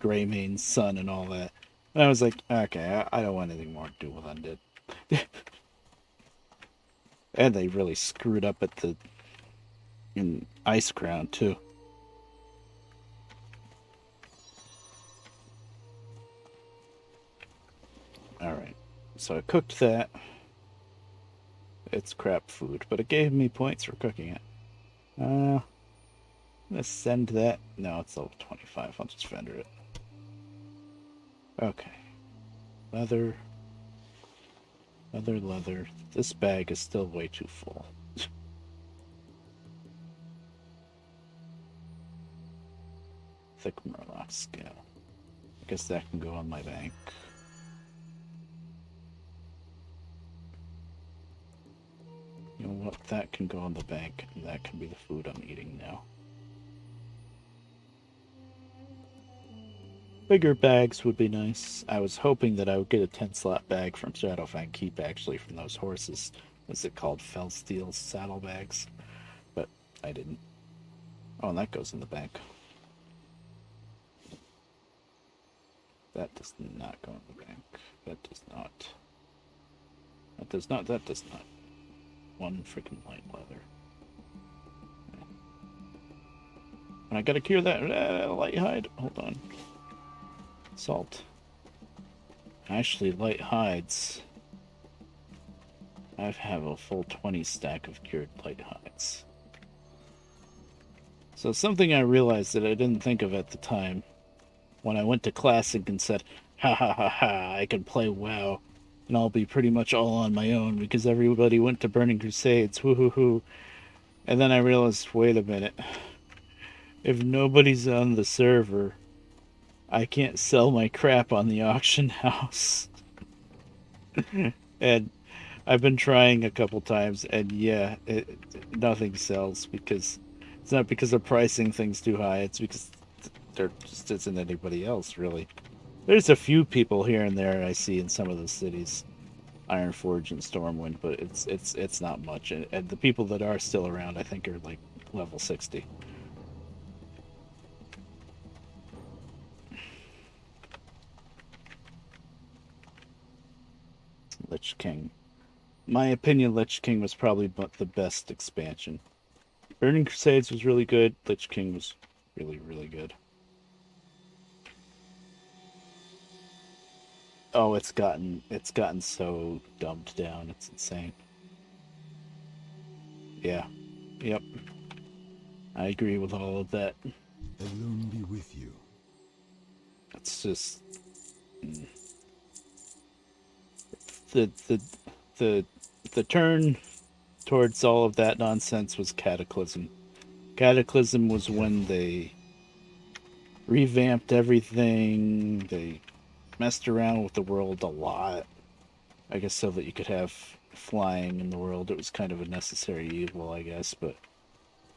Greymane's son and all that. And I was like, okay, I don't want anything more to do with Undead. And they really screwed up at the in Ice Crown too. Alright. So I cooked that. It's crap food, but it gave me points for cooking it. I'm gonna send that. No, it's level 25. I'll just vendor it. Okay. Leather. Leather. This bag is still way too full. Thick Murloc scale. I guess that can go on my bank. You know what? That can go on the bank, and that can be the food I'm eating now. Bigger bags would be nice. I was hoping that I would get a 10-slot bag from Shadowfang Keep, actually, from those horses. What's it called? Fellsteel saddlebags. But I didn't. Oh, and that goes in the bank. That does not go in the bank. That does not. That does not. That does not. One freaking light leather. Okay. And I gotta cure that light hide. Hold on. Salt. Actually, light hides. I have a full 20 stack of cured light hides. So something I realized that I didn't think of at the time, when I went to Classic and said, ha ha ha ha, I can play WoW, and I'll be pretty much all on my own because everybody went to Burning Crusades, whoo. And then I realized, wait a minute, if nobody's on the server, I can't sell my crap on the auction house. And I've been trying a couple times, and yeah, nothing sells because it's not because of pricing things too high. It's because there just isn't anybody else really. There's a few people here and there I see in some of the cities, Ironforge and Stormwind, but it's not much. And the people that are still around, I think, are like level 60. Lich King. My opinion, Lich King was probably the best expansion. Burning Crusades was really good. Lich King was really, really good. Oh, it's gotten so dumbed down. It's insane. Yeah. Yep. I agree with all of that. Alone be with you. It's just the turn towards all of that nonsense was Cataclysm. Cataclysm was when they revamped everything. They messed around with the world a lot. I guess so that you could have flying in the world. It was kind of a necessary evil, I guess, but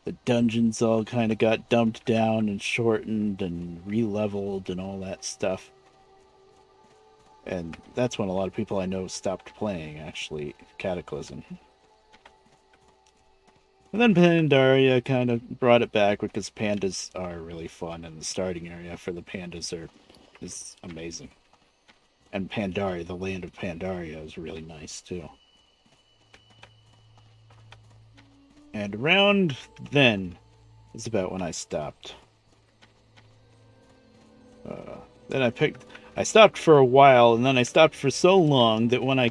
the dungeons all kind of got dumbed down and shortened and re-leveled and all that stuff. And that's when a lot of people I know stopped playing, actually, Cataclysm. And then Pandaria kind of brought it back because pandas are really fun, and the starting area for the pandas is amazing. And Pandaria, the land of Pandaria, is really nice too. And around then is about when I stopped. Then I stopped for a while, and then I stopped for so long that when I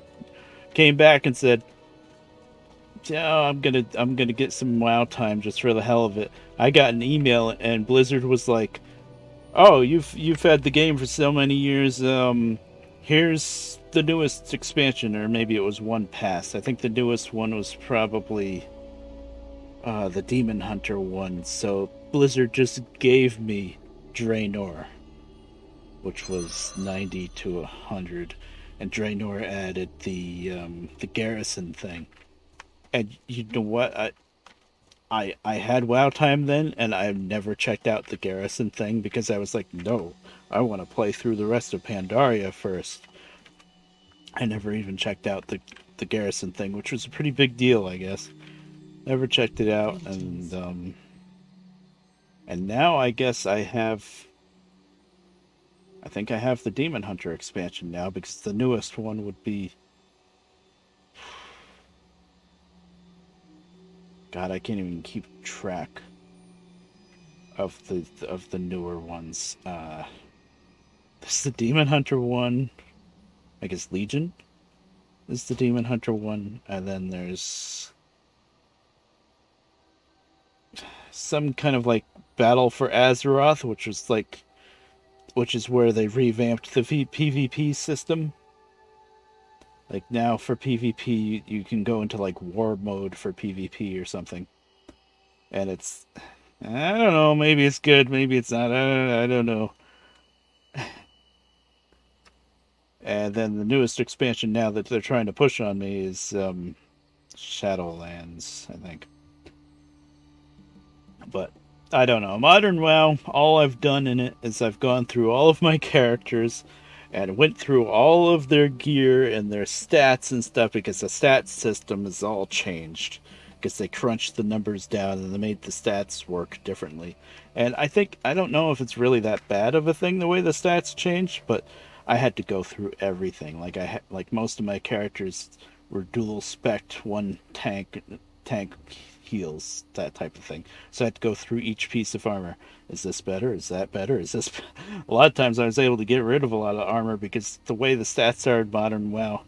came back and said, "Yeah, I'm gonna get some WoW time just for the hell of it," I got an email, and Blizzard was like, "Oh, you've had the game for so many years. Here's the newest expansion, or maybe it was one past. I think the newest one was probably the Demon Hunter one. So Blizzard just gave me Draenor, which was 90 to 100, and Draenor added the garrison thing. And you know what? I had WoW time then, and I've never checked out the garrison thing because I was like, no, I want to play through the rest of Pandaria first. I never even checked out the garrison thing, which was a pretty big deal, I guess. Never checked it out, and now I guess I think I have the Demon Hunter expansion now because the newest one would be. God, I can't even keep track of the newer ones. This is the Demon Hunter one. I guess Legion is the Demon Hunter one, and then there's some kind of like Battle for Azeroth, which is where they revamped the PvP system. Like now for PvP, you can go into like war mode for PvP or something, and it's, I don't know, maybe it's good, maybe it's not. I don't know. And then the newest expansion now that they're trying to push on me is Shadowlands, I think. But I don't know. Modern WoW, all I've done in it is I've gone through all of my characters and went through all of their gear and their stats and stuff because the stats system is all changed. Because they crunched the numbers down and they made the stats work differently. And I don't know if it's really that bad of a thing the way the stats changed, but I had to go through everything. Like most of my characters were dual spec, one tank heals, that type of thing. So I had to go through each piece of armor. Is this better? Is that better? Is this? A lot of times I was able to get rid of a lot of armor because the way the stats are in modern WoW,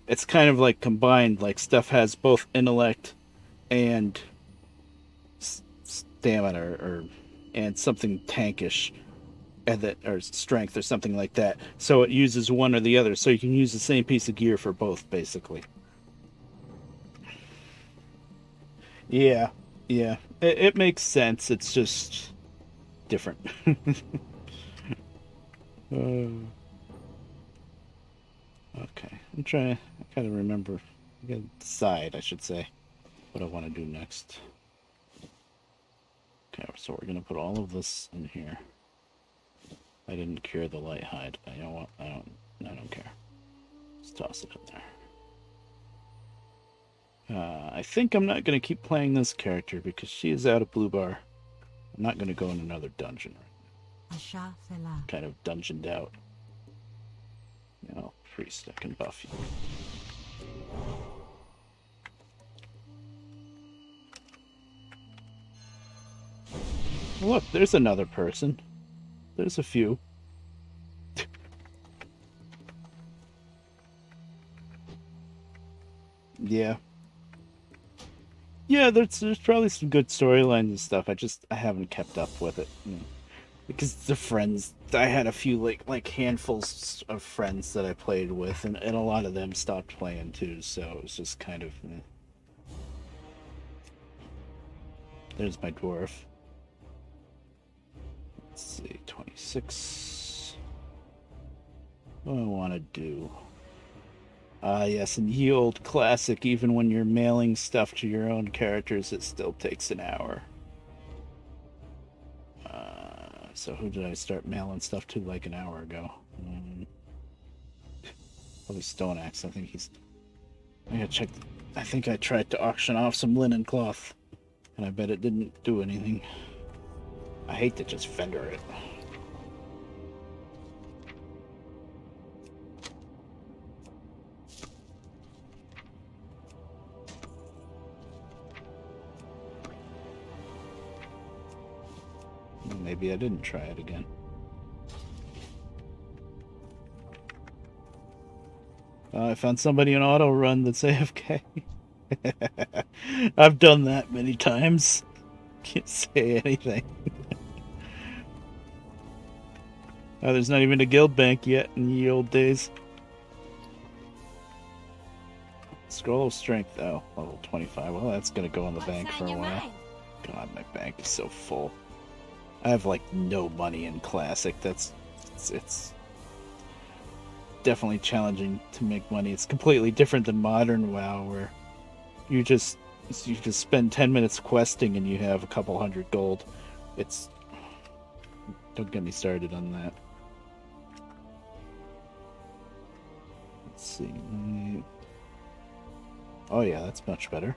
it's kind of like combined. Like stuff has both intellect and stamina and something tankish, and that, or strength or something like that. So it uses one or the other. So you can use the same piece of gear for both, basically. Yeah, yeah. It makes sense. It's just different. uh, okay, I'm trying. I gotta remember. I gotta decide, I should say, what I want to do next. Okay, so we're gonna put all of this in here. I didn't cure the light hide. You know what? I don't care. Let's toss it in there. I think I'm not going to keep playing this character because she is out of blue bar. I'm not going to go in another dungeon right now. Kind of dungeoned out. You know, priest, I can buff you. Look, there's another person. There's a few. Yeah. Yeah, there's probably some good storylines and stuff. I haven't kept up with it. Because the friends, I had a few like handfuls of friends that I played with, and a lot of them stopped playing too, so it was just kind of There's my dwarf. Let's see, 26. What do I want to do? Yes, an ye old classic. Even when you're mailing stuff to your own characters, it still takes an hour. So who did I start mailing stuff to like an hour ago? Probably Stone Axe. I gotta check. I think I tried to auction off some linen cloth, and I bet it didn't do anything. I hate to just fender it. Maybe I didn't try it again. I found somebody in auto run that's AFK. I've done that many times. Can't say anything. There's not even a guild bank yet in the old days. Scroll of Strength, oh, level 25. Well, that's gonna go in the What's bank on for a your while. mind? God, my bank is so full. I have like no money in Classic. It's definitely challenging to make money. It's completely different than modern WoW, where you just spend 10 minutes questing and you have a couple hundred gold. It's Don't get me started on that. Let's see. Oh yeah, that's much better.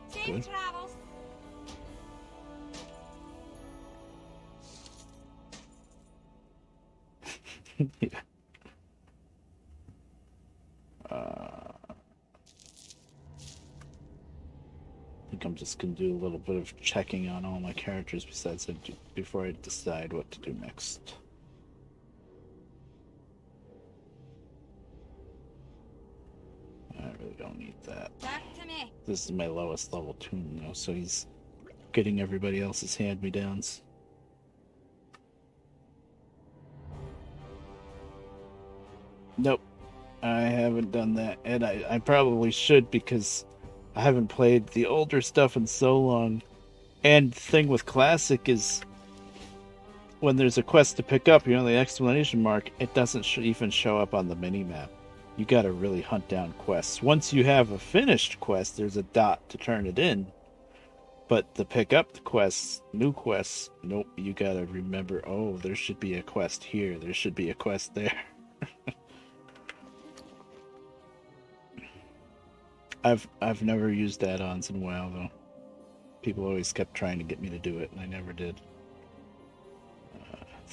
Safe Good. travels. Yeah. I think I'm just gonna do a little bit of checking on all my characters before I decide what to do next. I really don't need that. Back to me. This is my lowest level toon though, so he's getting everybody else's hand-me-downs. Nope, I haven't done that, and I probably should because I haven't played the older stuff in so long. And the thing with Classic is when there's a quest to pick up, the exclamation mark, it doesn't even show up on the mini-map. You gotta really hunt down quests. Once you have a finished quest, there's a dot to turn it in. But to pick up the quests, new quests, nope, you gotta remember, oh, there should be a quest here, there should be a quest there. I've never used add-ons in WoW though. People always kept trying to get me to do it, and I never did.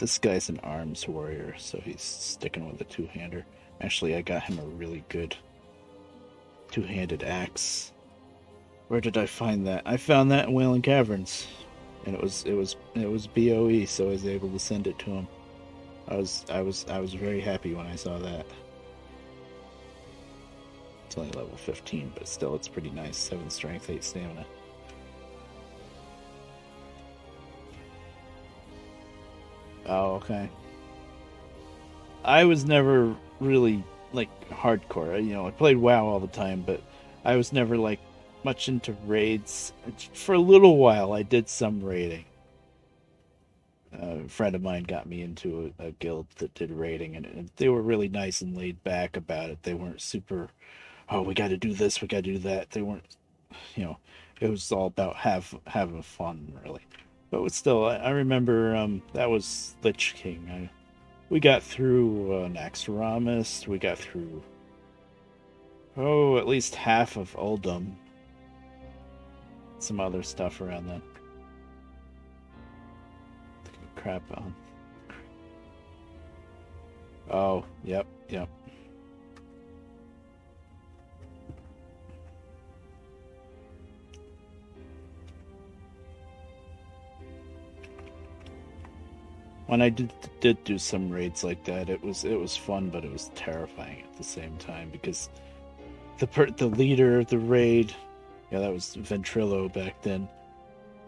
This guy's an arms warrior, so he's sticking with a two-hander. Actually, I got him a really good two-handed axe. Where did I find that? I found that in Wailing Caverns, and it was BOE, so I was able to send it to him. I was very happy when I saw that. It's only level 15, but still, it's pretty nice. 7 strength, 8 stamina. Oh, okay. I was never really like hardcore. I played WoW all the time, but I was never like much into raids. For a little while, I did some raiding. A friend of mine got me into a guild that did raiding, and they were really nice and laid back about it. They weren't super, oh, we got to do this, we got to do that. They weren't, it was all about having fun, really. But still, I remember that was Lich King. We got through Naxxramas. We got through, at least half of Uldum. Some other stuff around then. Crap on. Oh, yep. When I did do some raids like that, it was fun, but it was terrifying at the same time because the leader of the raid, that was Ventrilo back then,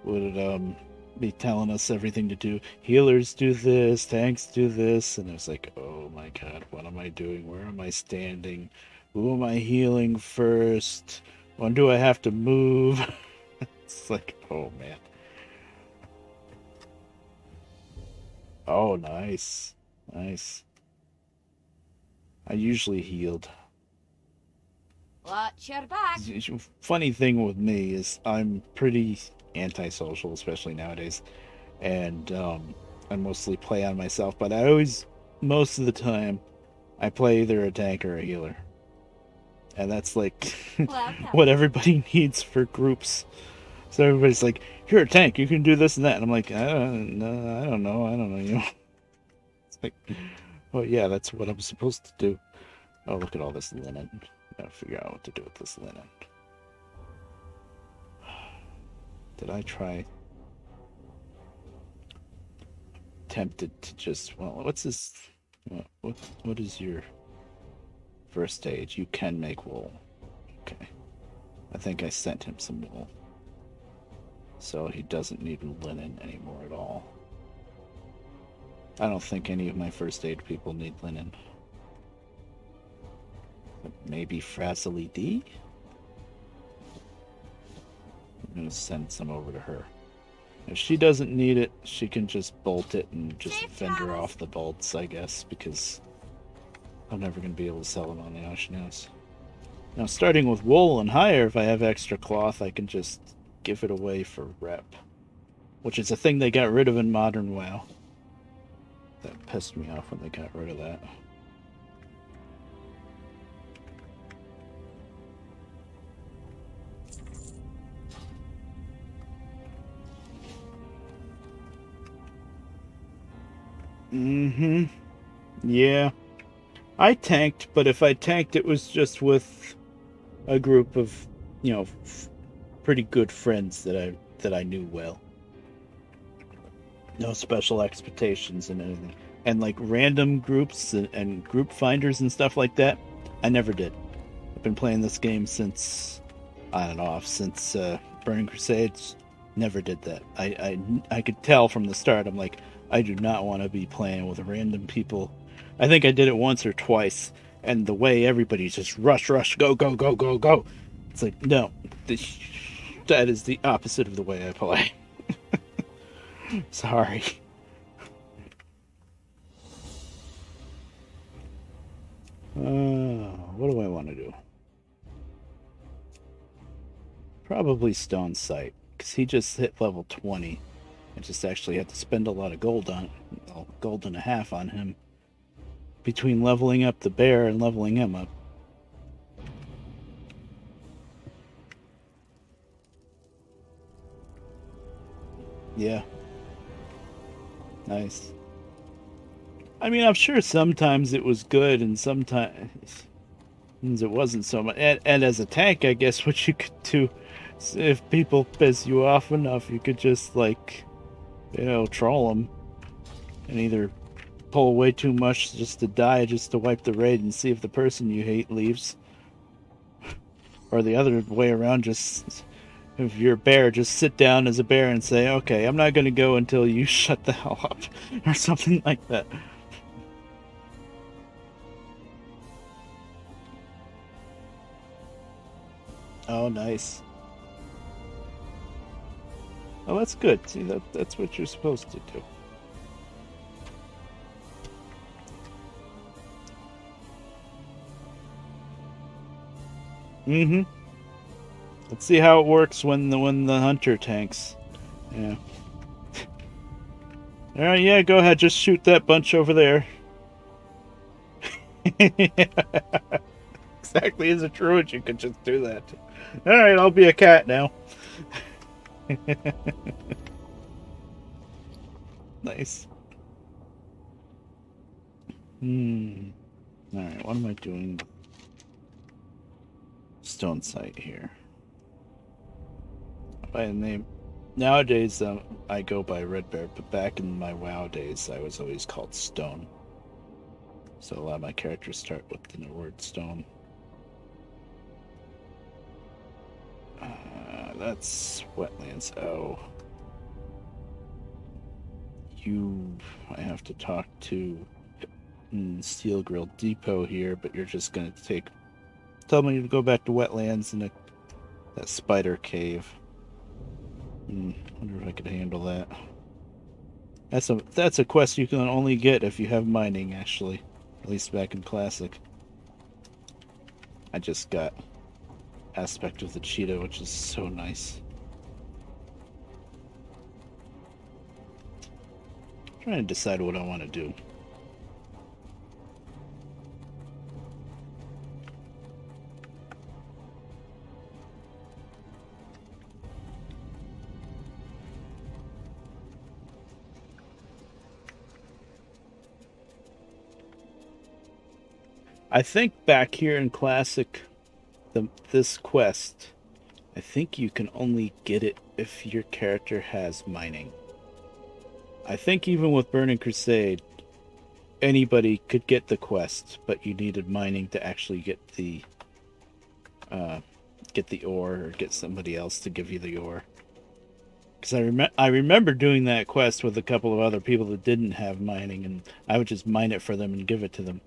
would be telling us everything to do. Healers do this, tanks do this, and I was like, oh my god, what am I doing? Where am I standing? Who am I healing first? When do I have to move? It's like, oh man. Oh, nice. Nice. I usually healed. Watch your back. Funny thing with me is I'm pretty antisocial, especially nowadays. And I mostly play on myself, but most of the time, I play either a tank or a healer. And that's like what everybody needs for groups. So everybody's like, you're a tank, you can do this and that. And I'm like, I don't know. It's like, oh yeah, that's what I'm supposed to do. Oh, look at all this linen. Gotta figure out what to do with this linen. Did I try? Tempted to just, what's this? What is your first stage? You can make wool. Okay. I think I sent him some wool. So he doesn't need linen anymore at all. I don't think any of my first aid people need linen. But maybe Frazzly D? I'm gonna send some over to her. If she doesn't need it, she can just bolt it and just fender off the bolts, I guess, because I'm never gonna be able to sell them on the auction house. Now, starting with wool and higher, if I have extra cloth, I can just give it away for rep, which is a thing they got rid of in Modern WoW. That pissed me off when they got rid of that. Mm-hmm. Yeah. I tanked, but if I tanked, it was just with a group of, pretty good friends that I knew well. No special expectations and anything. And like random groups and group finders and stuff like that, I never did. I've been playing this game since on and off since Burning Crusades. Never did that. I could tell from the start. I'm like, I do not want to be playing with random people. I think I did it once or twice, and the way everybody's just rush, go, go, go, go, go. It's like, no, that is the opposite of the way I play. Sorry. What do I want to do? Probably Stone Sight, because he just hit level 20. I just actually had to spend a lot of gold on, well, gold and a half on him between leveling up the bear and leveling him up. Yeah. Nice. I mean, I'm sure sometimes it was good and sometimes it wasn't so much. And as a tank, I guess what you could do, if people piss you off enough, you could just, like, troll them and either pull way too much just to die, just to wipe the raid and see if the person you hate leaves. Or the other way around, just, if you're a bear, just sit down as a bear and say, okay, I'm not going to go until you shut the hell up, or something like that. Oh, nice. Oh, that's good. See, that's what you're supposed to do. Mm-hmm. Let's see how it works when the hunter tanks. Yeah. All right, yeah, go ahead. Just shoot that bunch over there. Exactly, as a druid, you could just do that. All right, I'll be a cat now. Nice. All right, what am I doing? Stone Sight here. By the name. Nowadays, I go by Red Bear, but back in my WoW days, I was always called Stone. So a lot of my characters start with the word Stone. That's wetlands. Oh. I have to talk to Steel Grill Depot here, but you're just gonna tell me to go back to wetlands and that spider cave. Wonder if I could handle that. That's a quest you can only get if you have mining, actually. At least back in Classic. I just got Aspect of the Cheetah, which is so nice. I'm trying to decide what I want to do. I think back here in Classic, this quest, I think you can only get it if your character has mining. I think even with Burning Crusade, anybody could get the quest, but you needed mining to actually get the ore, or get somebody else to give you the ore. Because I remember doing that quest with a couple of other people that didn't have mining, and I would just mine it for them and give it to them.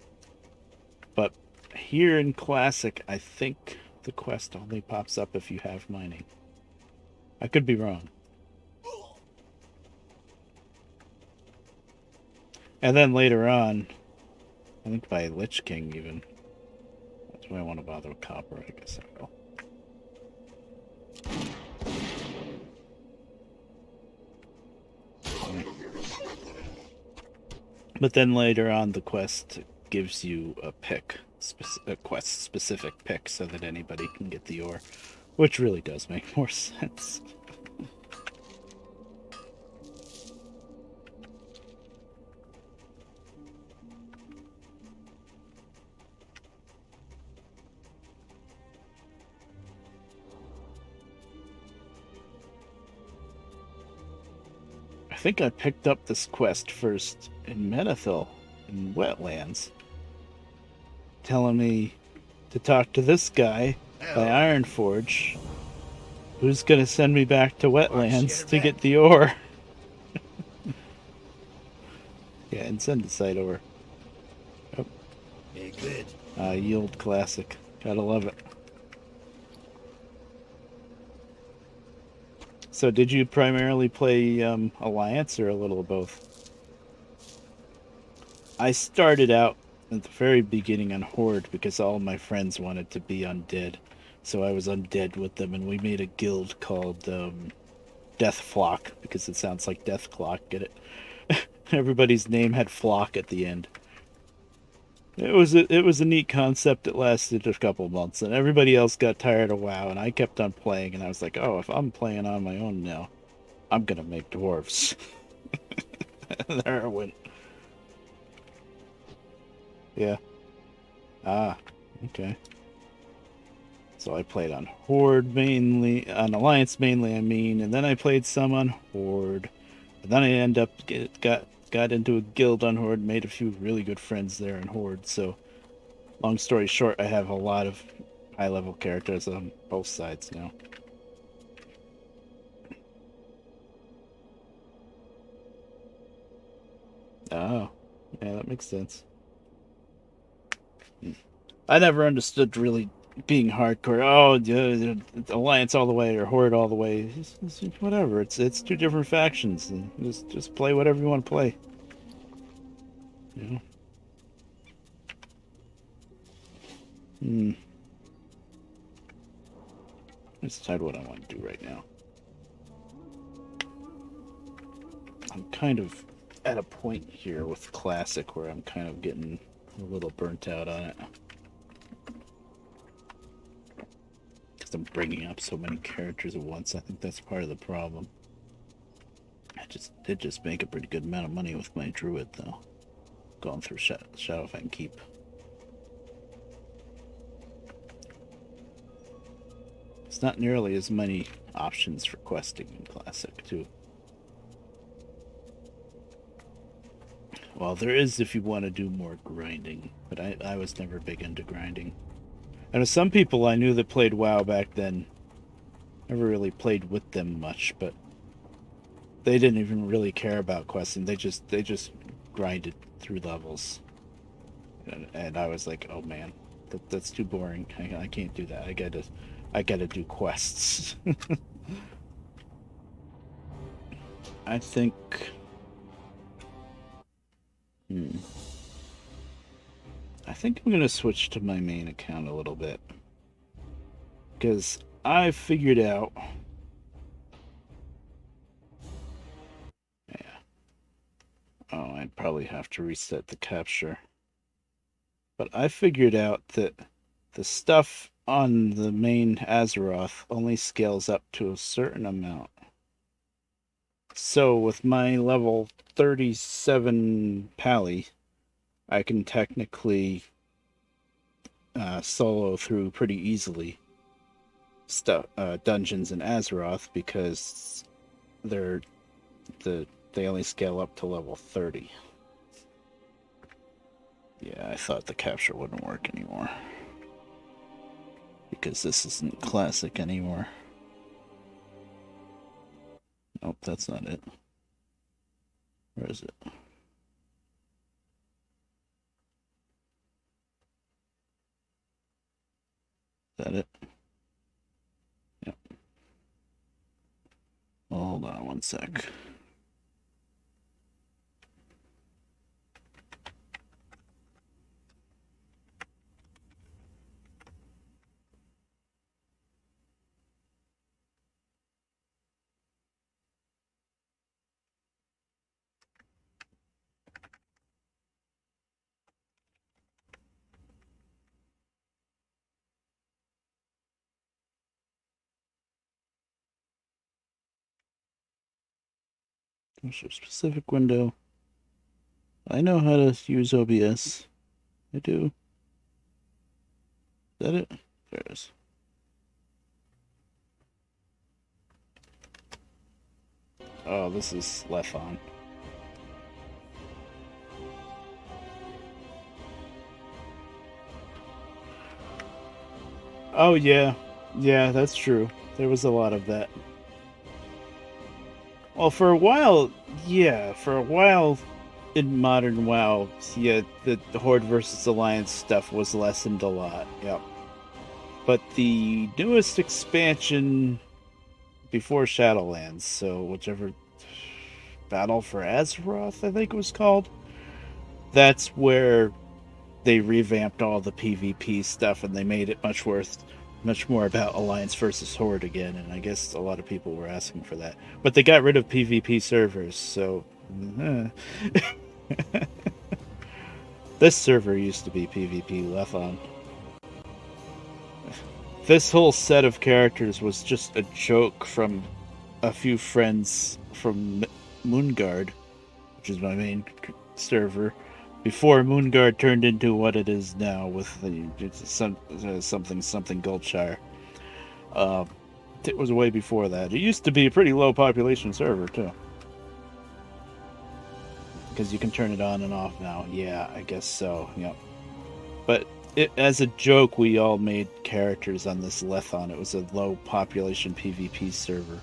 But here in Classic, I think the quest only pops up if you have mining. I could be wrong. And then later on, I think by Lich King even. That's why I want to bother with Copper, I guess I will. But then later on, the quest gives you a pick, a quest-specific pick, so that anybody can get the ore, which really does make more sense. I think I picked up this quest first in Menethil, in Wetlands, telling me to talk to this guy by Ironforge, who's gonna send me back to Wetlands to get the ore. Yeah, and send the site over. Oh. Hey, good. Yield classic. Gotta love it. So did you primarily play Alliance or a little of both? I started out at the very beginning on Horde because all my friends wanted to be undead. So I was undead with them, and we made a guild called Death Flock because it sounds like Death Clock. Get it? Everybody's name had flock at the end. It was a neat concept that lasted a couple months, and everybody else got tired of WoW, and I kept on playing, and I was like, oh, if I'm playing on my own now, I'm gonna make dwarves. There I went. Yeah. Ah, okay. So I played on Horde mainly, on Alliance mainly, I mean, and then I played some on Horde. And then I got into a guild on Horde, made a few really good friends there in Horde. So, long story short, I have a lot of high-level characters on both sides now. Oh, yeah, that makes sense. I never understood really being hardcore. Oh, yeah, Alliance all the way or Horde all the way. It's whatever. It's two different factions, and just play whatever you want to play. You know. Hmm. Let's decide what I want to do right now. I'm kind of at a point here with Classic where I'm kind of getting a little burnt out on it. Because I'm bringing up so many characters at once. I think that's part of the problem. I did just make a pretty good amount of money with my Druid, though. Going through Shadowfang Keep. It's not nearly as many options for questing in Classic, too. Well, there is if you want to do more grinding, but I was never big into grinding. And some people I knew that played WoW back then, never really played with them much, but they didn't even really care about questing. They just grinded through levels, and I was like, oh man, that's too boring. I can't do that. I gotta do quests. I think. I think I'm gonna switch to my main account a little bit because I figured out. Yeah. Oh, I'd probably have to reset the capture. But I figured out that the stuff on the main Azeroth only scales up to a certain amount. So with my level 37 Pally, I can technically solo through pretty easily dungeons in Azeroth because they're they only scale up to level 30. Yeah, I thought the capture wouldn't work anymore. Because this isn't Classic anymore. Nope, that's not it. Where is it? Is that it? Yep. Hold on one sec. There's a specific window. I know how to use OBS. I do. Is that it? There it is. Oh, this is Lethon. Oh, yeah. Yeah, that's true. There was a lot of that. Well, for a while, yeah. For a while in modern WoW, yeah, the Horde versus Alliance stuff was lessened a lot. Yep. But the newest expansion before Shadowlands, so whichever Battle for Azeroth, I think it was called, that's where they revamped all the PvP stuff and they made it much more about Alliance versus Horde again, and I guess a lot of people were asking for that. But they got rid of PvP servers, so this server used to be PvP Lethon. This whole set of characters was just a joke from a few friends from Moonguard, which is my main server, before Moonguard turned into what it is now with the something Goldshire. It was way before that. It used to be a pretty low population server too, because you can turn it on and off now. Yeah, I guess so. Yep. But as a joke, we all made characters on this Lethon. It was a low population PvP server.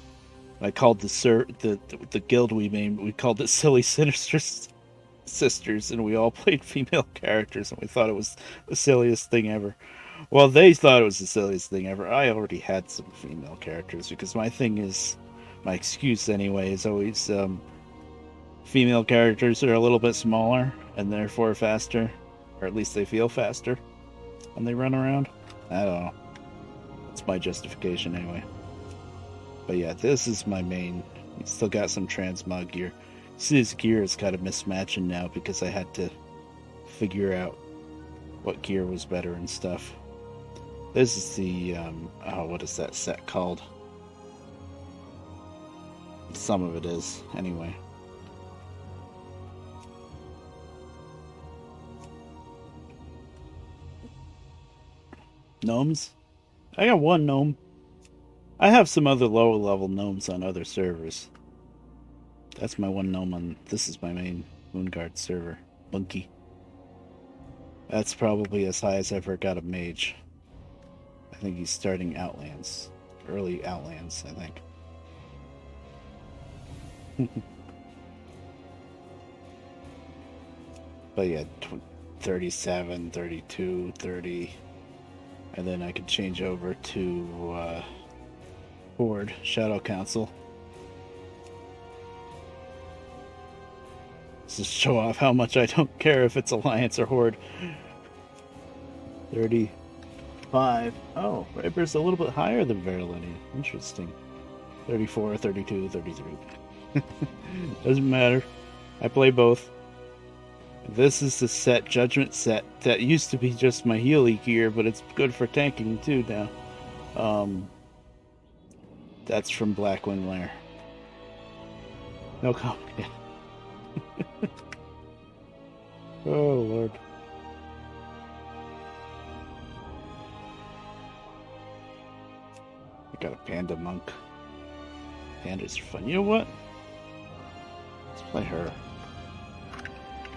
I called the guild we made. We called it Silly Sinister Sisters, and we all played female characters, and we thought it was the silliest thing ever. Well, they thought it was the silliest thing ever. I already had some female characters because my excuse anyway, is always female characters are a little bit smaller and therefore faster, or at least they feel faster when they run around. I don't know. That's my justification anyway. But yeah, this is my main. Still got some transmog gear. See, his gear is kind of mismatching now because I had to figure out what gear was better and stuff. This is the what is that set called? Some of it is, anyway. Gnomes? I got one gnome. I have some other lower level gnomes on other servers. That's my one gnome on. This is my main Moonguard server. Monkey. That's probably as high as I ever got a mage. I think he's starting Outlands. Early Outlands, I think. But yeah, 37, 32, 30. And then I could change over to Horde, Shadow Council. Just show off how much I don't care if it's Alliance or Horde. 35. Oh, Viper's a little bit higher than Verilini. Interesting. 34, 32, 33. Doesn't matter. I play both. This is the set, Judgment set, that used to be just my Healy gear, but it's good for tanking too now. That's from Blackwing Lair. No comment. Oh, Lord. I got a panda monk. Pandas are fun. You know what? Let's play her.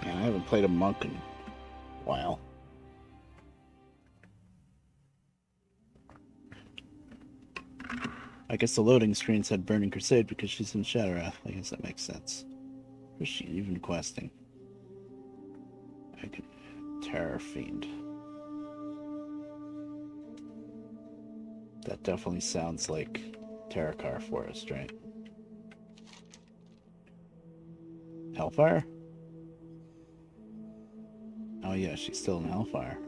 Man, I haven't played a monk in a while. I guess the loading screen said Burning Crusade because she's in Shadowwrath. I guess that makes sense. Where's she even questing? I could... Terror Fiend. That definitely sounds like Terracar Forest, right? Hellfire? Oh yeah, she's still in Hellfire.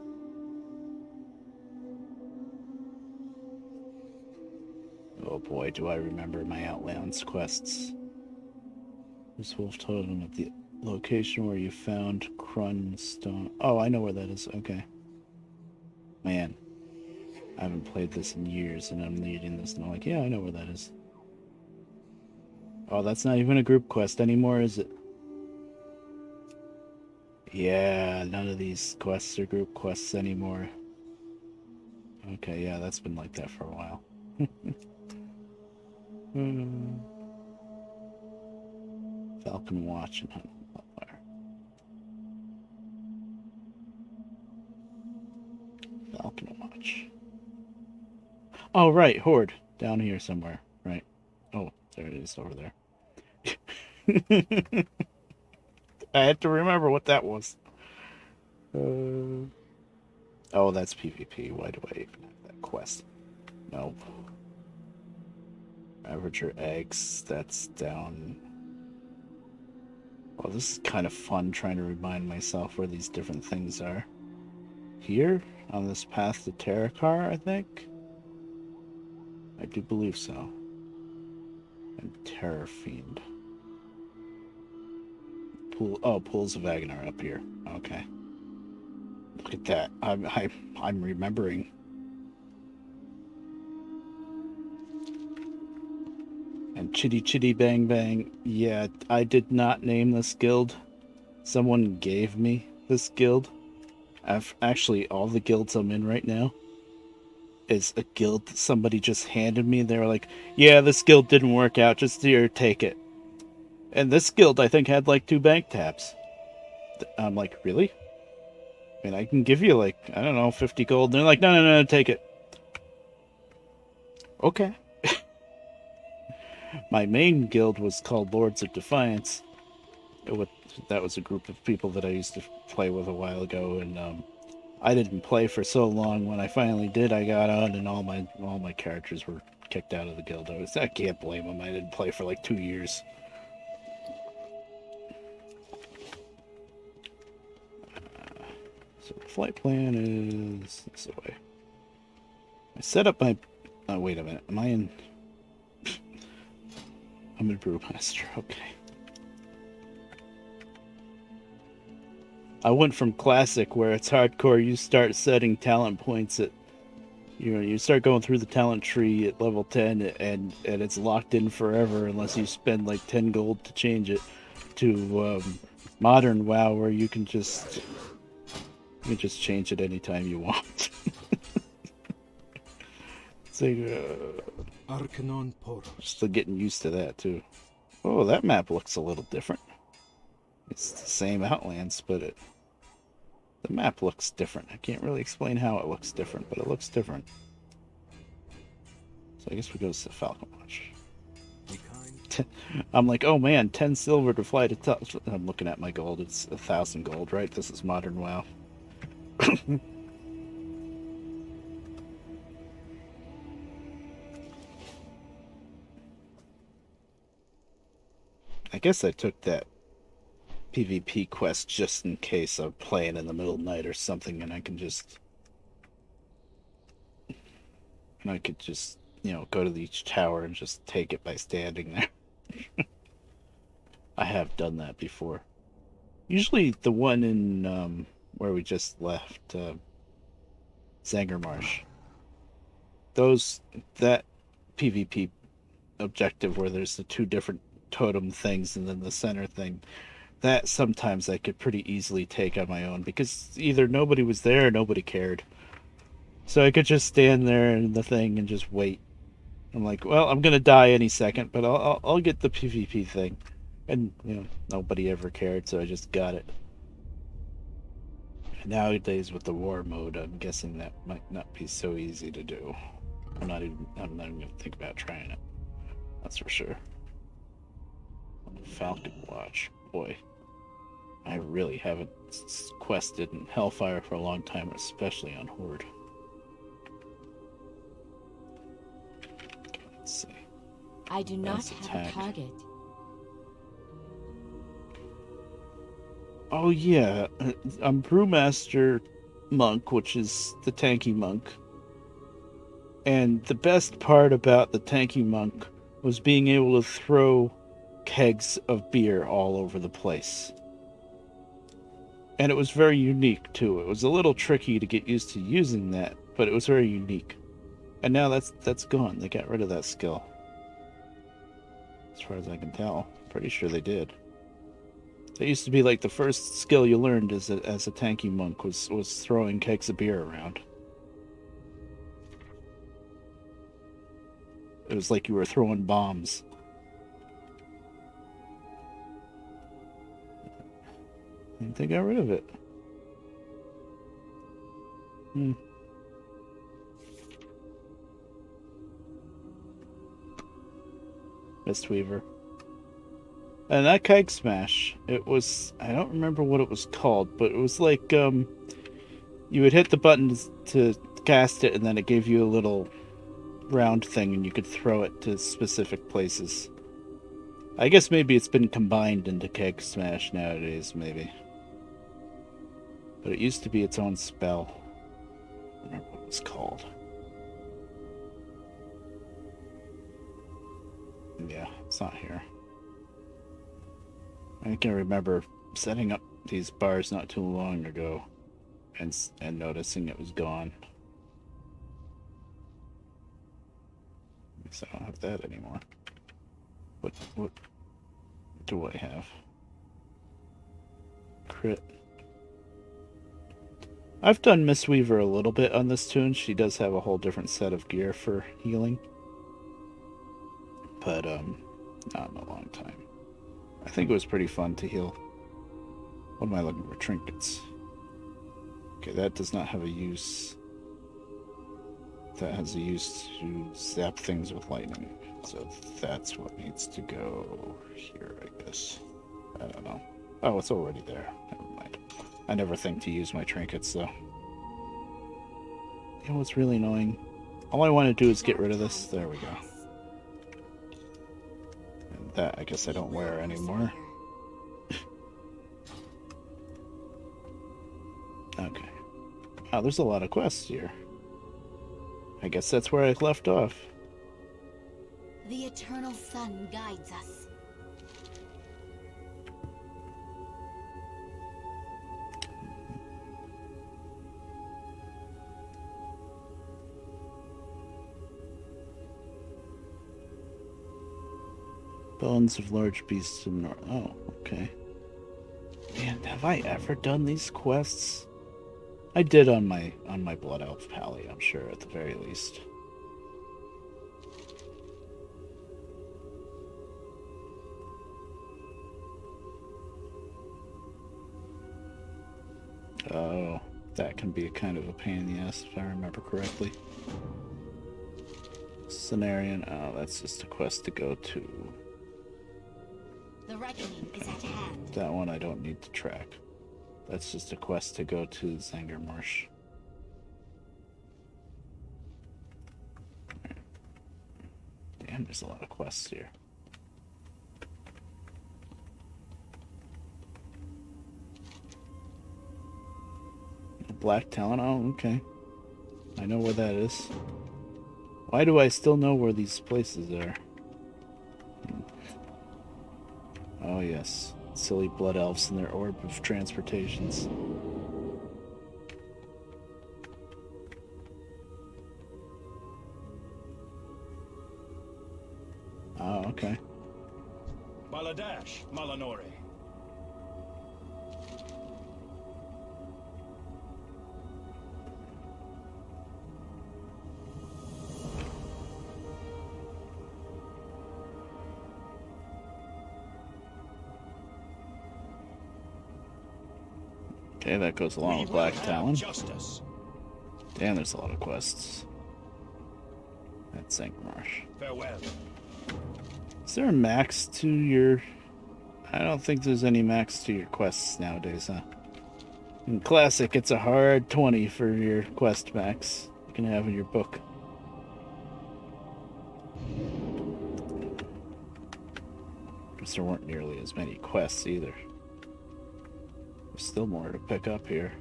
Oh boy, do I remember my Outlands quests. This wolf totem at the location where you found Crunstone. Oh, I know where that is. Okay. Man, I haven't played this in years, and I'm reading this, and I'm like, yeah, I know where that is. Oh, that's not even a group quest anymore, is it? Yeah, none of these quests are group quests anymore. Okay, yeah, that's been like that for a while. Falcon Watch and Hunt Hellfire. Falcon Watch. Oh, right, Horde. Down here somewhere, right? Oh, there it is over there. I had to remember what that was. Oh, that's PvP. Why do I even have that quest? Nope. Ravager eggs. That's down. Well, this is kind of fun trying to remind myself where these different things are. Here? On this path to Terrakar, I think? I do believe so. And Terror Fiend. Pools of Aghanar up here. Okay. Look at that. I'm remembering. And Chitty Chitty Bang Bang. Yeah, I did not name this guild. Someone gave me this guild. Actually, all the guilds I'm in right now is a guild that somebody just handed me. They were like, yeah, this guild didn't work out. Just here, take it. And this guild, I think, had like 2 bank taps. I'm like, really? I mean, I can give you like, I don't know, 50 gold. And they're like, no, take it. Okay. My main guild was called Lords of Defiance. That was a group of people that I used to play with a while ago, and I didn't play for so long. When I finally did, I got on, and all my characters were kicked out of the guild. I can't blame them. I didn't play for like 2 years. So the flight plan is this way. I set up my. Oh, wait a minute. Am I in? I'm in Brewmaster. Okay. I went from classic, where it's hardcore. You start setting talent points at, you start going through the talent tree at level 10, and it's locked in forever unless you spend like 10 gold to change it. To modern WoW, where you can just change it anytime you want. So Arcanon Poros. still getting used to that too. Oh, that map looks a little different. It's the same Outlands, but the map looks different. I can't really explain how it looks different, but it looks different. So I guess we go to Falcon Watch. I'm like, oh man, 10 silver to fly to top. I'm looking at my gold. It's 1,000 gold, right? This is modern WoW. I guess I took that PvP quest just in case I'm playing in the middle of the night or something, and I could just, go to each tower and just take it by standing there. I have done that before. Usually the one in where we just left, Zangermarsh. That PvP objective where there's the 2 different totem things and then the center thing, that sometimes I could pretty easily take on my own, because either nobody was there or nobody cared. So I could just stand there in the thing and just wait. I'm like, well, I'm gonna die any second, but I'll get the PvP thing. And nobody ever cared, so I just got it. Nowadays with the war mode, I'm guessing that might not be so easy to do. I'm not even gonna think about trying it. That's for sure. Falcon Watch, boy. I really haven't quested in Hellfire for a long time, especially on Horde. Okay, let's see. I do not Advanced have a attack. target. Oh yeah, I'm Brewmaster Monk, which is the tanky monk. And the best part about the tanky monk was being able to throw kegs of beer all over the place. And it was very unique too. It was a little tricky to get used to using that, but it was very unique. And now that's gone. They got rid of that skill. As far as I can tell. Pretty sure they did. It used to be like the first skill you learned as a tanky monk was throwing kegs of beer around. It was like you were throwing bombs. I think they got rid of it. Mistweaver. And that keg smash, it was, I don't remember what it was called, but it was like, you would hit the button to cast it, and then it gave you a little round thing, and you could throw it to specific places. I guess maybe it's been combined into keg smash nowadays, maybe. But it used to be its own spell. I don't remember what it was called. Yeah, it's not here. I can remember setting up these bars not too long ago and noticing it was gone. I guess I don't have that anymore. What do I have? Crit. I've done Mistweaver a little bit on this tune. She does have a whole different set of gear for healing. But, not in a long time. I think it was pretty fun to heal. What am I looking for? Trinkets. Okay, that does not have a use. That has a use to zap things with lightning. So that's what needs to go here, I guess. I don't know. Oh, it's already there. Never mind. I never think to use my trinkets, though. You know what's really annoying? All I want to do is get rid of this. There we go. And that, I guess I don't wear anymore. Okay. Wow, there's a lot of quests here. I guess that's where I left off. The eternal sun guides us. Bones of large beasts in north. Oh, okay. Man, have I ever done these quests? I did on my Blood Elf Pally, I'm sure, at the very least. Oh, that can be a kind of a pain in the ass if I remember correctly. Cenarian, oh, that's just a quest to go to. The reckoning is at hand. That one I don't need to track. That's just a quest to go to Zangermarsh. Damn, there's a lot of quests here. Black Talon, oh, okay. I know where that is. Why do I still know where these places are? Oh yes, silly blood elves and their orb of transportations. Oh, okay. Baladash, Malanore. Okay, that goes along with Black Talon. Justice. Damn, there's a lot of quests. That's Zangermarsh. Farewell. Is there a max to your... I don't think there's any max to your quests nowadays, huh? In Classic, it's a hard 20 for your quest max you can have in your book. Because there weren't nearly as many quests either. There's still more to pick up here.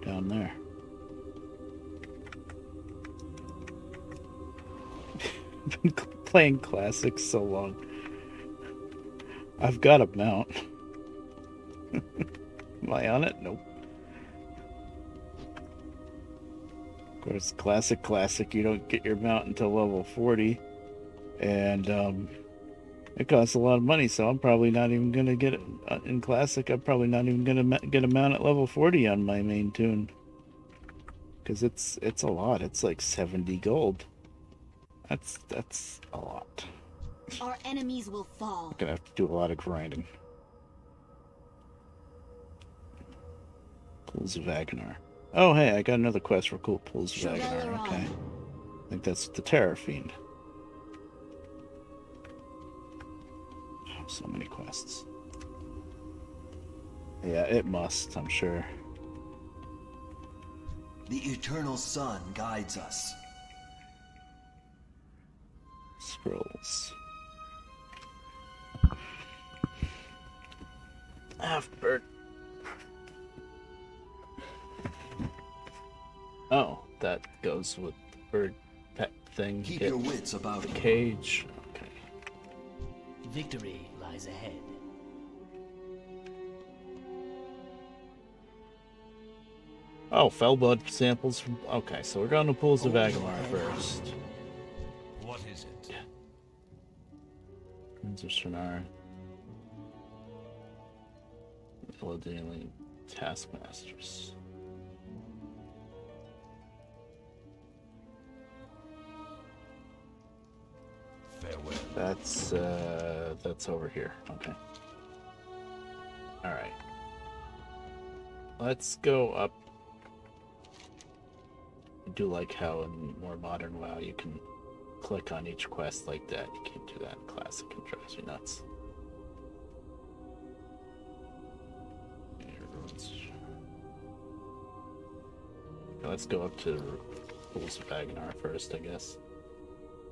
Down there. I've been playing classics so long. I've got a mount. Am I on it? Nope. Of course, classic, you don't get your mount until level 40. And, it costs a lot of money, so I'm probably not even going to get it in classic. I'm probably not even going to get a mount at level 40 on my main tune. Because it's a lot. It's like 70 gold. That's a lot. Our enemies will fall. Gonna have to do a lot of grinding. Pools of Aghanar. Oh, hey, I got another quest for cool Pools of Aghanar. Okay. I think that's the Terror Fiend. Oh, so many quests. Yeah, it must, I'm sure. The eternal sun guides us. Scrolls. Half-bird. Oh, that goes with the bird pet thing. Keep your wits about the you. cage. Okay. Victory lies ahead. Oh, Fellblood samples from... Okay, so we're going to Pools of Aghanar first. What is it? Prince of Shannara. Daily Taskmasters. Farewell. That's over here. Okay. Alright. Let's go up. I do like how in more modern WoW you can click on each quest like that. You can't do that in Classic. It drives me nuts. Let's go up to Pools of Aghanar first, I guess.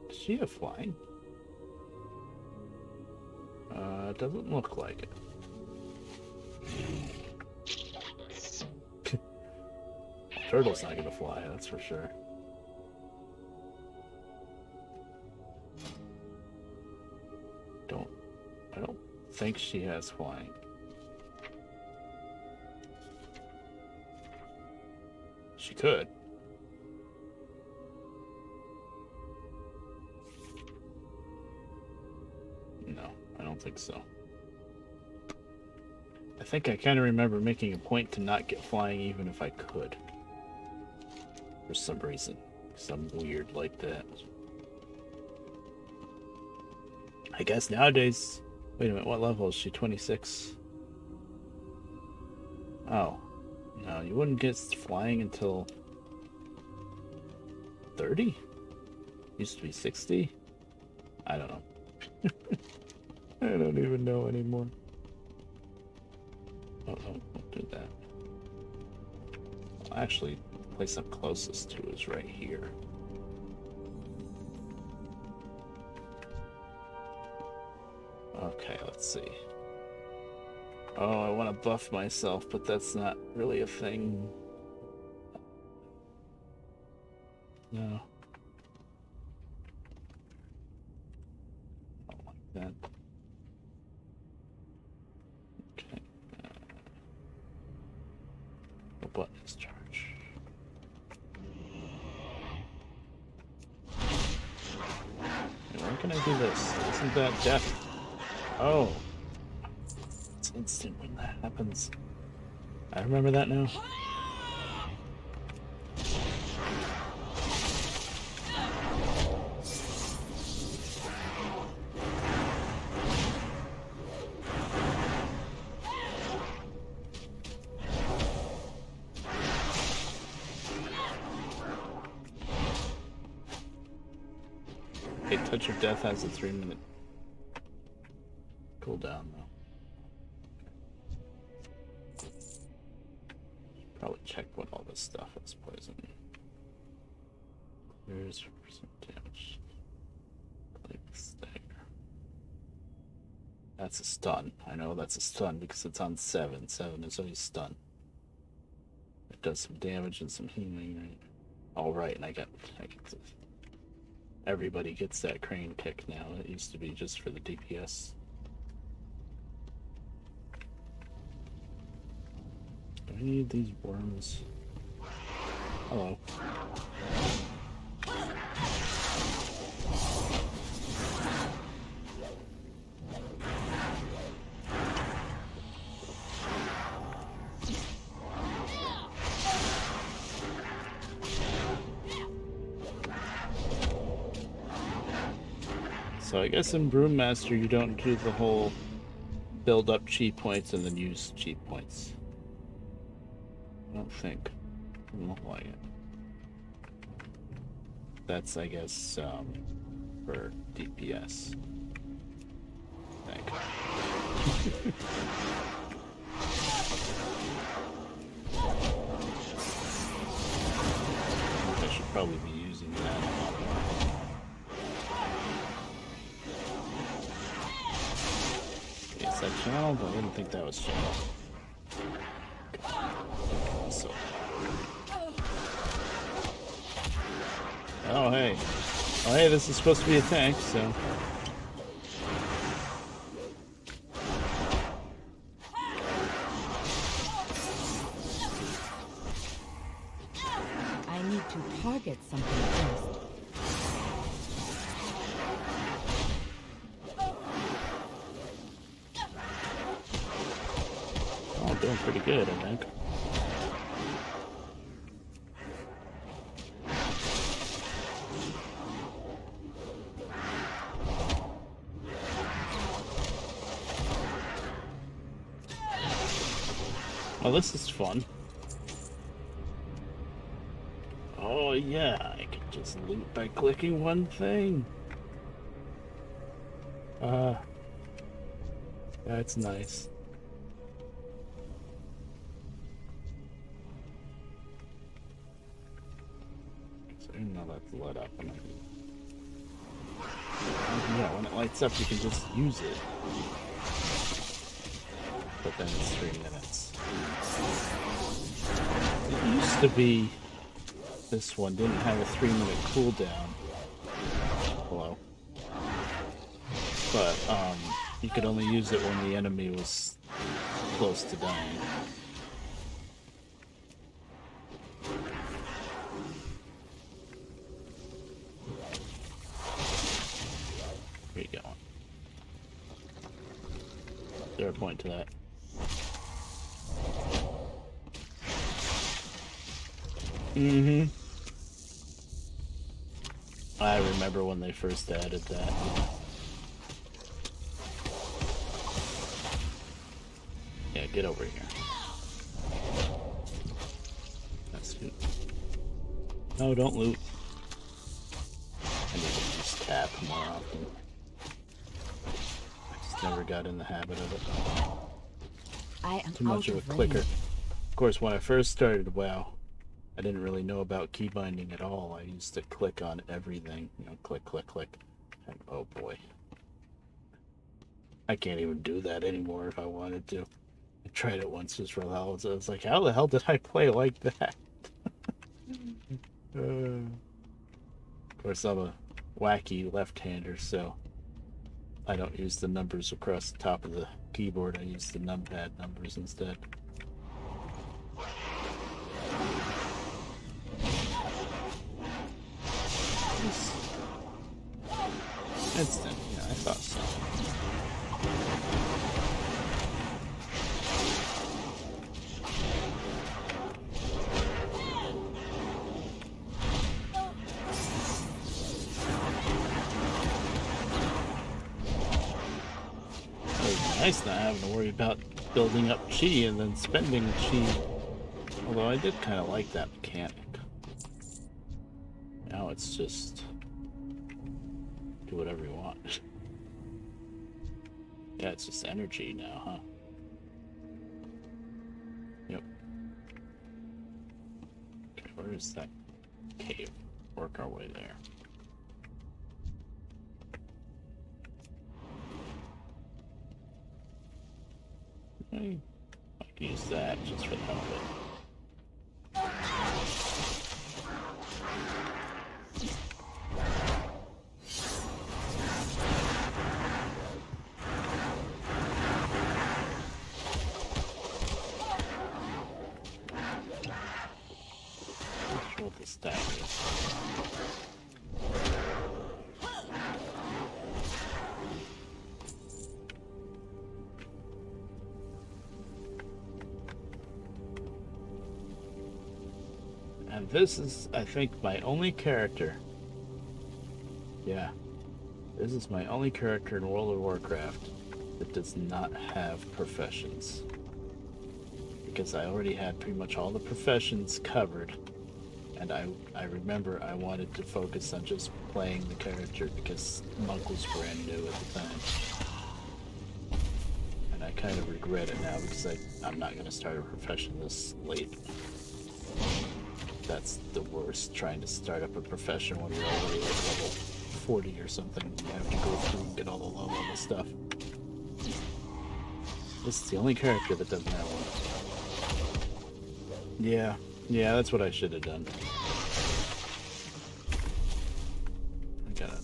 Does she have flying? Doesn't look like it. Turtle's not gonna fly, that's for sure. I don't think she has flying. She could. No, I don't think so. I think I kind of remember making a point to not get flying even if I could. For some reason. Some weird like that. I guess nowadays... Wait a minute, what level is she? 26? Oh. No, you wouldn't get flying until 30? Used to be 60? I don't know. I don't even know anymore. Oh, don't do that. Well, actually, the place I'm closest to is right here. Okay, let's see. Oh, I want to buff myself, but that's not really a thing. No. I don't like that. Okay. What button is charge? Hey, why can I do this? Isn't that death? Oh. It's instant when that happens. I remember that now. A touch of death has a 3-minute cooldown though. Probably check what all this stuff is poison. Clears percent damage. Like stagger. That's a stun. I know that's a stun because it's on 7. 7 is always stun. It does some damage and some healing, right? All right, and I get everybody gets that crane kick now. It used to be just for the DPS. Do I need these worms? Hello. So I guess in Brewmaster you don't do the whole build up chi points and then use chi points. I don't think. I don't like it. That's, I guess, for DPS. I think. I should probably be using that a lot more. Is that channel? I didn't think that was channel. So. Oh hey. Oh hey, this is supposed to be a tank, so. I need to target something first. Oh, doing pretty good, I think. Oh, this is fun. Oh yeah, I can just loot by clicking one thing. That's nice. So I didn't know that's lit up. And yeah, when it lights up, you can just use it. But then it's 3 minutes. It used to be this one didn't have a 3-minute cooldown. Hello. But you could only use it when the enemy was close to dying. Where you going? Is there a point to that? Mm-hmm. I remember when they first added that. Yeah, get over here. That's good. No, don't loot. I need to just tap more often. I just never got in the habit of it. I am Too much out of a of clicker. range. Of course, when I first started WoW, I didn't really know about key binding at all. I used to click on everything. You know, click, click, click. And oh boy. I can't even do that anymore if I wanted to. I tried it once just for the hell. I was like, how the hell did I play like that? Of course, I'm a wacky left-hander, so I don't use the numbers across the top of the keyboard. I use the numpad numbers instead. Instant, yeah, I thought so. It's nice not having to worry about building up chi and then spending chi. Although I did kind of like that mechanic. Now it's just do whatever you want. Yeah, it's just energy now, huh? Yep. Okay, where is that cave? Work our way there. I might use that just for the hell of it. What the stack is. And this is, I think, my only character. Yeah. This is my only character in World of Warcraft that does not have professions. Because I already had pretty much all the professions covered. And I remember I wanted to focus on just playing the character because Monk was brand new at the time. And I kind of regret it now because I'm not going to start a profession this late. That's the worst, trying to start up a profession when you're already like level 40 or something. You have to go through and get all the low level stuff. This is the only character that doesn't have one. Yeah, that's what I should have done. I gotta...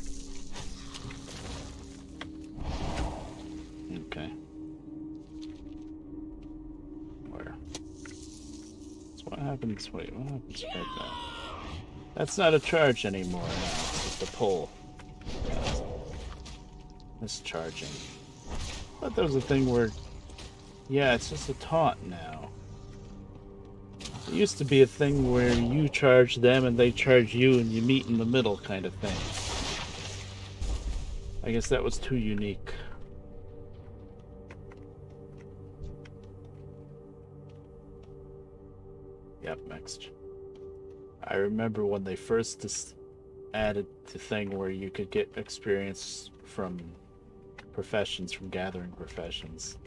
Okay. Where? So what happens? Wait, what happens right now? That's not a charge anymore now. It's just a pull. It's charging. I thought there was a thing where... Yeah, it's just a taunt now. It used to be a thing where you charge them and they charge you and you meet in the middle kind of thing. I guess that was too unique. Yep, next. I remember when they first added the thing where you could get experience from professions, from gathering professions.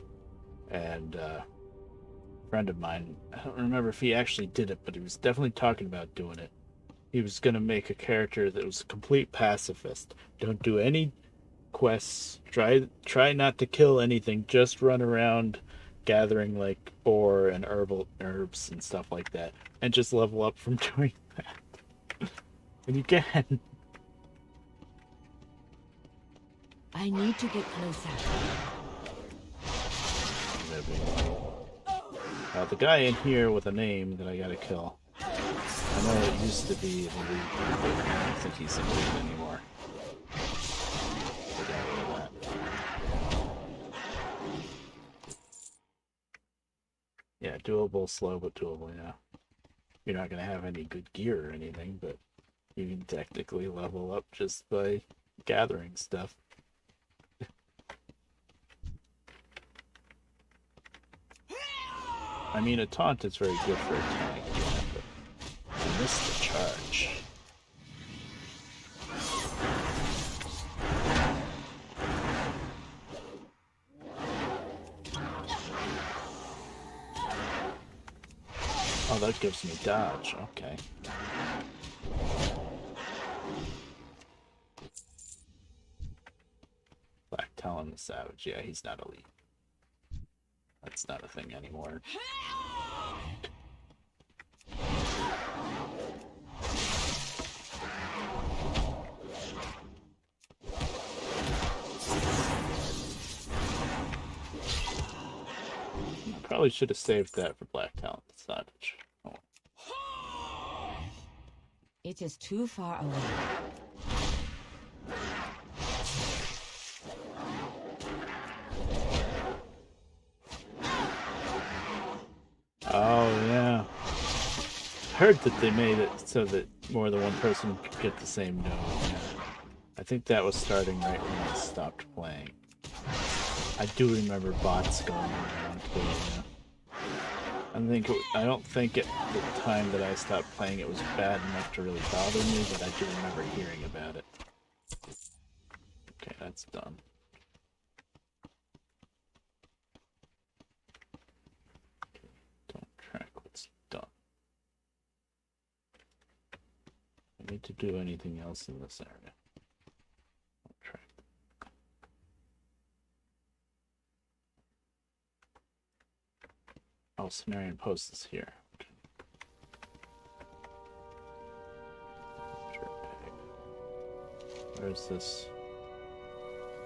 And a friend of mine, I don't remember if he actually did it, but he was definitely talking about doing it. He was going to make a character that was a complete pacifist. Don't do any quests. Try not to kill anything. Just run around gathering like ore and herbs and stuff like that, and just level up from doing that. And you can. I need to get closer. The guy in here with a name that I gotta kill. I know it used to be the lead, but I don't think he's in the lead anymore. Forgot about that. Yeah, doable, slow, but doable, yeah. You're not gonna have any good gear or anything, but you can technically level up just by gathering stuff. I mean, a taunt is very good for a tank, yeah, but I missed the charge. Oh, that gives me dodge, okay. Black Talon the Savage, yeah, he's not elite. That's not a thing anymore. I probably should have saved that for Black Talon the Savage. Oh. It is too far away. Oh, yeah. I heard that they made it so that more than one person could get the same node. Yeah. I think that was starting right when I stopped playing. I do remember bots going around too, yeah. I don't think at the time that I stopped playing it was bad enough to really bother me, but I do remember hearing about it. Okay, that's done. Don't track what's done. I need to do anything else in this area. Don't track. Cenarian Post is here. Okay. Where's this?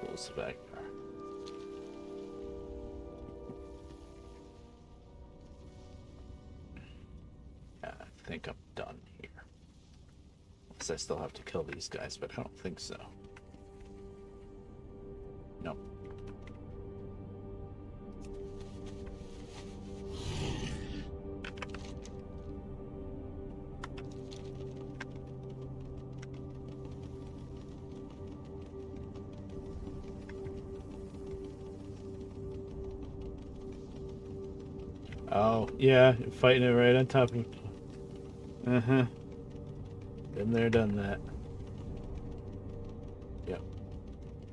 Close back there. Yeah, I think I'm done here. Because I still have to kill these guys, but I don't think so. Nope. Oh, yeah, fighting it right on top of it. Uh-huh. Been there, done that. Yep.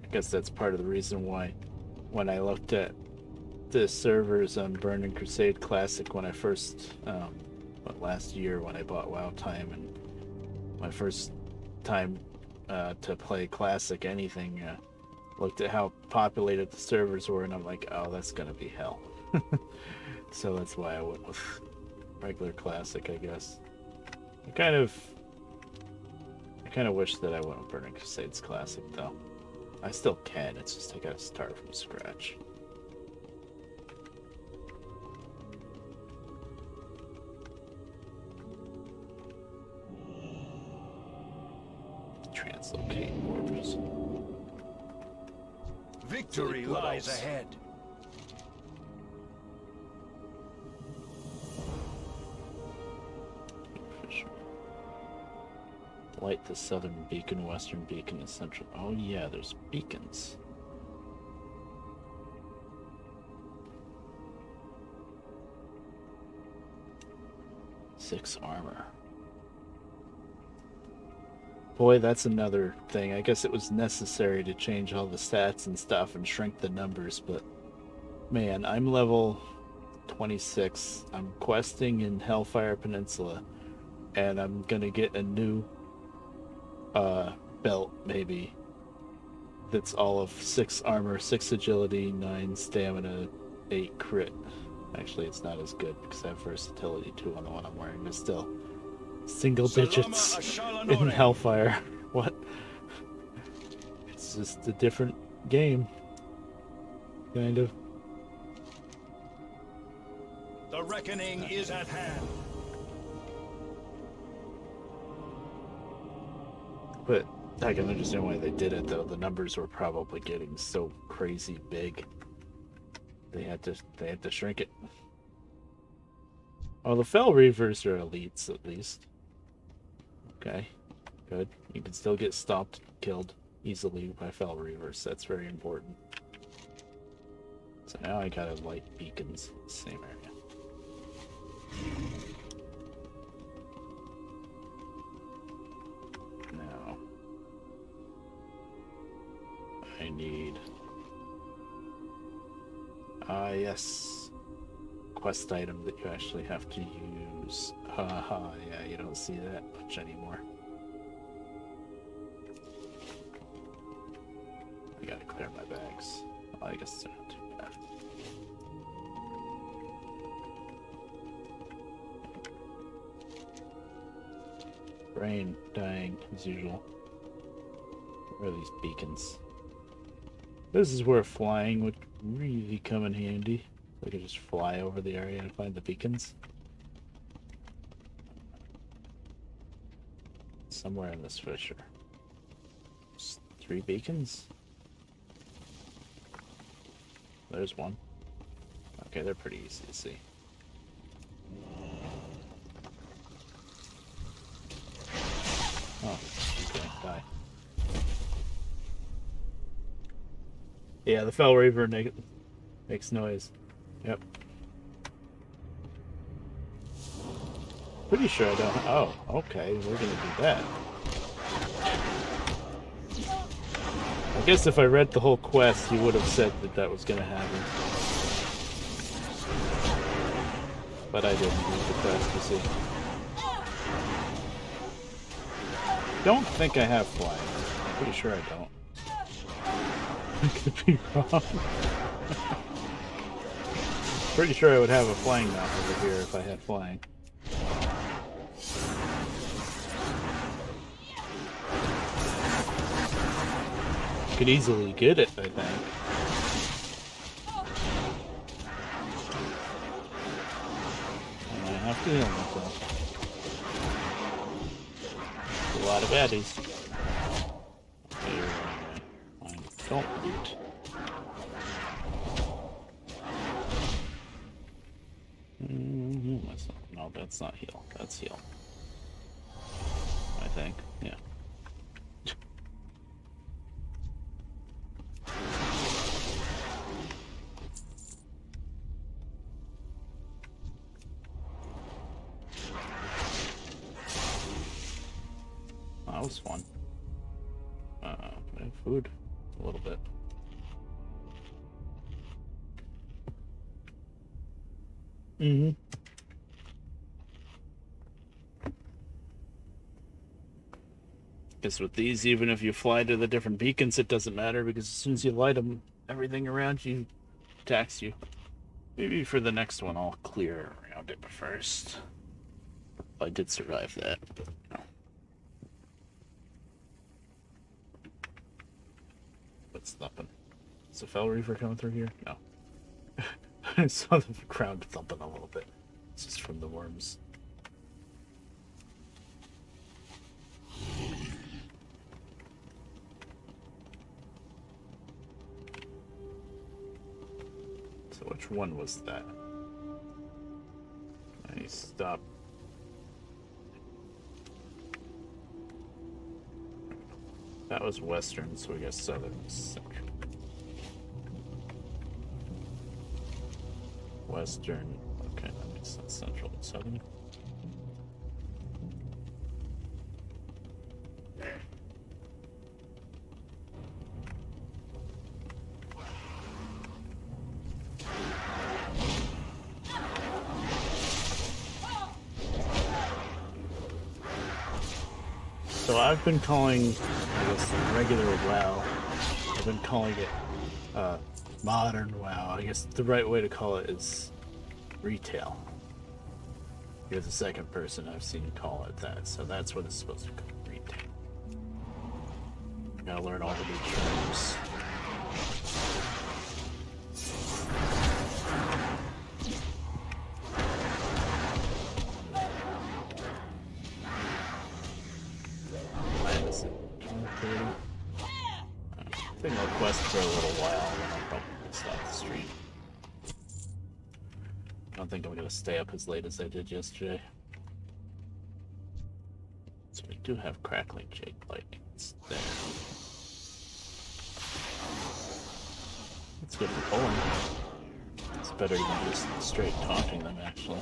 I guess that's part of the reason why when I looked at the servers on Burning Crusade Classic when I first, last year when I bought WoW Time and my first time to play Classic anything, looked at how populated the servers were and I'm like, oh, that's gonna be hell. So that's why I went with regular Classic, I guess. I kind of wish that I went with Burning Crusades Classic, though. I still can, it's just I gotta start from scratch. Translocate borders. Victory lies ahead. Light the southern beacon, western beacon, and central. Oh yeah, there's beacons. Six armor. Boy, that's another thing. I guess it was necessary to change all the stats and stuff and shrink the numbers, but man, I'm level 26. I'm questing in Hellfire Peninsula, and I'm gonna get a new belt maybe that's all of 6 armor, 6 agility, 9 stamina, 8 crit. Actually, it's not as good because I have versatility too on the one I'm wearing, but still single digits in Hellfire. What? It's just a different game, kind of. The reckoning is at hand. But I can understand why they did it, though. The numbers were probably getting so crazy big. They had to shrink it. Oh, the Fel Reavers are elites, at least. Okay, good. You can still get stopped, killed easily by Fel Reavers. That's very important. So now I gotta light beacons in the same area. Now I need yes, quest item that you actually have to use. Haha, yeah, you don't see that much anymore. I gotta clear my bags. Well, I guess they're not too bad. Brain dying as usual. Where are these beacons? This is where flying would really come in handy. I could just fly over the area and find the beacons. Somewhere in this fissure. Just 3 beacons? There's one. Okay, they're pretty easy to see. Oh, okay, die. Yeah, the Fel Reaver makes noise. Yep. Pretty sure I don't. Oh, okay, we're gonna do that. I guess if I read the whole quest, you would have said that that was gonna happen. But I didn't read the quest, you see. Don't think I have flying. I'm pretty sure I don't. I could be wrong. pretty sure I would have a flying mount over here if I had flying. Could easily get it, I think. And I have to heal myself. A lot of baddies. Okay, you're right. Don't loot. No, that's not heal. That's heal. I think. Yeah. That was fun. I have food. A little bit. Mm-hmm. Guess with these, even if you fly to the different beacons, it doesn't matter because as soon as you light them, everything around you attacks you. Maybe for the next one, I'll clear around it first. I did survive that. What's thumping? Is the Fell Reaver coming through here? No. I saw the ground thumping a little bit. It's just from the worms. So which one was that? I stopped. That was western, so we got southern, central. Western. Okay, that makes sense. Central and southern. So I've been calling, I guess, regular WoW. I've been calling it modern WoW. I guess the right way to call it is retail. You're the second person I've seen call it that, so that's what it's supposed to be called, retail. Gotta learn all the new terms. I think I'll quest for a little while, and then I'll probably stop the stream. I don't think I'm gonna stay up as late as I did yesterday. So we do have crackling jade lightning. It's there. It's good for pulling. It's better than just straight taunting them, actually.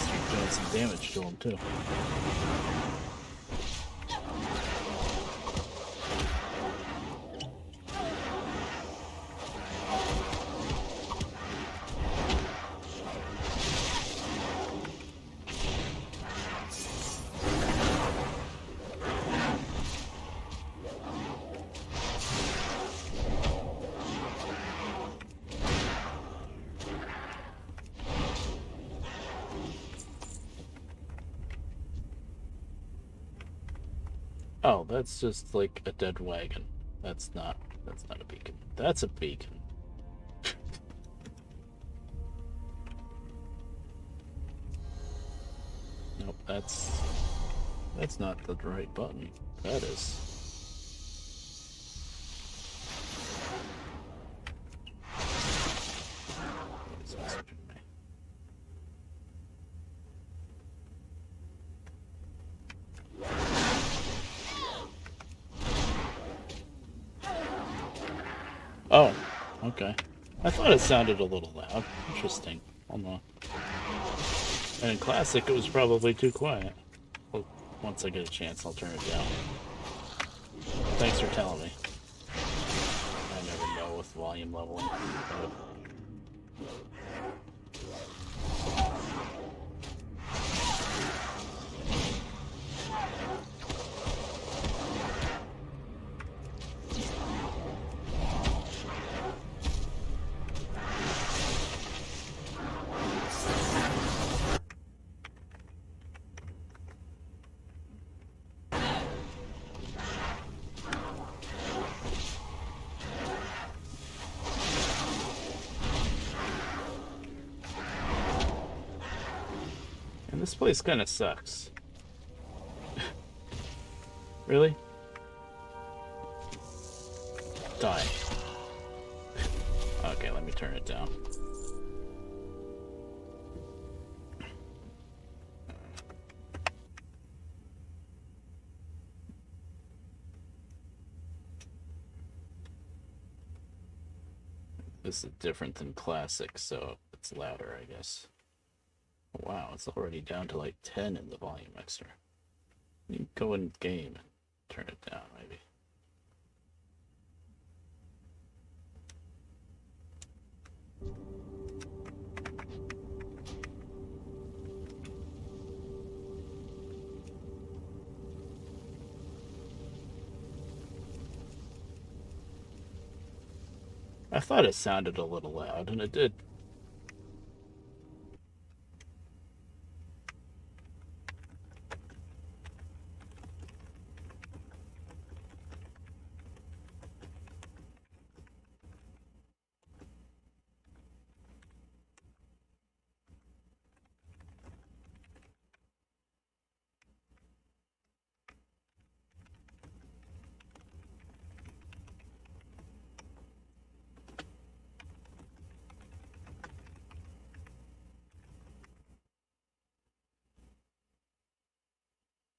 You're doing some damage to them, too. Oh, that's just like a dead wagon. That's not a beacon. That's a beacon. Nope, that's not the right button. That is. Oh, okay. I thought it sounded a little loud. Interesting. Hold on. And in Classic, it was probably too quiet. Well, once I get a chance, I'll turn it down. Thanks for telling me. I never know with volume leveling. This place kind of sucks. Really? Die. Okay, let me turn it down. This is different than classic, so it's louder, I guess. Wow, it's already down to like 10 in the volume extra. You can go in game and turn it down, maybe. I thought it sounded a little loud, and it did.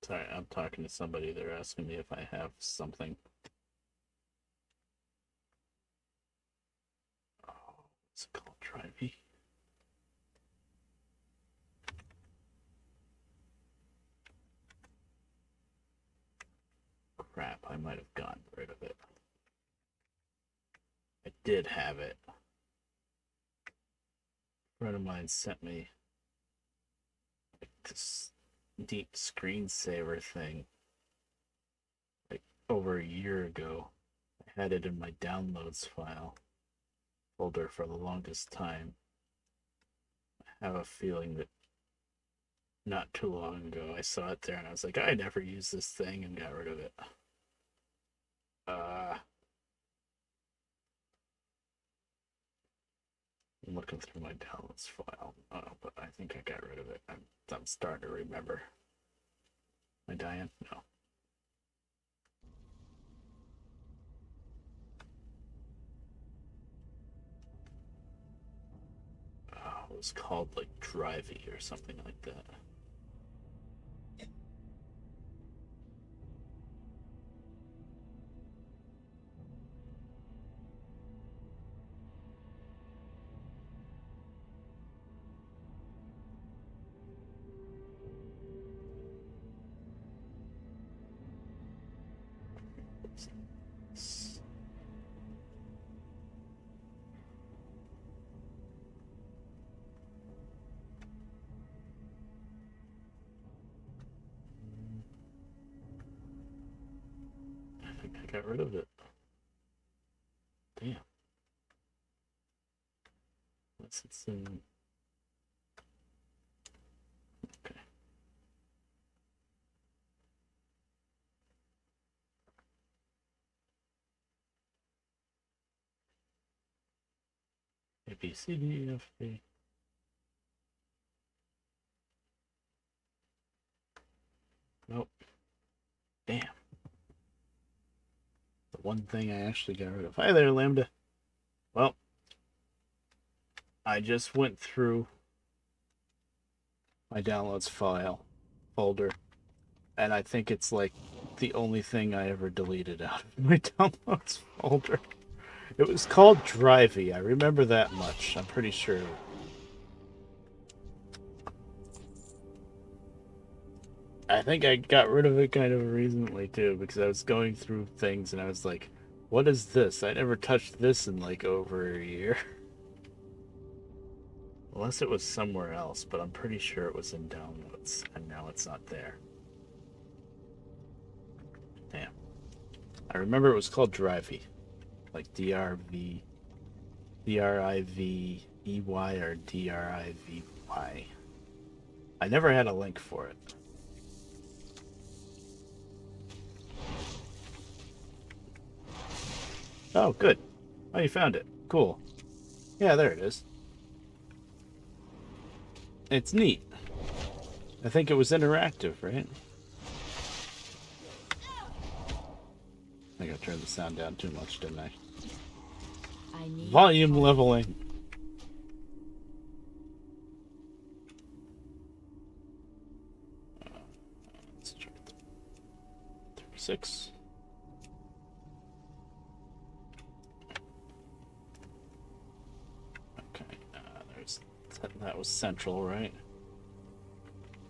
Sorry, I'm talking to somebody. They're asking me if I have something. Oh, what's it called? Drivey? Crap, I might have gotten rid of it. I did have it. A friend of mine sent me like this deep screensaver thing like over a year ago. I had it in my downloads file folder for the longest time. I have a feeling that not too long ago I saw it there and I was like, I never use this thing, and got rid of it. I'm looking through my downloads file, but I think I got rid of it. I'm starting to remember. Am I dying? No. Oh, it was called like Drivey or something like that. I think I got rid of it. Damn. Unless it's in... Okay. A, B, C, D, E, F, G. Nope. Damn. The one thing I actually got rid of. Hi there, Lambda. Well, I just went through my downloads folder, and I think it's like the only thing I ever deleted out of my downloads folder. It was called Drivey. I remember that much. I'm pretty sure. I think I got rid of it kind of recently too, because I was going through things and I was like, what is this? I never touched this in like over a year. Unless it was somewhere else, but I'm pretty sure it was in downloads, and now it's not there. Damn. I remember it was called Drivey. Like D-R-V... D-R-I-V-E-Y or D-R-I-V-Y. I never had a link for it. Oh, good. Oh, you found it. Cool. Yeah, there it is. It's neat. I think it was interactive, right? I think I turned the sound down too much, didn't I? I need Volume leveling. Let's try 36. Okay, there's that was central, right?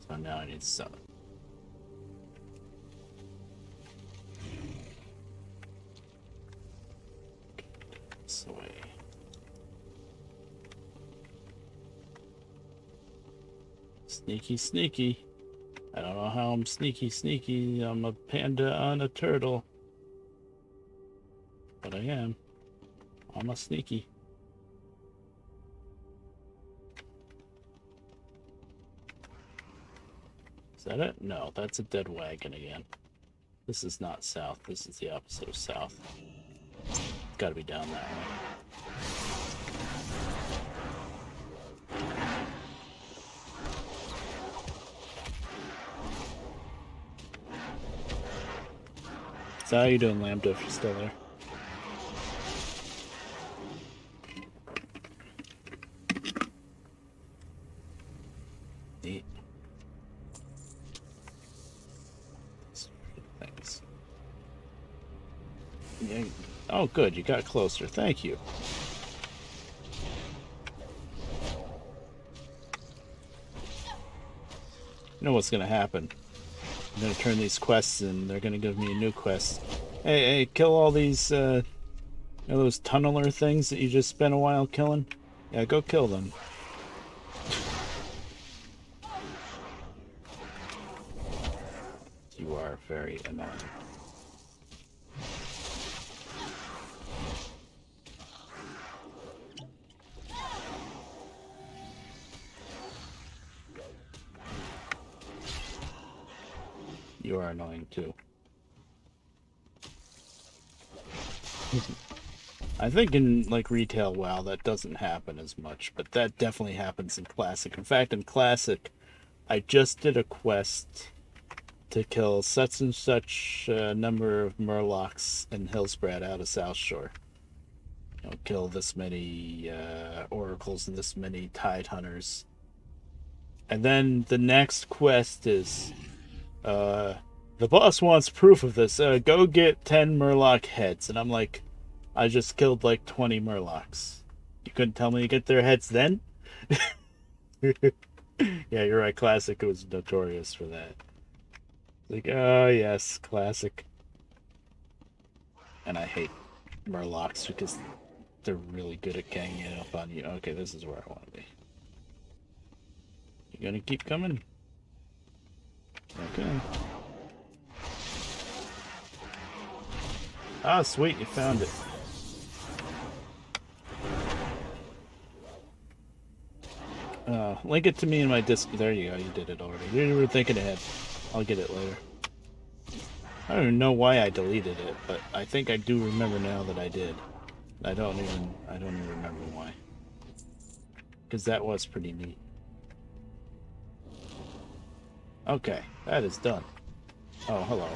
So now I need 7. This way. Sneaky, sneaky. I don't know how I'm sneaky, sneaky. I'm a panda on a turtle. But I am. I'm a sneaky. Is that it? No, that's a dead wagon again. This is not south. This is the opposite of south. Gotta be down that way. So how you doing, Lambda, if you're still there? Neat. Thanks. Yeah. Oh, good. You got closer. Thank you. You know what's going to happen. I'm going to turn these quests in. They're going to give me a new quest. Hey, kill all these, you know, those tunneler things that you just spent a while killing? Yeah, go kill them. You are very annoying. You are annoying too. I think in like retail WoW that doesn't happen as much, but that definitely happens in Classic. In fact, in Classic, I just did a quest to kill such and such number of Murlocs in Hillsbrad out of South Shore. You know, kill this many oracles and this many tide hunters. And then the next quest is the boss wants proof of this. Go get 10 Murloc heads. And I'm like, I just killed like 20 Murlocs. You couldn't tell me to get their heads then? Yeah, you're right. Classic was notorious for that. Like, oh yes, Classic. And I hate Murlocs because they're really good at ganging up on you. Okay, this is where I want to be. You gonna keep coming? Okay. Ah, sweet, you found it. Link it to me in my disc. There you go, you did it already. You were thinking ahead. I'll get it later. I don't even know why I deleted it, but I think I do remember now that I did. I don't even remember why. Because that was pretty neat. Okay, that is done. Oh, hello.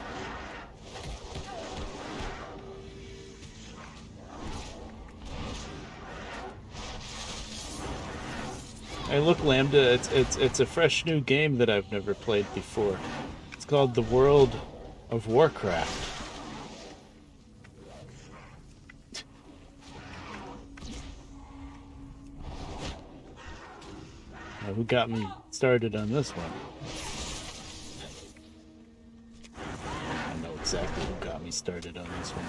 Hey, look, Lambda, it's a fresh new game that I've never played before. It's called The World of Warcraft. Now, who got me started on this one? I know exactly who got me started on this one.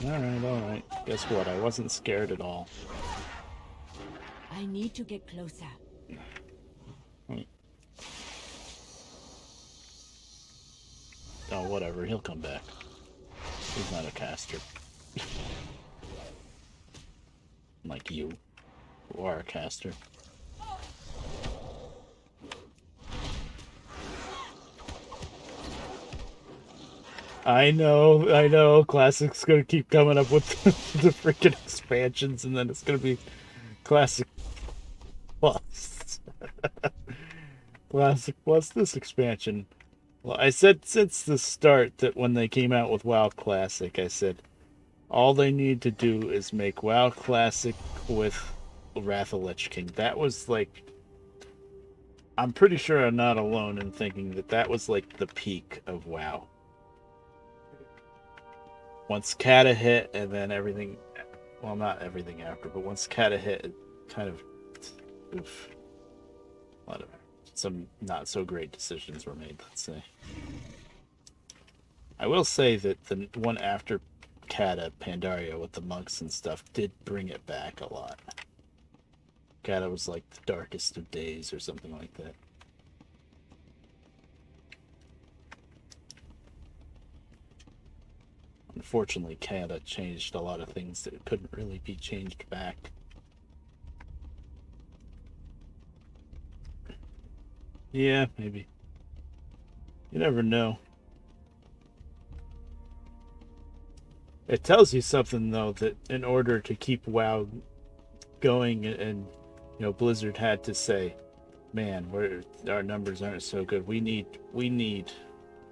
Alright. Guess what? I wasn't scared at all. I need to get closer. Oh, whatever. He'll come back. He's not a caster. Like you, who are a caster. I know. Classic's gonna keep coming up with the freaking expansions, and then it's gonna be Classic Plus. Classic Plus this expansion. Well, I said since the start that when they came out with WoW Classic, I said all they need to do is make WoW Classic with Wrath of Lich King. That was like, I'm pretty sure I'm not alone in thinking that that was like the peak of WoW. Once Kata hit, and then everything, well, not everything after, but once Kata hit, it kind of, oof, a lot of some not so great decisions were made, let's say. I will say that the one after Kata, Pandaria, with the monks and stuff, did bring it back a lot. Kata was like the darkest of days or something like that. Unfortunately, Kata changed a lot of things that couldn't really be changed back. Yeah, maybe. You never know. It tells you something, though, that in order to keep WoW going, and you know, Blizzard had to say, man, our numbers aren't so good. We need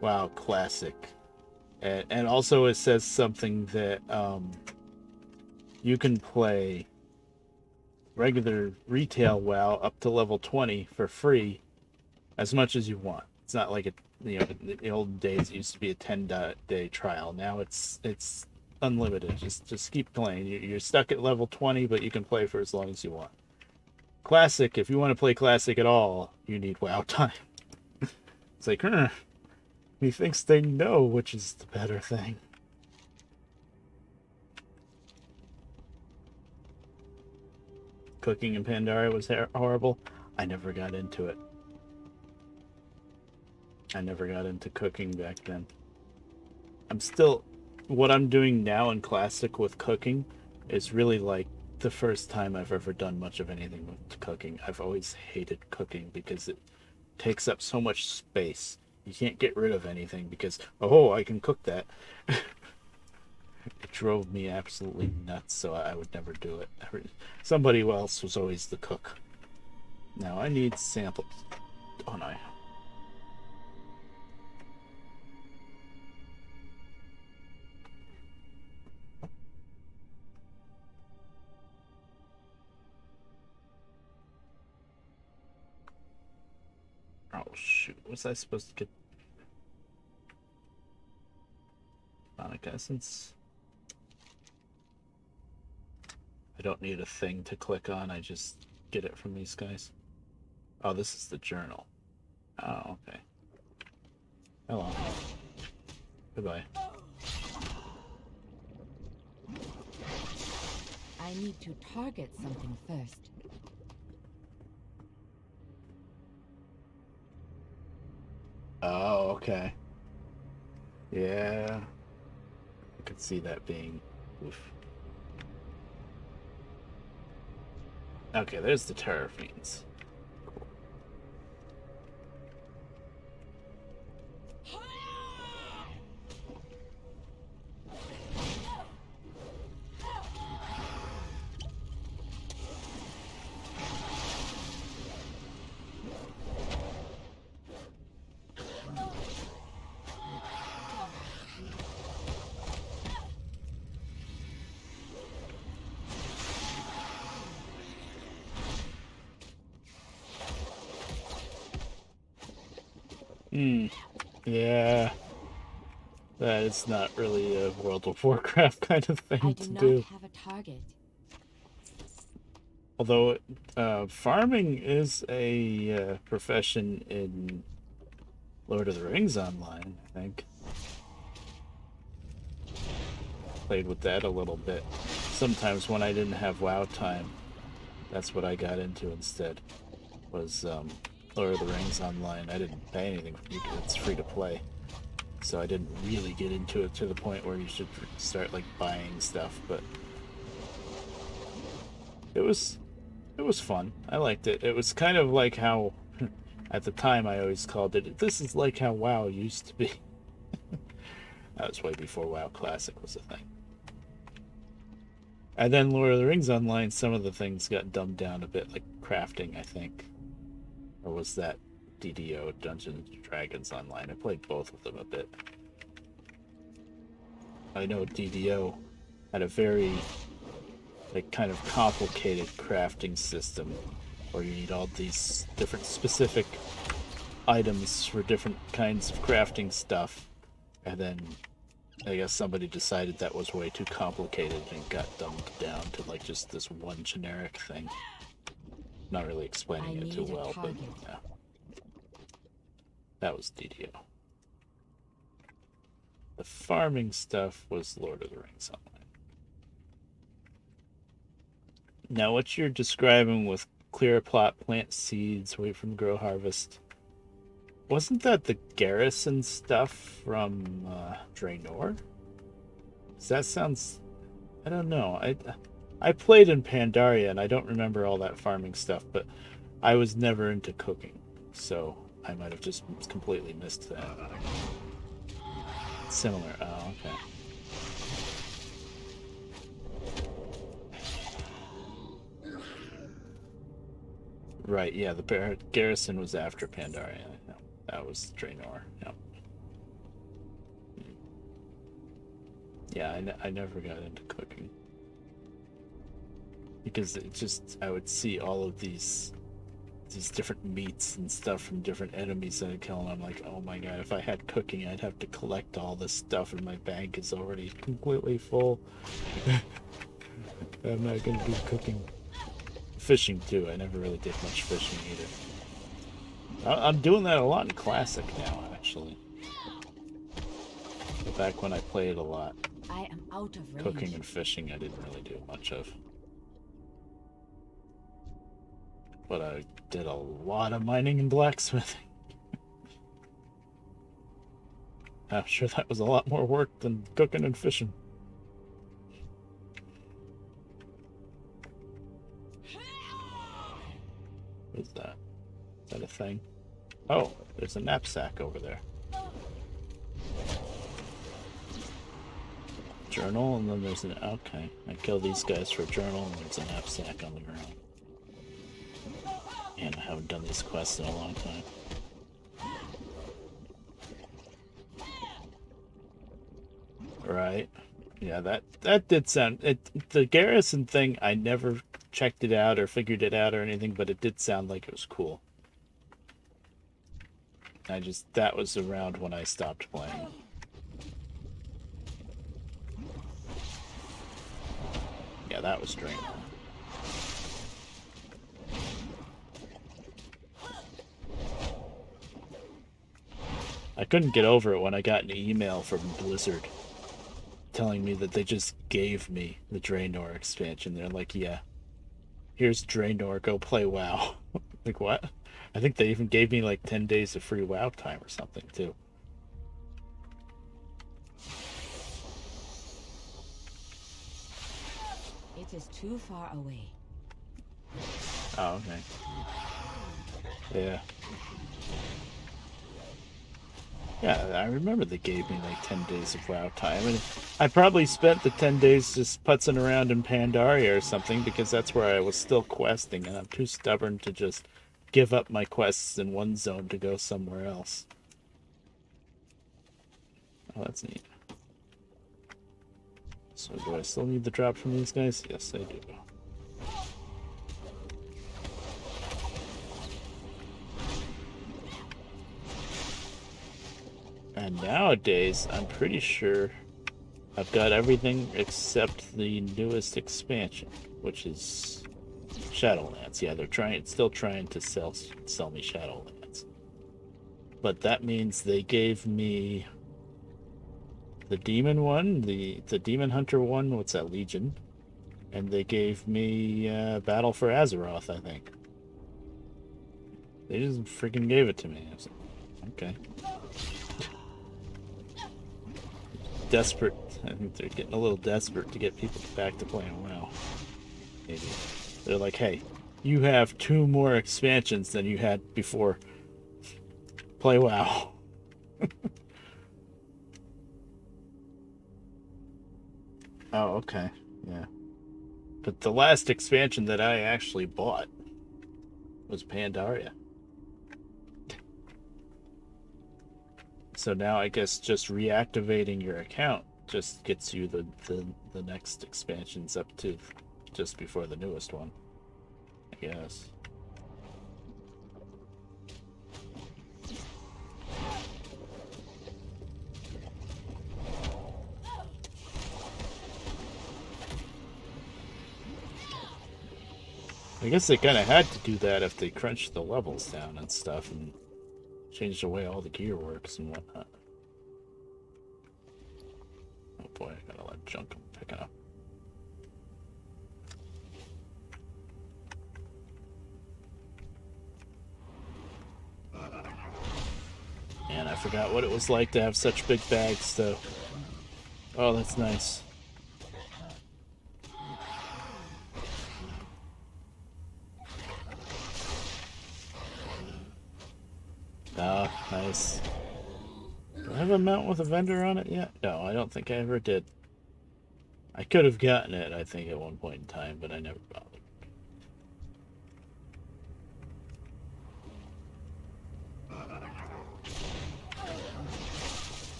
WoW Classic. And also it says something that you can play regular retail WoW up to level 20 for free as much as you want. It's not like in the old days it used to be a 10-day trial. Now it's unlimited. Just keep playing. You're stuck at level 20, but you can play for as long as you want. Classic, if you want to play Classic at all, you need WoW time. It's like, he thinks they know which is the better thing. Cooking in Pandaria was horrible. I never got into it. I never got into cooking back then. What I'm doing now in Classic with cooking is really like the first time I've ever done much of anything with cooking. I've always hated cooking because it takes up so much space. You can't get rid of anything because, oh, I can cook that. It drove me absolutely nuts, so I would never do it. Somebody else was always the cook. Now I need samples. Oh no. Oh shoot, was I supposed to get Sonic Essence? I don't need a thing to click on, I just get it from these guys. Oh, this is the journal. Oh, okay. Hello. Goodbye. I need to target something first. Oh, okay. Yeah. I could see that being... Oof. Okay, there's the Terror Fiends. Yeah. That is not really a World of Warcraft kind of thing to do. I do not have a target. Although, farming is a profession in Lord of the Rings Online, I think. Played with that a little bit. Sometimes when I didn't have WoW time, that's what I got into instead. Was Lord of the Rings Online. I didn't pay anything. It's free to play. So I didn't really get into it to the point where you should start like buying stuff, but it was fun. I liked it. It was kind of like how at the time I always called it, this is like how WoW used to be. That was way before WoW Classic was a thing. And then Lord of the Rings Online, some of the things got dumbed down a bit, like crafting, I think. Or was that DDO, Dungeons and Dragons Online? I played both of them a bit. I know DDO had a very, like, kind of complicated crafting system where you need all these different specific items for different kinds of crafting stuff. And then I guess somebody decided that was way too complicated and got dumbed down to like just this one generic thing. Not really explaining it too well, but yeah. That was DDO. The farming stuff was Lord of the Rings Online. Now, what you're describing with clear a plot, plant seeds, wait for them to grow, harvest. Wasn't that the garrison stuff from Draenor? That sounds... I don't know. I played in Pandaria, and I don't remember all that farming stuff, but I was never into cooking, so I might have just completely missed that. Similar. Oh, okay. Right, yeah, the garrison was after Pandaria. No, that was Draenor. No. Yeah, I never got into cooking. Because it just, I would see all of these different meats and stuff from different enemies that I kill, and I'm like, oh my god, if I had cooking, I'd have to collect all this stuff, and my bank is already completely full. I'm not gonna do cooking. Fishing too, I never really did much fishing either. I'm doing that a lot in Classic now, actually. But back when I played a lot, I am out of range. cooking and fishing I didn't really do much of. But I did a lot of mining and blacksmithing. I'm sure that was a lot more work than cooking and fishing. What's that? Is that a thing? Oh, there's a knapsack over there. Journal, and then there's an... Okay, I kill these guys for a journal, and there's a knapsack on the ground. And I haven't done these quests in a long time. Right. Yeah, that did sound... The garrison thing, I never checked it out or figured it out or anything, but it did sound like it was cool. That was around when I stopped playing. Yeah, that was strange. I couldn't get over it when I got an email from Blizzard telling me that they just gave me the Draenor expansion. They're like, yeah, here's Draenor, go play WoW. Like, what? I think they even gave me like 10 days of free WoW time or something, too. It is too far away. Oh, okay. Yeah. Yeah, I remember they gave me like 10 days of WoW time, and I probably spent the 10 days just putzing around in Pandaria or something, because that's where I was still questing, and I'm too stubborn to just give up my quests in one zone to go somewhere else. Oh, that's neat. So do I still need the drop from these guys? Yes, I do. And nowadays, I'm pretty sure I've got everything except the newest expansion, which is Shadowlands. Yeah, they're still trying to sell me Shadowlands. But that means they gave me the Demon one, the Demon Hunter one, what's that, Legion? And they gave me Battle for Azeroth, I think. They just freaking gave it to me. I was like, okay. Desperate. I think they're getting a little desperate to get people back to playing WoW. Maybe. They're like, hey, you have 2 more expansions than you had before. Play WoW. Oh, okay. Yeah. But the last expansion that I actually bought was Pandaria. So now I guess just reactivating your account just gets you the next expansions up to just before the newest one, I guess. I guess they kind of had to do that if they crunched the levels down and stuff and changed the way all the gear works and whatnot. Oh boy, I got a lot of junk I'm picking up. And I forgot what it was like to have such big bags, though. Oh, that's nice. Ah, nice. Do I have a mount with a vendor on it yet? No, I don't think I ever did. I could have gotten it, I think, at one point in time, but I never bothered.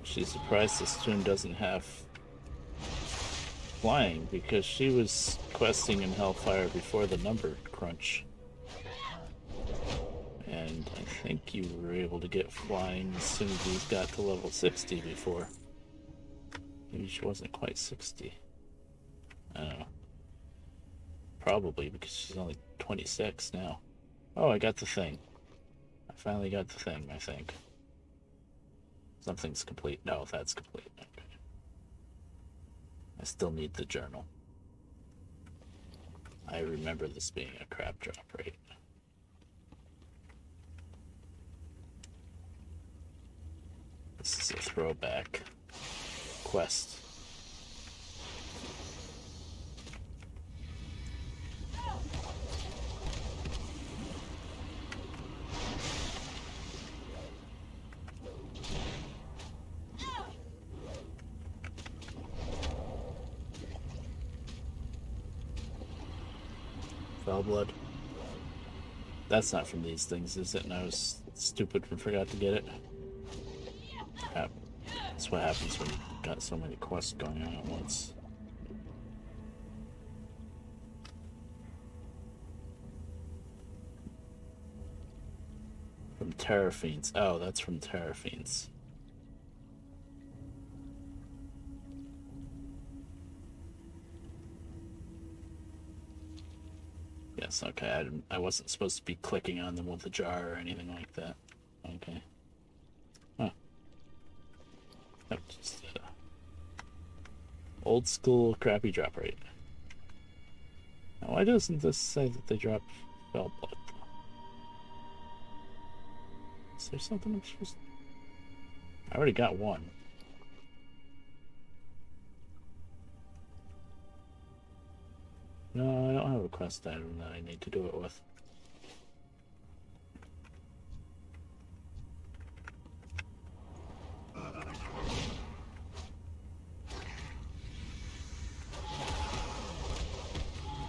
She's surprised this tune doesn't have flying, because she was questing in Hellfire before the number crunch. And I think you were able to get flying as soon as you got to level 60 before. Maybe she wasn't quite 60. I don't know. Probably because she's only 26 now. Oh, I got the thing. I finally got the thing, I think. Something's complete. No, that's complete. Okay. I still need the journal. I remember this being a crap drop rate. This is a throwback quest. Fellblood. That's not from these things, is it? And I was stupid and forgot to get it. Crap. That's what happens when you've got so many quests going on at once. From Terrafiends. Oh, that's from Terrafiends. Yes, okay. I wasn't supposed to be clicking on them with the jar or anything like that. Okay. Huh. That was just old school crappy drop rate. Now, why doesn't this say that they drop Fellblood? Is there something I'm supposed to... I already got one. No, I don't have a quest item that I need to do it with.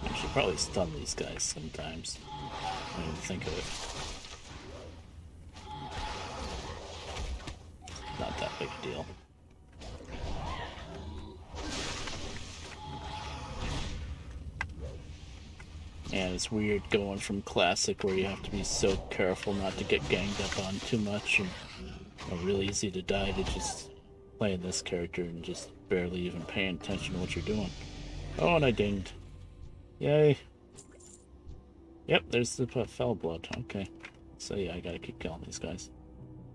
I should probably stun these guys sometimes. I didn't think of it. Not that big a deal. And it's weird going from classic where you have to be so careful not to get ganged up on too much and really easy to die to just playing this character and just barely even paying attention to what you're doing. Oh, and I dinged. Yay. Yep, there's the Fellblood. Okay. So yeah, I gotta keep killing these guys.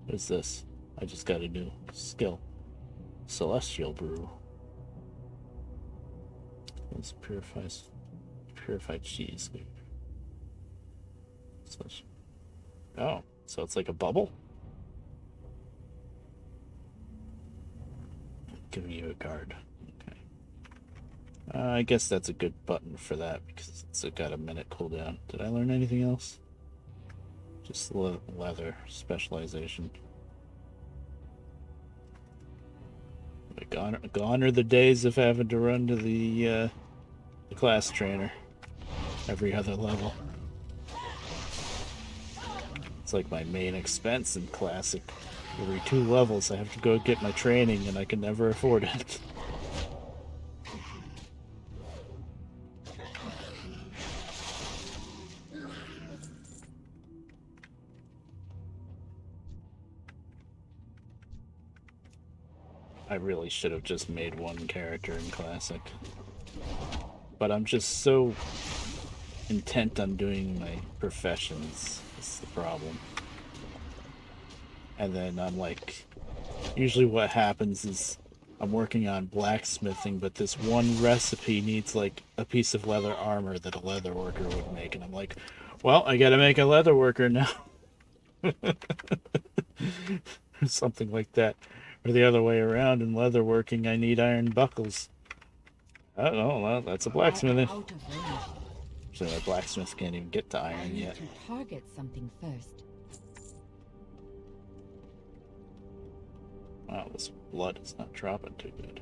What is this? I just got a new skill. Celestial Brew. Let's purified cheese. Oh, so it's like a bubble? Giving you a card. Okay. I guess that's a good button for that because it's got a minute cooldown. Did I learn anything else? Just leather specialization. Like Gone are the days of having to run to the class trainer every other level. It's like my main expense in Classic. Every 2 levels I have to go get my training and I can never afford it. I really should have just made one character in Classic. But I'm just so intent on doing my professions. That's the problem. And then I'm like, usually what happens is I'm working on blacksmithing, but this one recipe needs like a piece of leather armor that a leather worker would make. And I'm like, well, I gotta make a leather worker now. Or something like that. Or the other way around, in leatherworking, I need iron buckles. Oh, no, well, that's a blacksmith. Out of range. So a blacksmith can't even get to I iron need yet. to target something first. Wow, this blood is not dropping too good.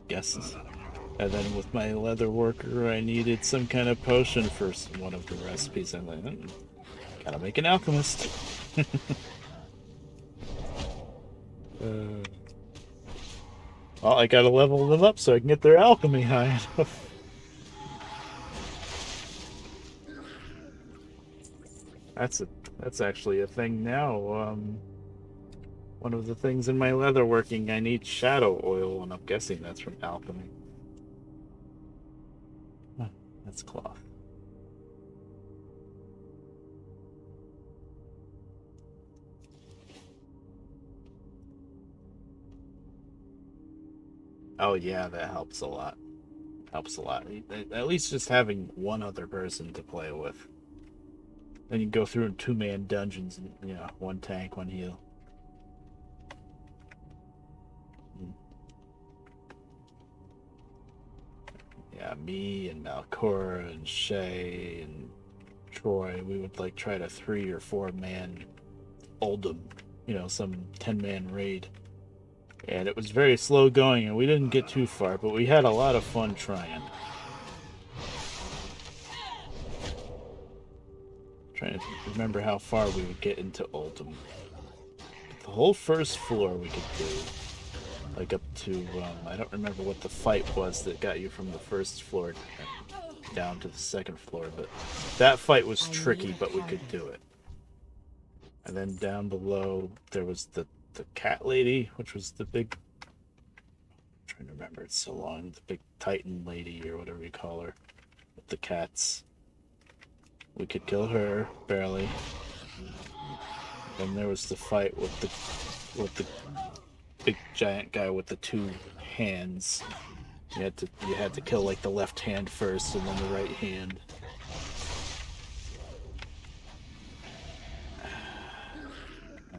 Guesses. And then with my leather worker, I needed some kind of potion for one of the recipes. I'm like, gotta make an alchemist. Well, I gotta level them up so I can get their alchemy high enough. That's actually a thing now. One of the things in my leatherworking, I need shadow oil, and I'm guessing that's from alchemy. Huh, that's cloth. Oh yeah, that helps a lot. Helps a lot. At least just having one other person to play with. Then you go through in 2-man dungeons and, you know, 1 tank, 1 heal. Yeah, me and Malcora and Shay and Troy, we would like try to 3 or 4-man Oldham, you know, some 10-man raid. And it was very slow going and we didn't get too far, but we had a lot of fun trying. Trying to remember how far we would get into Oldham. The whole first floor we could do. Like up to, I don't remember what the fight was that got you from the first floor down to the second floor, but that fight was tricky, but we could do it. And then down below, there was the cat lady, which was the big, I'm trying to remember, it's so long, the big Titan lady, or whatever you call her, with the cats. We could kill her, barely. Then there was the fight with the big giant guy with the 2 hands. You had to kill like the left hand first and then the right hand.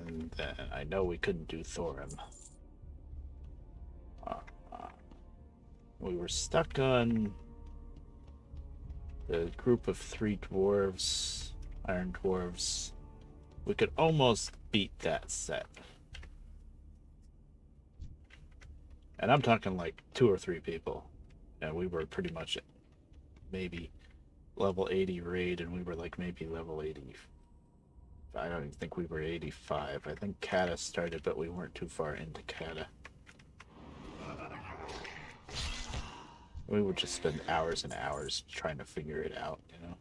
And I know we couldn't do Thorim. We were stuck on the group of 3 dwarves, iron dwarves. We could almost beat that set. And I'm talking like 2 or 3 people. And we were pretty much maybe level 80 raid, and we were like maybe level 80. I don't even think we were 85. I think Kata started, but we weren't too far into Kata. We would just spend hours and hours trying to figure it out, you know?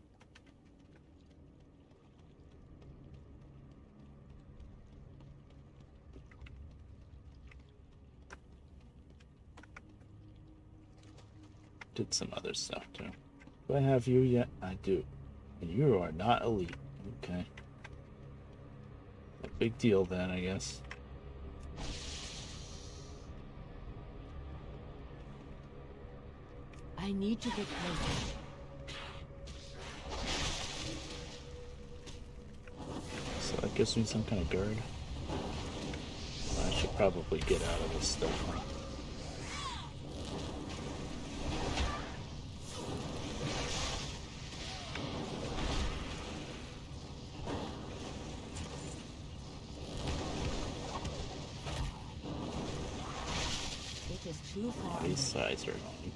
Did some other stuff too. Do I have you yet? I do. And you are not elite. Okay. A big deal then, I guess. I need to get closer. So that gives me some kind of guard. I should probably get out of this stuff. is too far. These sides are annoying.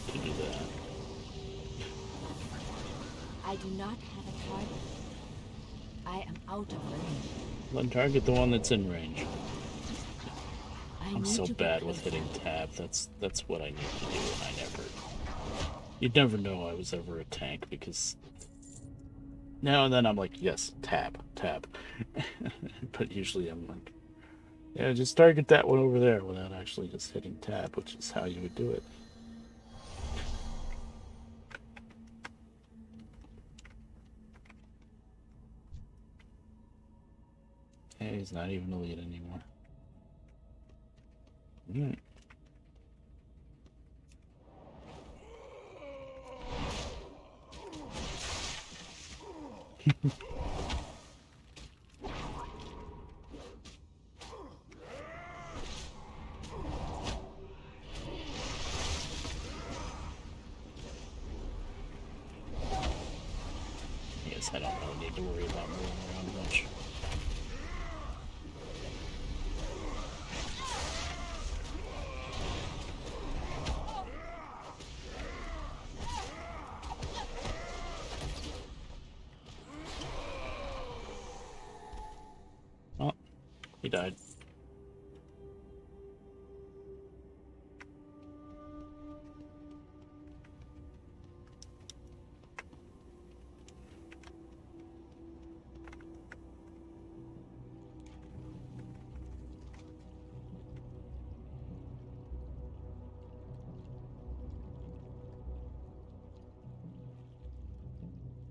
To do that. I do not have a target. I am out of range. Then target the one that's in range. I I'm need so to get bad with closer. hitting tab. That's what I need to do, and you'd never know I was ever a tank because now and then I'm like, yes, tab. But usually I'm like, yeah, just target that one over there without actually just hitting tab, which is how you would do it. Hey, he's not even a lead anymore. Yes, I don't really need to worry about moving around much. Oh, he died.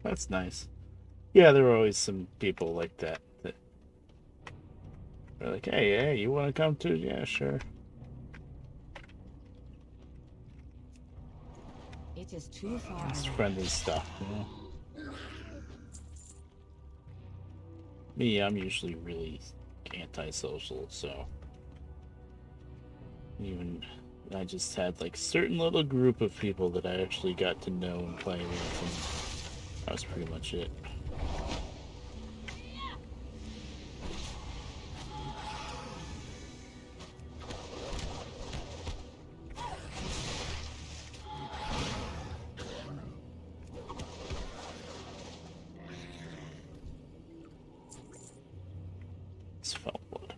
That's nice. Yeah, there were always some people like that are like, hey, you want to come too? Yeah, sure. It is too far. It's away. friendly stuff, you know? Me, I'm usually really antisocial, so even I just had like certain little group of people that I actually got to know and play with, and that was pretty much it. It's felt blood.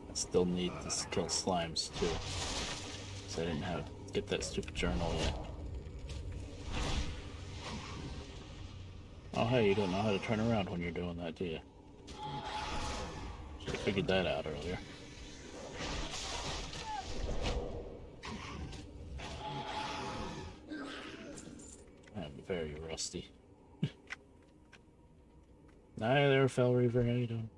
I still need to kill slimes too, because I didn't get that stupid journal yet. Oh hey, you don't know how to turn around when you're doing that, do you? Should have figured that out earlier. I'm very rusty. Hi there, Fell Reaver, how you doing?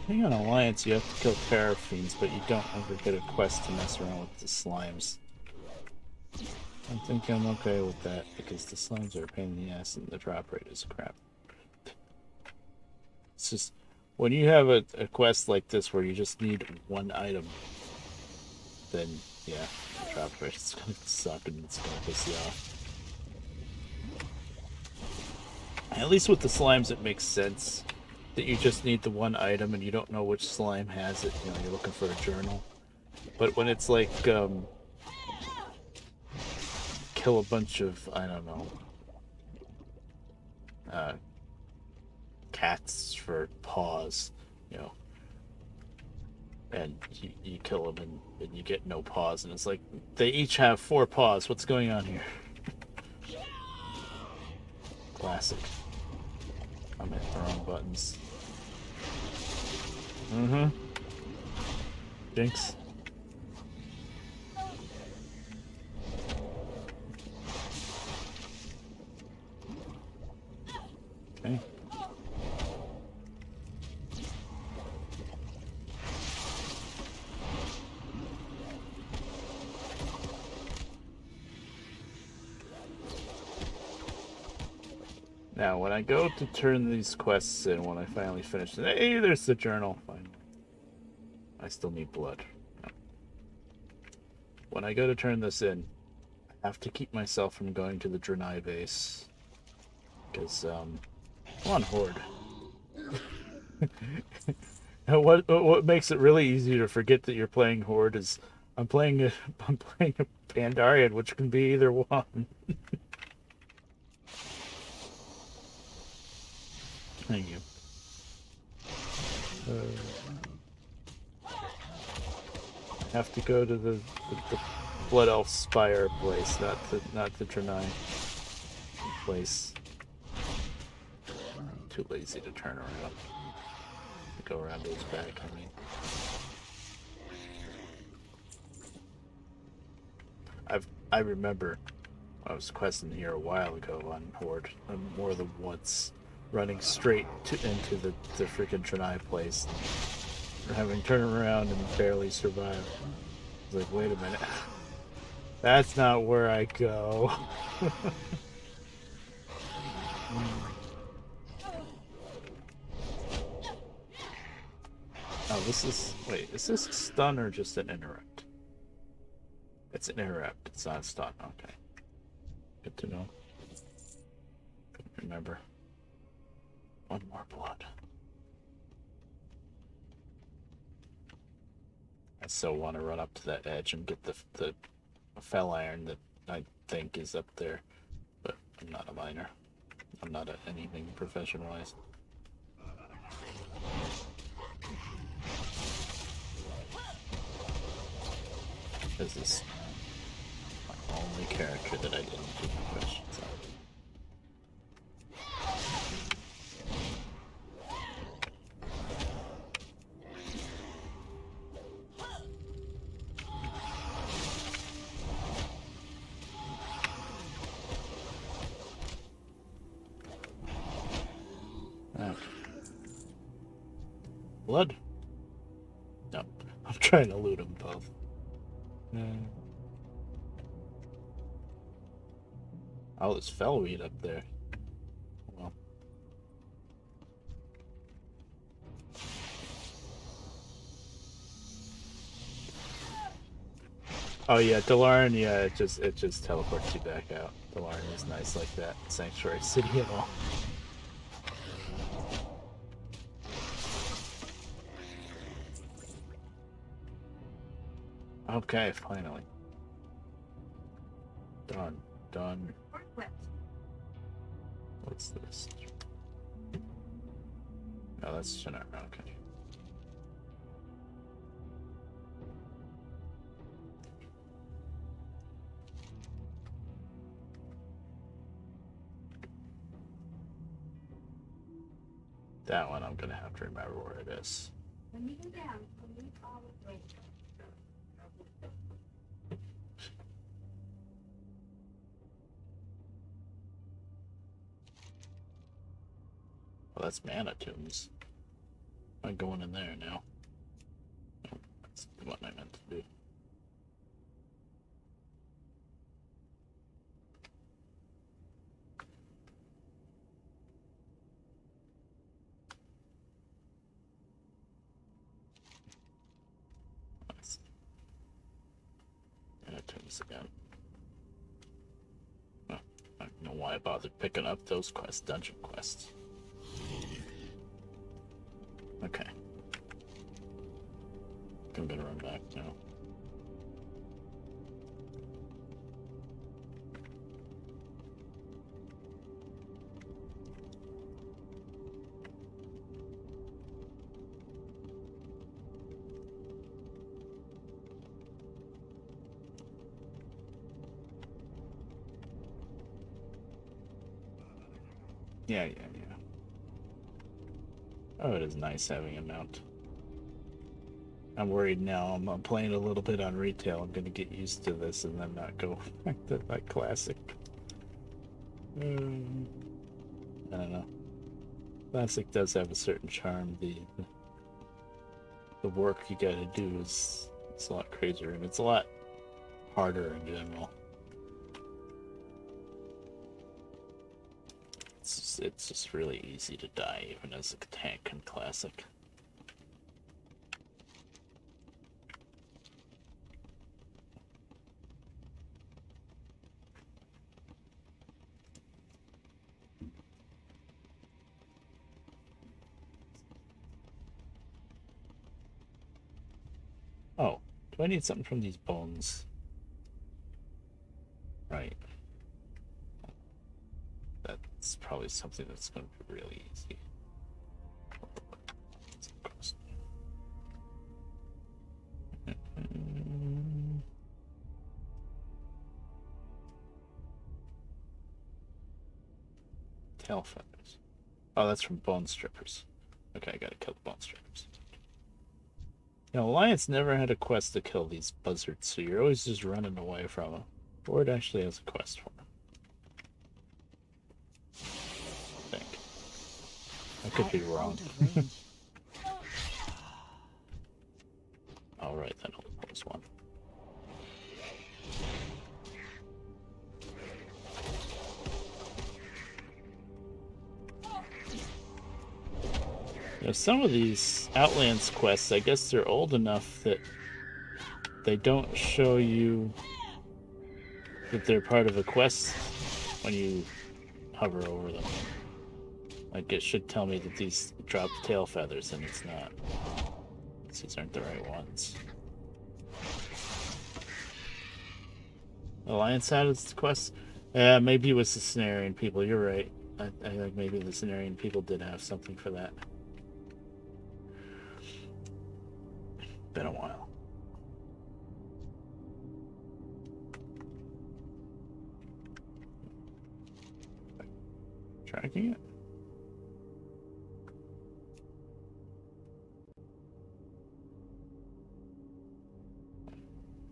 I think on Alliance you have to kill Terror Fiends, but you don't ever get a quest to mess around with the slimes. I think I'm okay with that, because the slimes are a pain in the ass and the drop rate is crap. It's just, when you have a quest like this where you just need one item, then yeah, the drop rate is gonna suck and it's gonna piss you off. At least with the slimes it makes sense that you just need the one item and you don't know which slime has it, you know, you're looking for a journal. But when it's like, kill a bunch of, I don't know, cats for paws, you know, and you kill them and you get no paws, and it's like, they each have 4 paws, what's going on here? Classic. I'm hitting the wrong buttons. Mm-hmm. Jinx. Okay. Now, when I go to turn these quests in, when I finally finish it, hey, there's the journal, finally. I still need blood. No. When I go to turn this in, I have to keep myself from going to the Draenei base. Because, come on, Horde. What makes it really easy to forget that you're playing Horde is I'm playing a Pandarian, which can be either one. Thank you. I have to go to the Blood Elf Spire place, not the Draenei place. I'm too lazy to turn around. Go around to his back, I mean. I remember I was questing here a while ago on Horde, more than once, running straight into the freaking Draenei place, and having turned around and barely survived. I was like, wait a minute, that's not where I go. Oh, this is... Wait, is this a stun or just an interrupt? It's an interrupt, it's not a stun. Okay. Good to know. Couldn't remember. One more blood. I still want to run up to that edge and get the fell iron that I think is up there. But I'm not a miner. I'm not anything professionalized. This is my only character that I didn't do questions on. Okay. Blood? No, I'm trying to loot them both. Oh, there's fellweed up there. Well. Oh yeah, Delaran, yeah, it just teleports you back out. Delaran is nice like that. Sanctuary City at all. Okay, finally. Done. What's this? Oh, that's Shannara, okay. That one I'm gonna have to remember where it is. Well, that's mana tombs. I'm going in there now. Oh, that's what I meant to do. Mana tombs again. Oh, I don't know why I bothered picking up those quests, dungeon quests. Okay. I'm gonna run back now. Yeah, yeah, yeah. Oh, it is nice having a mount. I'm worried now. I'm playing a little bit on retail. I'm gonna get used to this and then not go back to my classic. I don't know. Classic does have a certain charm. The work you gotta do is it's a lot crazier and it's a lot harder in general. It's just really easy to die even as a tank in classic. Oh, do I need something from these bones? Right. That's probably something that's going to be really easy. Tail feathers. Oh, that's from bone strippers. Okay, I gotta kill the bone strippers. Now, Alliance never had a quest to kill these buzzards, so you're always just running away from them. Or it actually has a quest for them. I think. I could be wrong. Alright, then I'll pose one. You know, some of these Outlands quests, I guess they're old enough that they don't show you that they're part of a quest when you hover over them. Like, it should tell me that these drop tail feathers, and it's not. These aren't the right ones. Alliance had its quest? Yeah, maybe it was the Cenarian people, you're right. I think maybe the Cenarian people did have something for that. Been a while. Tracking it?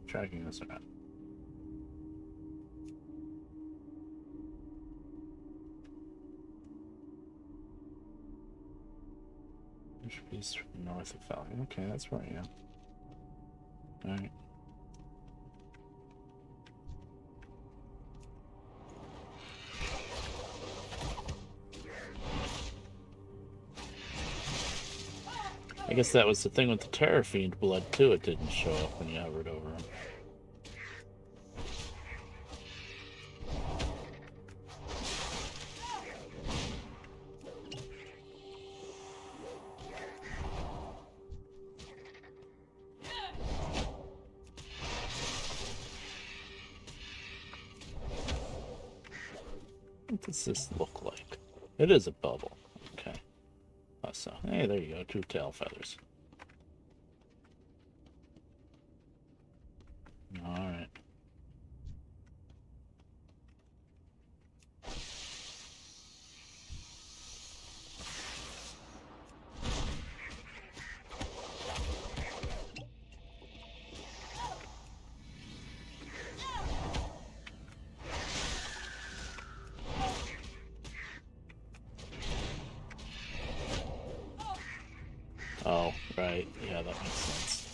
Tracking this or not? Beast from north of Valley. Okay, that's where I am. Alright. I guess that was the thing with the Terror Fiend blood too. It didn't show up when you hovered over him. What does this look like? It is a bubble. Okay. Oh, so, hey, there you go. 2 tail feathers. Alright. Oh, right. Yeah, that makes sense.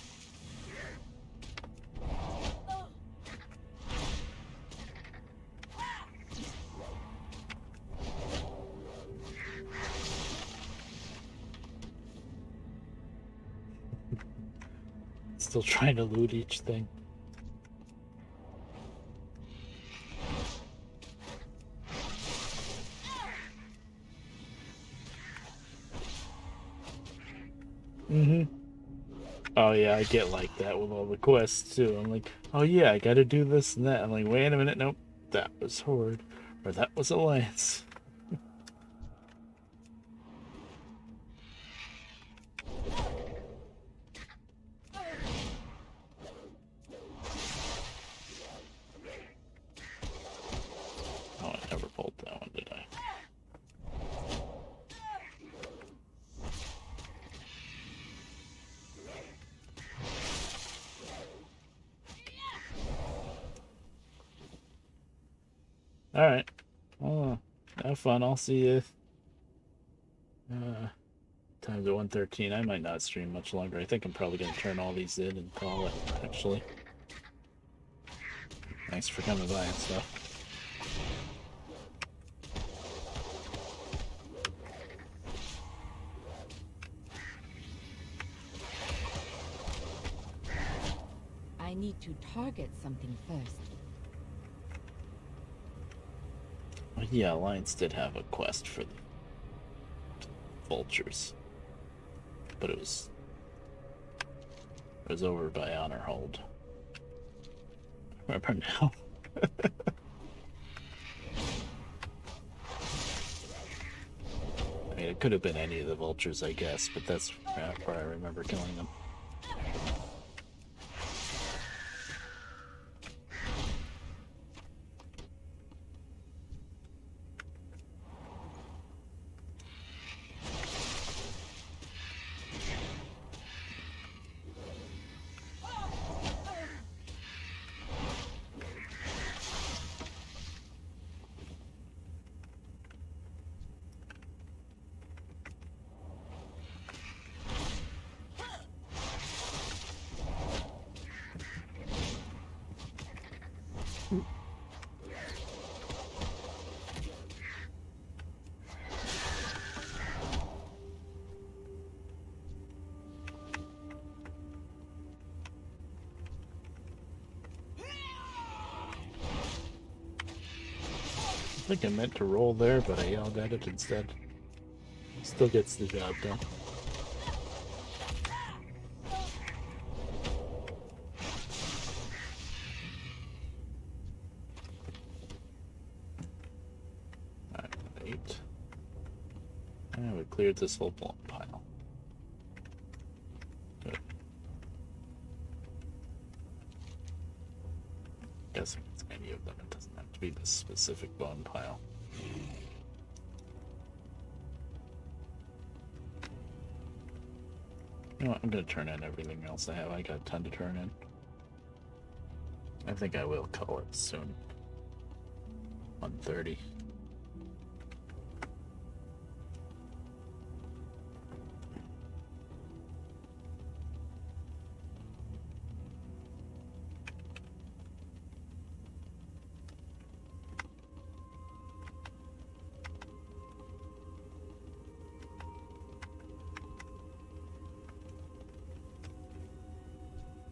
Still trying to loot each thing. Oh yeah, I get like that with all the quests too. I'm like, oh yeah, I gotta do this and that. I'm like, wait a minute, nope, that was Horde. Or that was Alliance. Oh, I never pulled that one, did I? Alright. Well, have fun. I'll see you. Time's at 1:13. I might not stream much longer. I think I'm probably going to turn all these in and call it, actually. Thanks for coming by and stuff. I need to target something first. Well, yeah, Alliance did have a quest for the vultures, but it was over by Honor Hold. Remember now? I mean, it could have been any of the vultures, I guess, but that's where I remember killing them. I think I meant to roll there, but I yelled at it instead. Still gets the job done. Alright, 8. And we cleared this whole pile. Good. Guessing it's any of them. It doesn't have to be this specific bone pile. You know what? I'm gonna turn in everything else I have. I got a ton to turn in. I think I will call it soon. 1:30.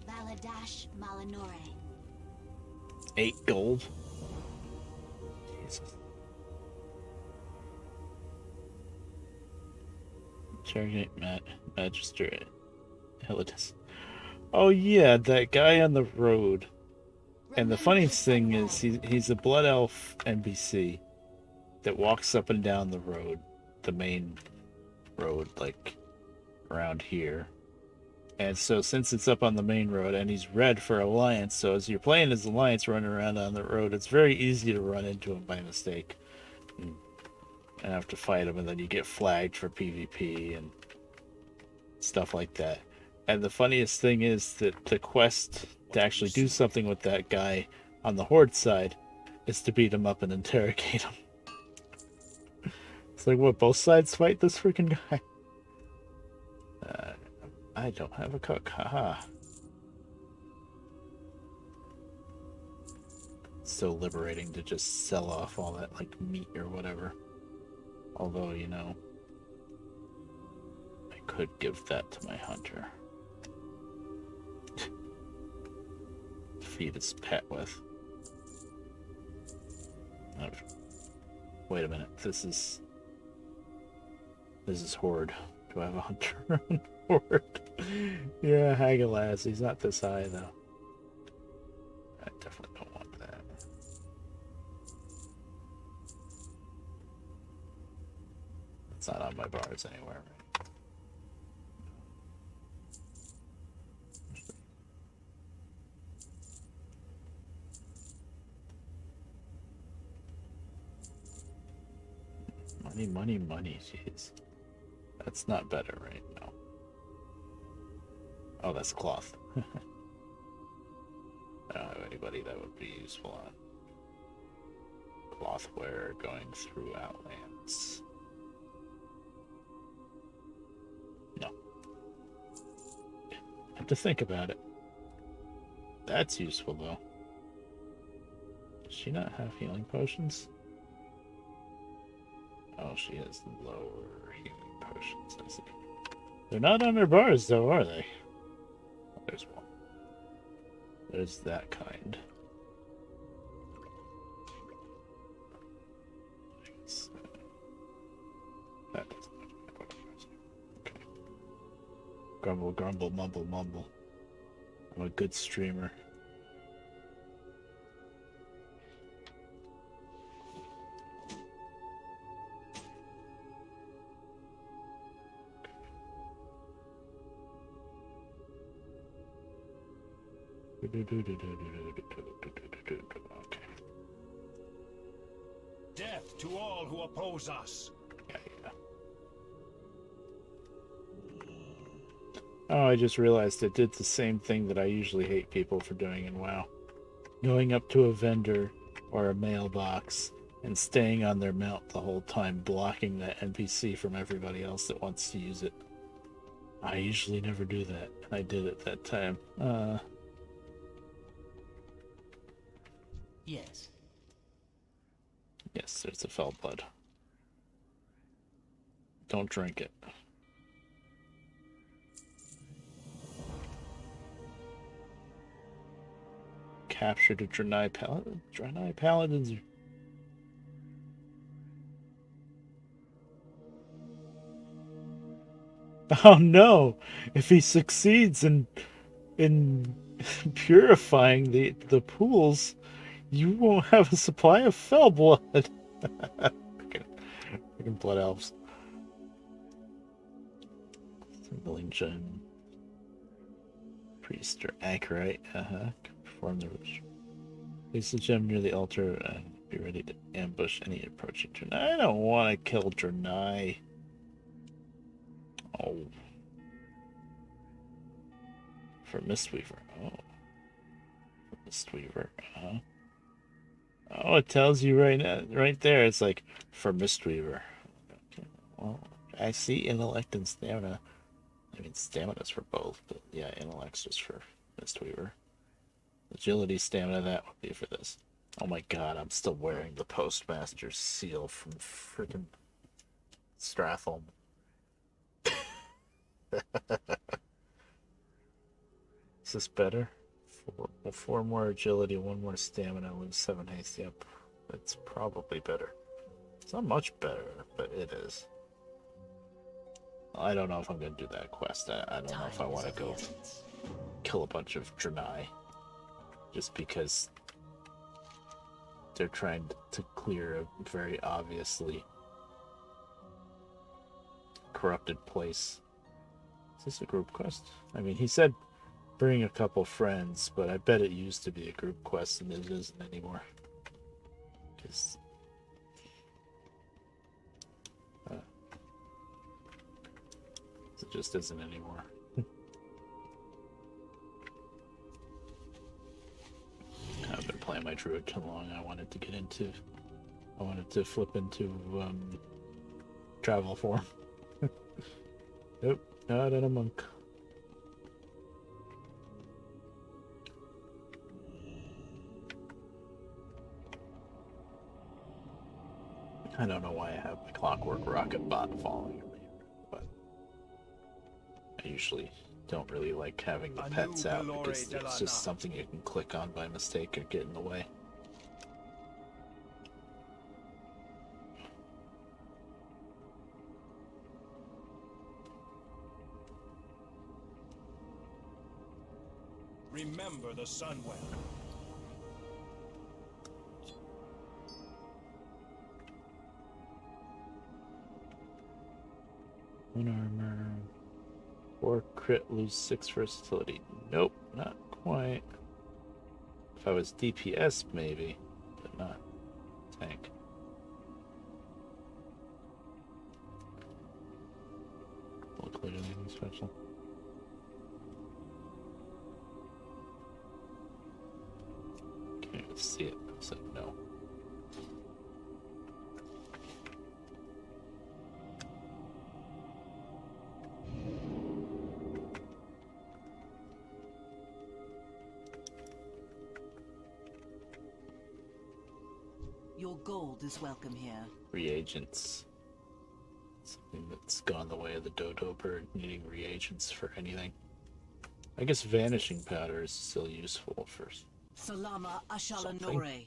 Valadash Malinore. 8 gold. Jesus. Interrogate Magistrate. Helitus. Oh yeah, that guy on the road. And the funniest thing is he's a Blood Elf NPC that walks up and down the road, the main road, like around here. And so since it's up on the main road and he's red for Alliance, so as you're playing as Alliance running around on the road, it's very easy to run into him by mistake. And have to fight him, and then you get flagged for PvP and stuff like that. And the funniest thing is that the quest to actually do something with that guy on the Horde side is to beat him up and interrogate him. It's like, what, both sides fight this freaking guy? I don't have a cook, haha. It's so liberating to just sell off all that, like, meat or whatever. Although, you know, I could give that to my hunter. Feed his pet with. Oh, wait a minute, this is Horde. Do I have a hunter on Horde? Yeah, Hagelas, he's not this high though. I definitely don't want that. It's not on my bars anywhere, right? Money, money, money, jeez. That's not better, right? No. Oh, that's cloth. I don't have anybody that would be useful on. Clothware going through Outlands. No. Have to think about it. That's useful though. Does she not have healing potions? Oh, she has lower healing potions, I see. They're not on her bars though, are they? Oh, there's one. There's that kind. That doesn't look like what I'm using. Okay. Grumble, grumble, mumble, mumble. I'm a good streamer. Okay. Death to all who oppose us. Yeah. Oh, I just realized it did the same thing that I usually hate people for doing in WoW. Going up to a vendor or a mailbox and staying on their mount the whole time, blocking that NPC from everybody else that wants to use it. I usually never do that. I did it that time. Yes. Yes, there's a fell blood. Don't drink it. Captured a Draenei Paladin. Draenei Paladins are... Oh no! If he succeeds in purifying the pools, you won't have a supply of fell blood. Freaking blood elves. Symboling gem. Priest or anchorite. Perform the ritual. Place the gem near the altar and be ready to ambush any approaching Draenei. I don't want to kill Draenei. Oh. For Mistweaver. Oh. For Mistweaver. Oh, it tells you right there. It's like for Mistweaver. Okay. Well, I see intellect and stamina. I mean, stamina's for both, but yeah, intellect's just for Mistweaver. Agility, stamina, that would be for this. Oh my god, I'm still wearing the Postmaster's seal from freaking Stratholme. Is this better? Four more agility, 1 more stamina, lose 7 haste. Yep, it's probably better. It's not much better, but it is. I don't know if I'm going to do that quest. I don't know if I want to go kill a bunch of Draenei. Just because they're trying to clear a very obviously corrupted place. Is this a group quest? I mean, he said bring a couple friends, but I bet it used to be a group quest and it isn't anymore. Because it just isn't anymore. I've been playing my druid too long. I wanted to flip into travel form. Nope, not in a monk. I don't know why I have my Clockwork Rocket bot following me, but I usually don't really like having the pets out because it's just something you can click on by mistake or get in the way. Remember the Sunwell. One armor. 4 crit, lose 6 versatility. Nope, not quite. If I was DPS, maybe, but not tank. Look like anything special. Can't even see it, so no. gold is welcome here. Reagents. Something that's gone the way of the dodo bird, needing reagents for anything. I guess vanishing powder is still useful for Salama something. Ashalanore.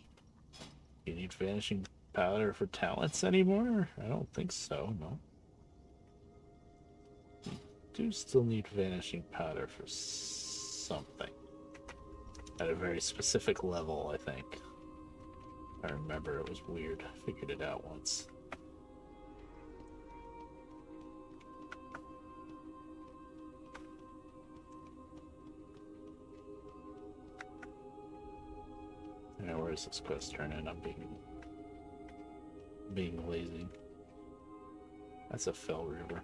You need vanishing powder for talents anymore? I don't think so, no. You do still need vanishing powder for something. At a very specific level, I think. I remember it was weird. I figured it out once. Yeah, where does this quest turn in? I'm being lazy. That's a fell river.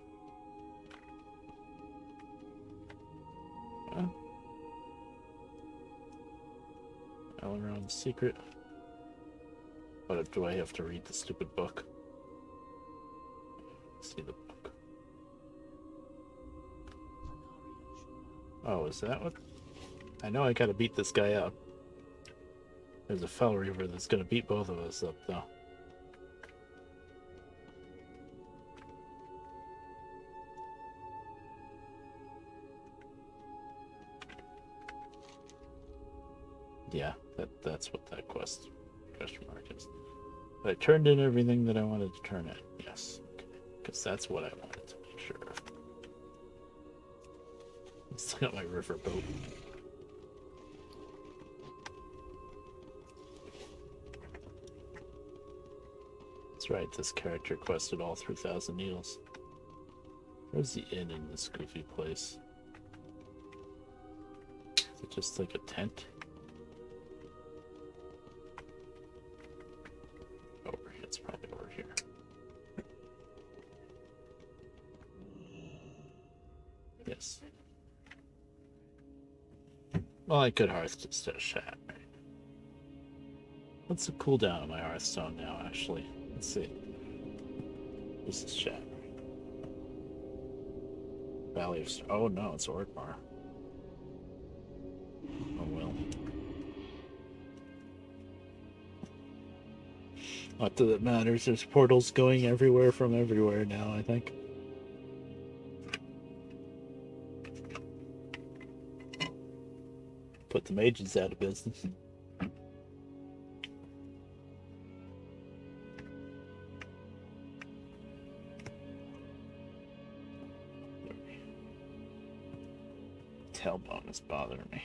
Huh? Elrond's secret. But do I have to read the stupid book? Let's see the book. Oh, is that what? I know I gotta beat this guy up. There's a fell reaver that's gonna beat both of us up, though. Yeah, that's what that question mark is. But I turned in everything that I wanted to turn in. Yes, because that's what I wanted to make sure of. I still got my river boat. That's right, this character quested all through Thousand Needles. Where's the inn in this goofy place? Is it just like a tent? Over here, it's probably over here. Yes. Well, I could hearth instead of chat. What's the cooldown on my Hearthstone now, actually? Let's see. This is chat. Valley of... Oh no, it's Orgmar. Oh well. Not that it matters. There's portals going everywhere from everywhere now, I think. Put the mages out of business. Tailbone is bothering me.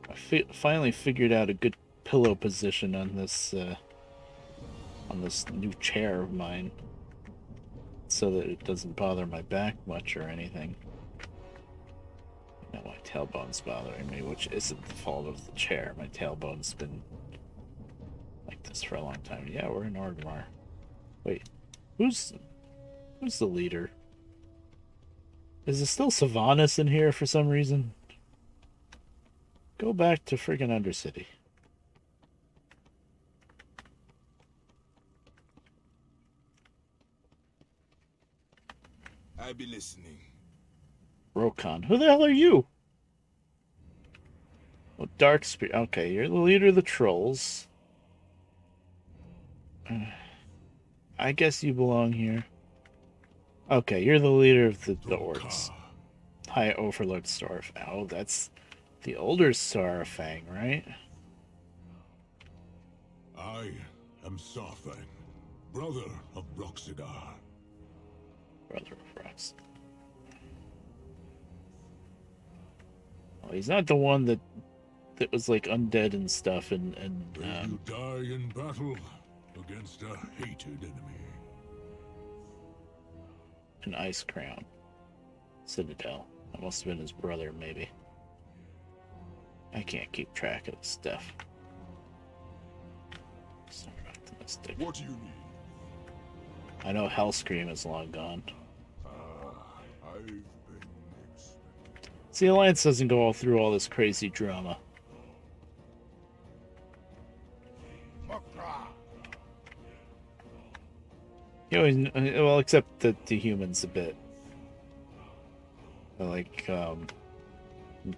I finally figured out a good pillow position on this new chair of mine, so that it doesn't bother my back much or anything. You know, my tailbone's bothering me, which isn't the fault of the chair. My tailbone's been like this for a long time. Yeah, we're in Orgmar. Wait, who's the leader? Is it still Sylvanas in here for some reason? Go back to friggin' Undercity. I be listening. Rokon. Who the hell are you? Oh, Darkspear. Okay, you're the leader of the trolls. I guess you belong here. Okay, you're the leader of the orcs. High Overlord Starfang. Oh, that's the older Starfang, right? I am Sarfang, brother of Broxidar. Brother of Rox. Oh, he's not the one that was like undead and stuff and Will you die in battle against a hated enemy? an Ice Crown. Citadel. That must have been his brother, maybe. I can't keep track of this stuff. So optimistic. What do you need? I know Hellscream is long gone. I've been See, Alliance doesn't go all through all this crazy drama. You always, well, except the humans a bit. Like, in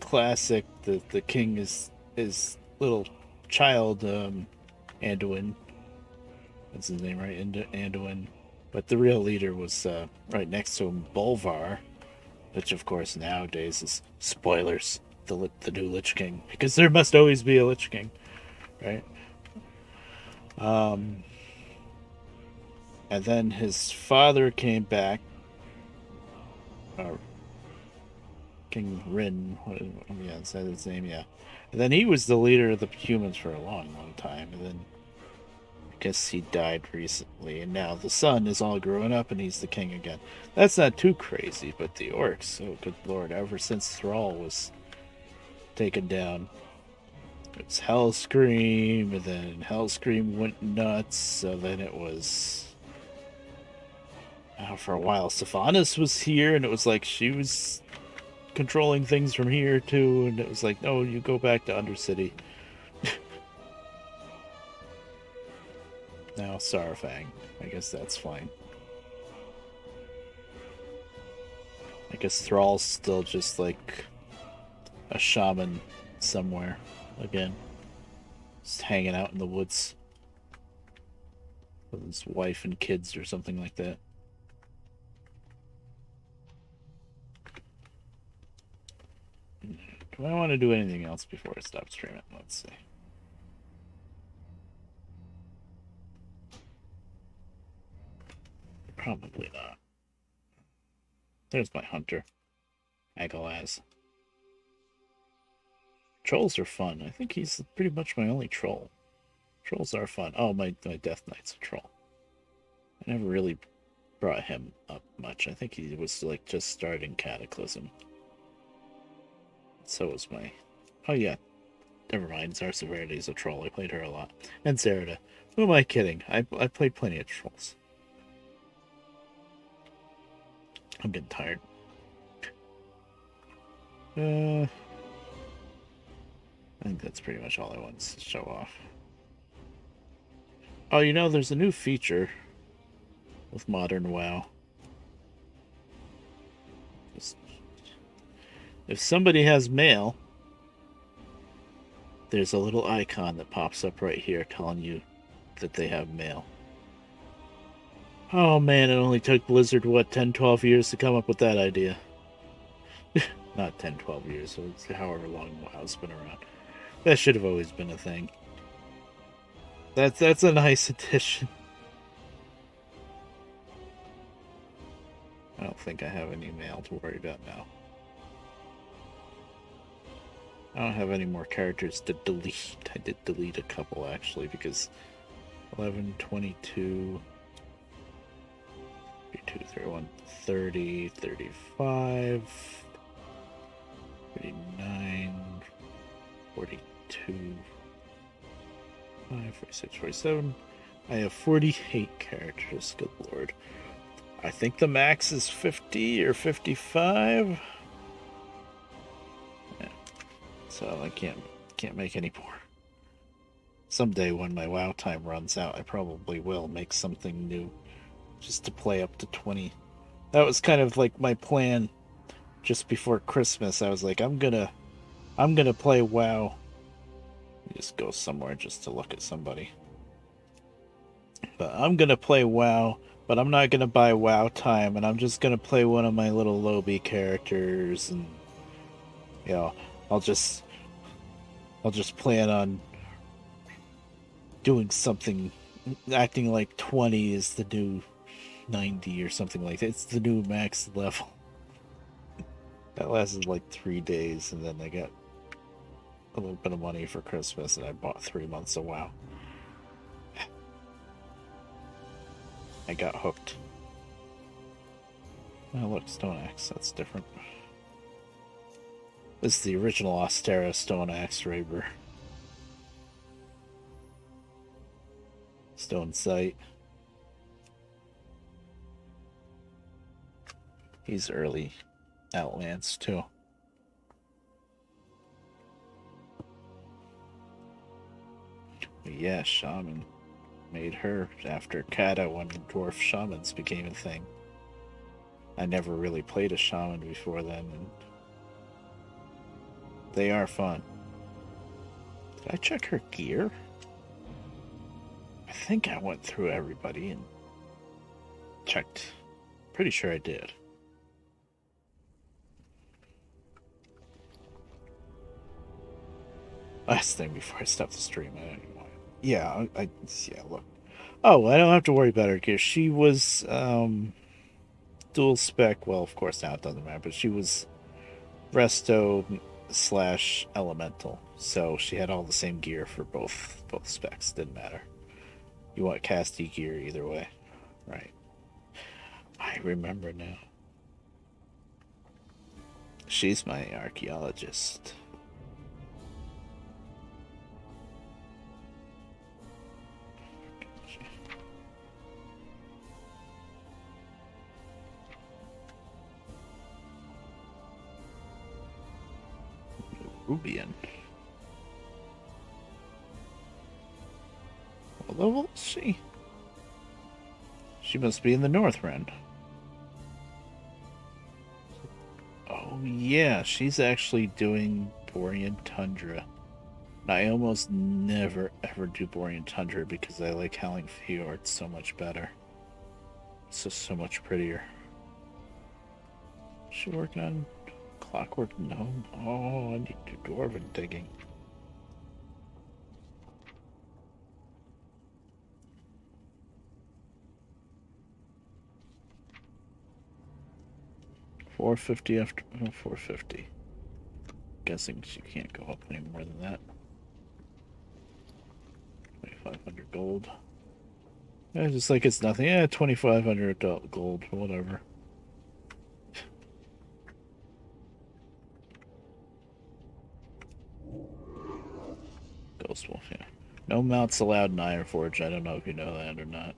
Classic, the king is little child, Anduin. That's his name, right? Anduin. But the real leader was right next to him, Bolvar, which of course nowadays is spoilers, the new Lich King, because there must always be a Lich King, right? And then his father came back, King Rin. Yeah, is that his name? Yeah. And then he was the leader of the humans for a long, long time, and then I guess he died recently, and now the son is all grown up and he's the king again. That's not too crazy, but the orcs, oh good lord, ever since Thrall was taken down, it's Hellscream, and then Hellscream went nuts, so then it was... for a while, Sylvanas was here, and it was like she was controlling things from here too, and it was like, no, you go back to Undercity. Now Sarafang. I guess that's fine. I guess Thrall's still just like a shaman somewhere again. Just hanging out in the woods with his wife and kids or something like that. Do I want to do anything else before I stop streaming? Let's see. Probably not. There's my hunter. Agalaz. Trolls are fun. I think he's pretty much my only troll. Trolls are fun. Oh, my Death Knight's a troll. I never really brought him up much. I think he was like just starting Cataclysm. So was my... Oh yeah. Never mind. Zarsaverity's a troll. I played her a lot. And Zerida. Who am I kidding? I played plenty of trolls. I'm getting tired. I think that's pretty much all I want to show off. Oh, you know, there's a new feature with modern WoW. If somebody has mail, there's a little icon that pops up right here telling you that they have mail. Oh man, it only took Blizzard, what, 10, 12 years to come up with that idea. Not 10, 12 years, so it's however long WoW's been around. That should have always been a thing. That's a nice addition. I don't think I have any mail to worry about now. I don't have any more characters to delete. I did delete a couple actually because 11, 22... 32, 31, 30, 35, 39, 42, 5, 46, 47. I have 48 characters, good lord. I think the max is 50 or 55. Yeah. So I can't make any more. Someday when my WoW time runs out, I probably will make something new. Just to play up to 20. That was kind of like my plan just before Christmas. I was like, I'm gonna play WoW. Just go somewhere just to look at somebody. But I'm gonna play WoW, but I'm not gonna buy WoW time, and I'm just gonna play one of my little Lobby characters, and you know, I'll just plan on doing something, acting like 20 is the new 90 or something like that. It's the new max level. That lasted like 3 days, and then I got a little bit of money for Christmas, and I bought 3 months of WoW. I got hooked. Oh look, Stone Axe, that's different. This is the original Austera Stone Axe Raber. Stone Sight. He's early Outlands too. But yeah, Shaman made her after Kata when Dwarf Shamans became a thing. I never really played a Shaman before then, and they are fun. Did I check her gear? I think I went through everybody and checked. Pretty sure I did. Last thing before I stopped the stream, I don't even want it. Yeah, yeah, look. Oh, I don't have to worry about her gear. She was dual spec. Well, of course now it doesn't matter, but she was resto slash elemental, so she had all the same gear for both specs. Didn't matter. You want casty gear either way, right? I remember now. She's my archaeologist. Rubian. What level is she? She must be in the Northrend. Oh yeah, she's actually doing Borean Tundra. I almost never ever do Borean Tundra because I like Howling Fjord so much better. It's just so much prettier. Is she working on Clockwork Gnome? Oh, I need to do Dwarven digging. $450 after $450. Guessing she can't go up any more than that. 2,500 gold. Yeah, just like it's nothing. Yeah, 2,500 gold, whatever. Ghost Wolf, yeah. No mounts allowed in Iron Forge. I don't know if you know that or not.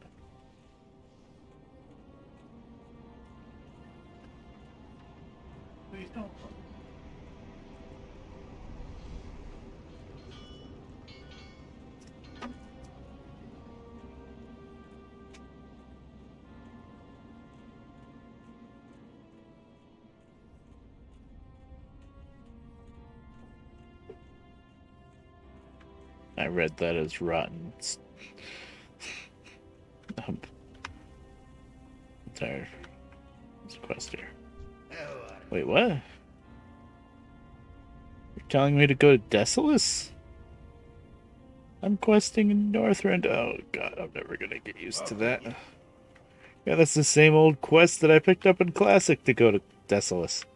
Please don't. I read that as rotten. Sorry. It's a quest here. Wait, what? You're telling me to go to Desolus? I'm questing in Northrend. Oh god, I'm never gonna get used to that. Yeah, that's the same old quest that I picked up in Classic to go to Desolus.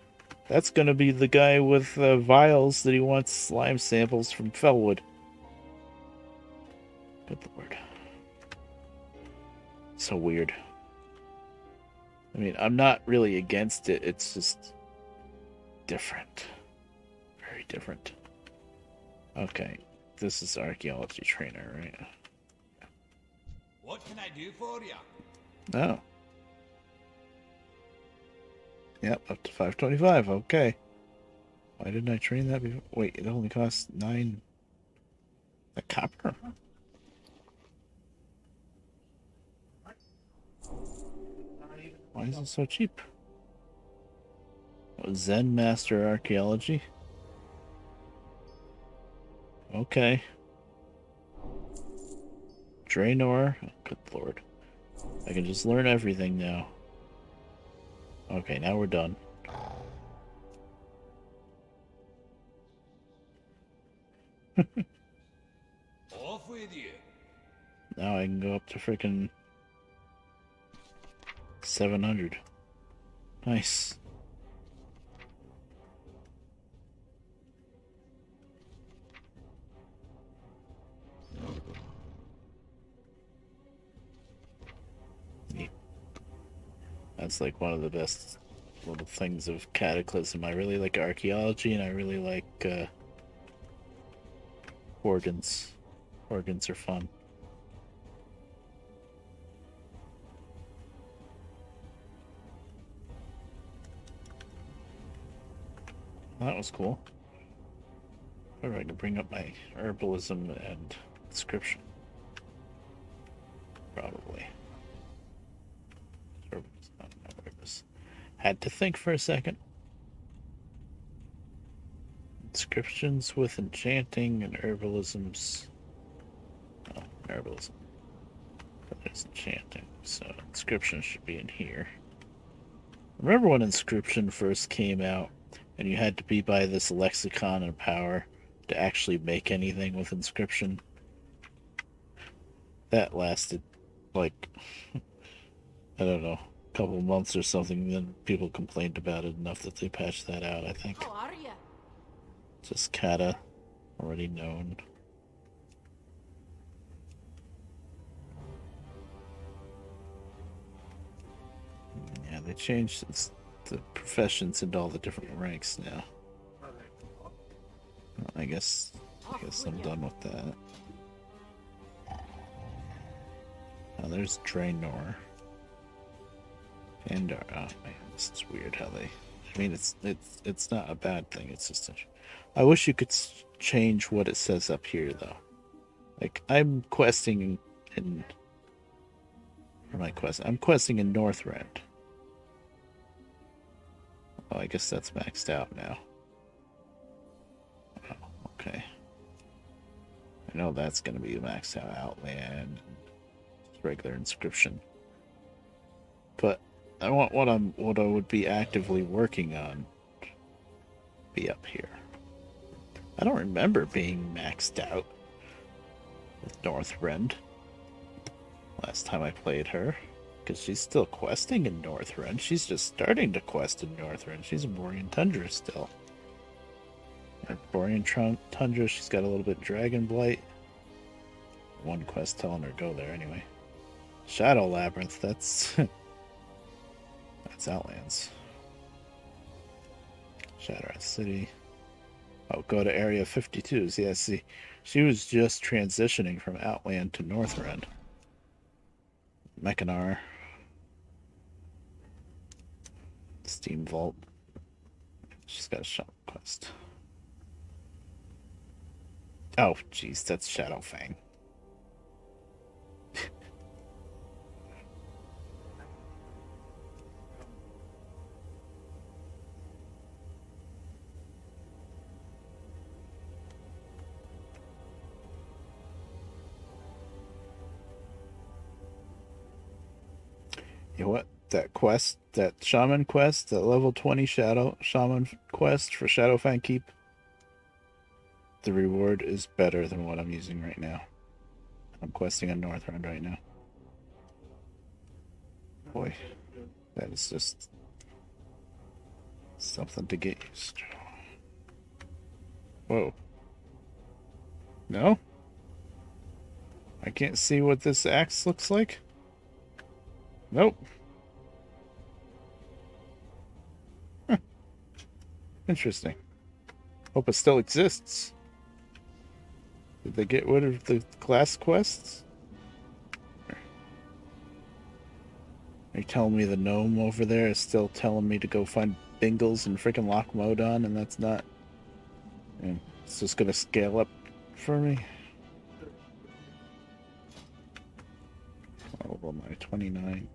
That's gonna be the guy with vials that he wants slime samples from Fellwood. Good lord. So weird. I mean, I'm not really against it, it's just different. Very different. Okay, this is archaeology trainer, right? What can I do for you? Oh. Yep, up to 525, okay. Why didn't I train that before? Wait, it only costs 9... A copper? Why is it so cheap? Oh, Zen Master Archaeology? Okay. Draenor? Oh, good lord. I can just learn everything now. Okay, now we're done. Off with you. Now I can go up to freaking 700. Nice. Neat. That's like one of the best little things of Cataclysm. I really like archaeology and I really like organs. Organs are fun. Well, that was cool. I wonder if I can bring up my herbalism and inscription. Probably. Had to think for a second. Inscriptions with enchanting and herbalisms. Oh, herbalism. There's enchanting, so inscription should be in here. Remember when inscription first came out, and you had to be by this lexicon of power to actually make anything with inscription? That lasted, like, I don't know, a couple months or something. Then people complained about it enough that they patched that out, I think. How are you? Just kinda already known. Yeah, they changed the professions into all the different ranks now. Well, I guess I'm done with that. Oh, there's Draenor. And oh man, this is weird how they. I mean, it's not a bad thing. It's just I wish you could change what it says up here though. Like I'm questing in. Where am I questing? I'm questing in Northrend. Oh, I guess that's maxed out now. Oh, okay. I know that's gonna be maxed out Outland, regular inscription. But I want what I would be actively working on be up here. I don't remember being maxed out with Northrend last time I played her, because she's still questing in Northrend. She's just starting to quest in Northrend. She's in Borean Tundra still. At Borean Tundra, she's got a little bit Dragon Blight. One quest telling her go there anyway. Shadow Labyrinth, that's that's Outlands. Shadowrat City. Oh, go to Area 52s. Yeah, see, she was just transitioning from Outland to Northrend. Mechanar. Steam Vault. She's got a shop quest. Oh, jeez, that's Shadowfang. You know what? That quest, that shaman quest, that level 20 shadow shaman quest for Shadowfang Keep, the reward is better than what I'm using right now. I'm questing on Northrend right now. Boy, that is just something to get used to. Whoa. No? I can't see what this axe looks like? Nope. Huh. Interesting. Hope it still exists. Did they get rid of the class quests? Are you telling me the gnome over there is still telling me to go find Bingles and freaking Loch Modon, and that's not... And it's just gonna scale up for me? Oh, well, my 29.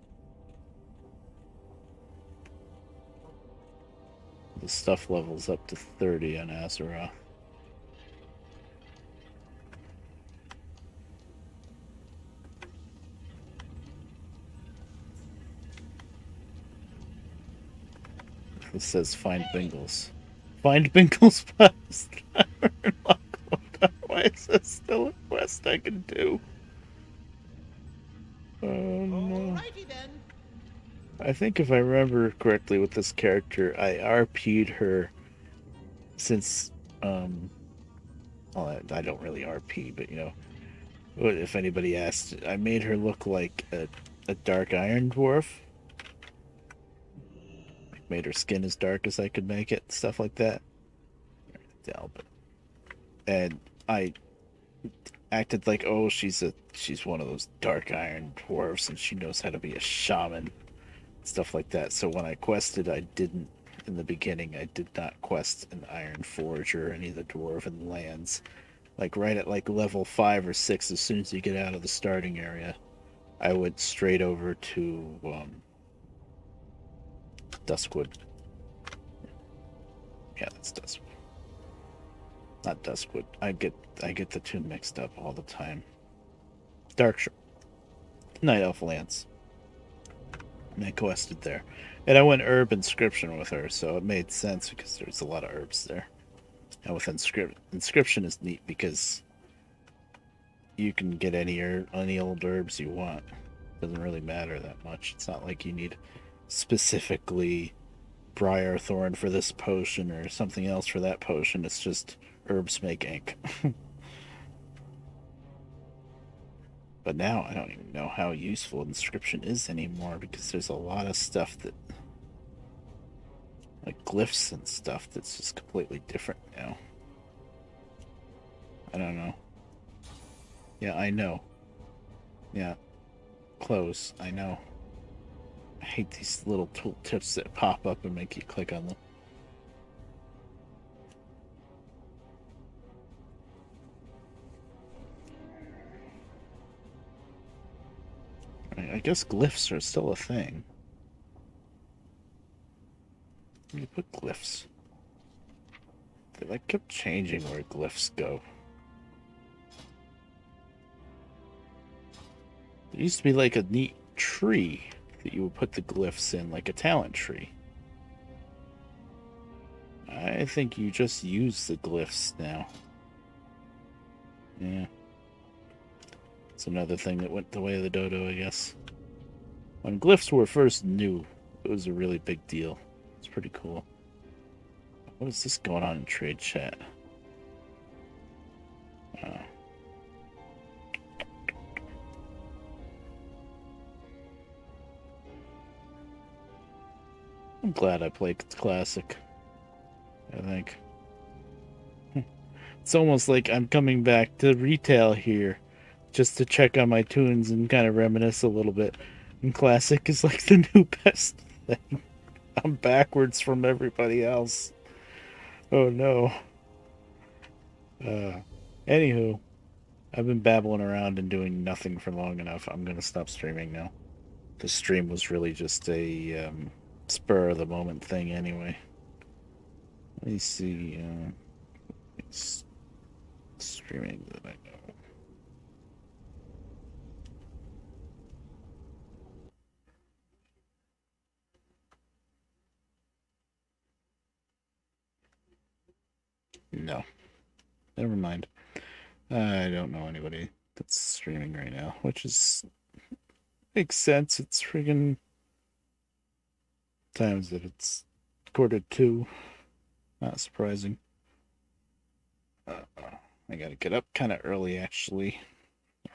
The stuff level's up to 30 on Azeroth. It says find Bingles. Find Bingles past. Why is this still a quest I can do? Oh no. Alrighty then. I think if I remember correctly with this character, I RP'd her since, well, I don't really RP, but you know, if anybody asked, I made her look like a dark iron dwarf. Made her skin as dark as I could make it, stuff like that. And I acted like, oh, she's one of those dark iron dwarves, and she knows how to be a shaman, stuff like that. So when I quested, I didn't. In the beginning, I did not quest an Iron Forge or any of the dwarven lands. Like right at like level 5 or 6, as soon as you get out of the starting area, I went straight over to Duskwood. Yeah, that's Duskwood. Not Duskwood. I get the two mixed up all the time. Darkshore. Night Elf Lance. And I quested there. And I went herb inscription with her, so it made sense because there's a lot of herbs there. And with inscription is neat because you can get any old herbs you want. Doesn't really matter that much. It's not like you need specifically briar thorn for this potion or something else for that potion. It's just herbs make ink. But now I don't even know how useful inscription is anymore because there's a lot of stuff that, like glyphs and stuff, that's just completely different now. I don't know. Yeah, I know. Yeah. Close, I know. I hate these little tooltips that pop up and make you click on them. I guess glyphs are still a thing. Where do you put glyphs? They like kept changing where glyphs go. There used to be like a neat tree that you would put the glyphs in, like a talent tree. I think you just use the glyphs now. Yeah. It's another thing that went the way of the dodo, I guess. When glyphs were first new, it was a really big deal. It's pretty cool. What is this going on in trade chat? I'm glad I played Classic. I think. It's almost like I'm coming back to retail here just to check on my tunes and kind of reminisce a little bit. And Classic is like the new best thing. I'm backwards from everybody else. Oh no. Anywho, I've been babbling around and doing nothing for long enough. I'm gonna stop streaming now. The stream was really just a spur of the moment thing anyway. Let me see. It's streaming that I know. No. Never mind. I don't know anybody that's streaming right now, which is makes sense. It's friggin' times that it's 1:45. Not surprising. I gotta get up kind of early, actually.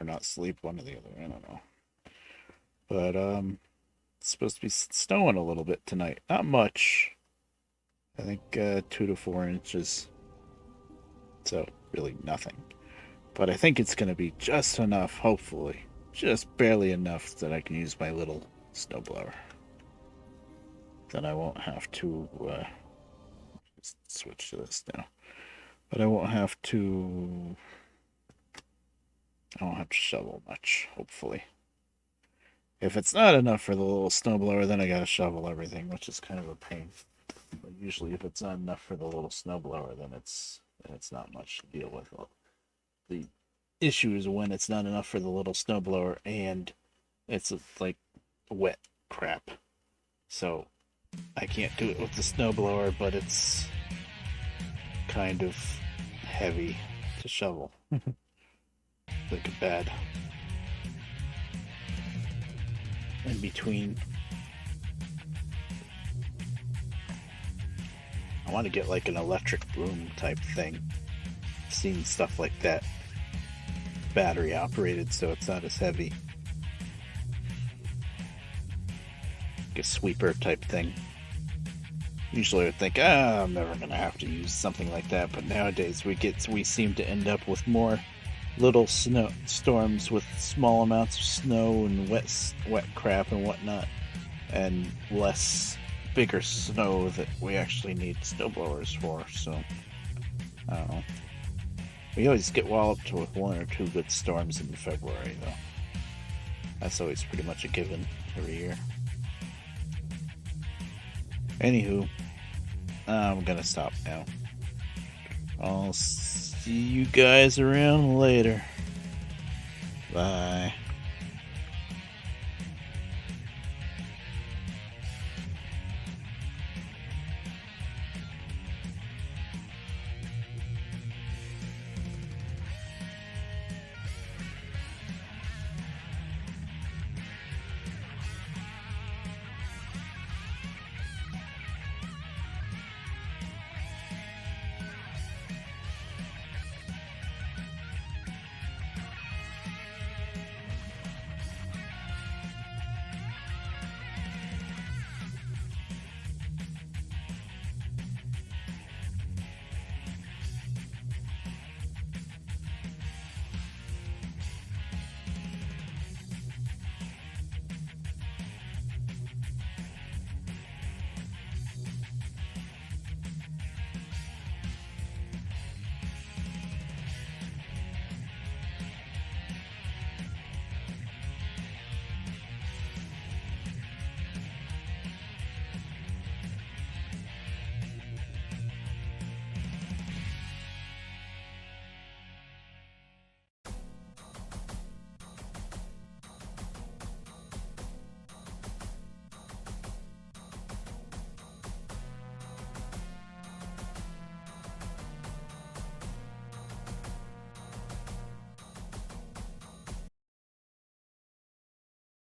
Or not sleep, one or the other. I don't know. But, it's supposed to be snowing a little bit tonight. Not much. I think 2 to 4 inches. So, really nothing. But I think it's going to be just enough, hopefully. Just barely enough that I can use my little snowblower. Then I won't have to just switch to this now. But I won't have to shovel much, hopefully. If it's not enough for the little snowblower, then I gotta shovel everything, which is kind of a pain. But usually if it's not enough for the little snowblower, then it's not much to deal with. The issue is when it's not enough for the little snowblower and it's like wet crap. So I can't do it with the snowblower, but it's kind of heavy to shovel. Like a bad in between. I want to get like an electric broom type thing. I've seen stuff like that, battery operated, so it's not as heavy. Like a sweeper type thing. Usually I would think, I'm never gonna have to use something like that, but nowadays we seem to end up with more little snow storms with small amounts of snow and wet crap and whatnot, and less bigger snow that we actually need snowblowers for. So I don't know. We always get walloped with 1 or 2 good storms in February, though. That's always pretty much a given every year. Anywho, I'm gonna stop now. I'll see you guys around later. Bye.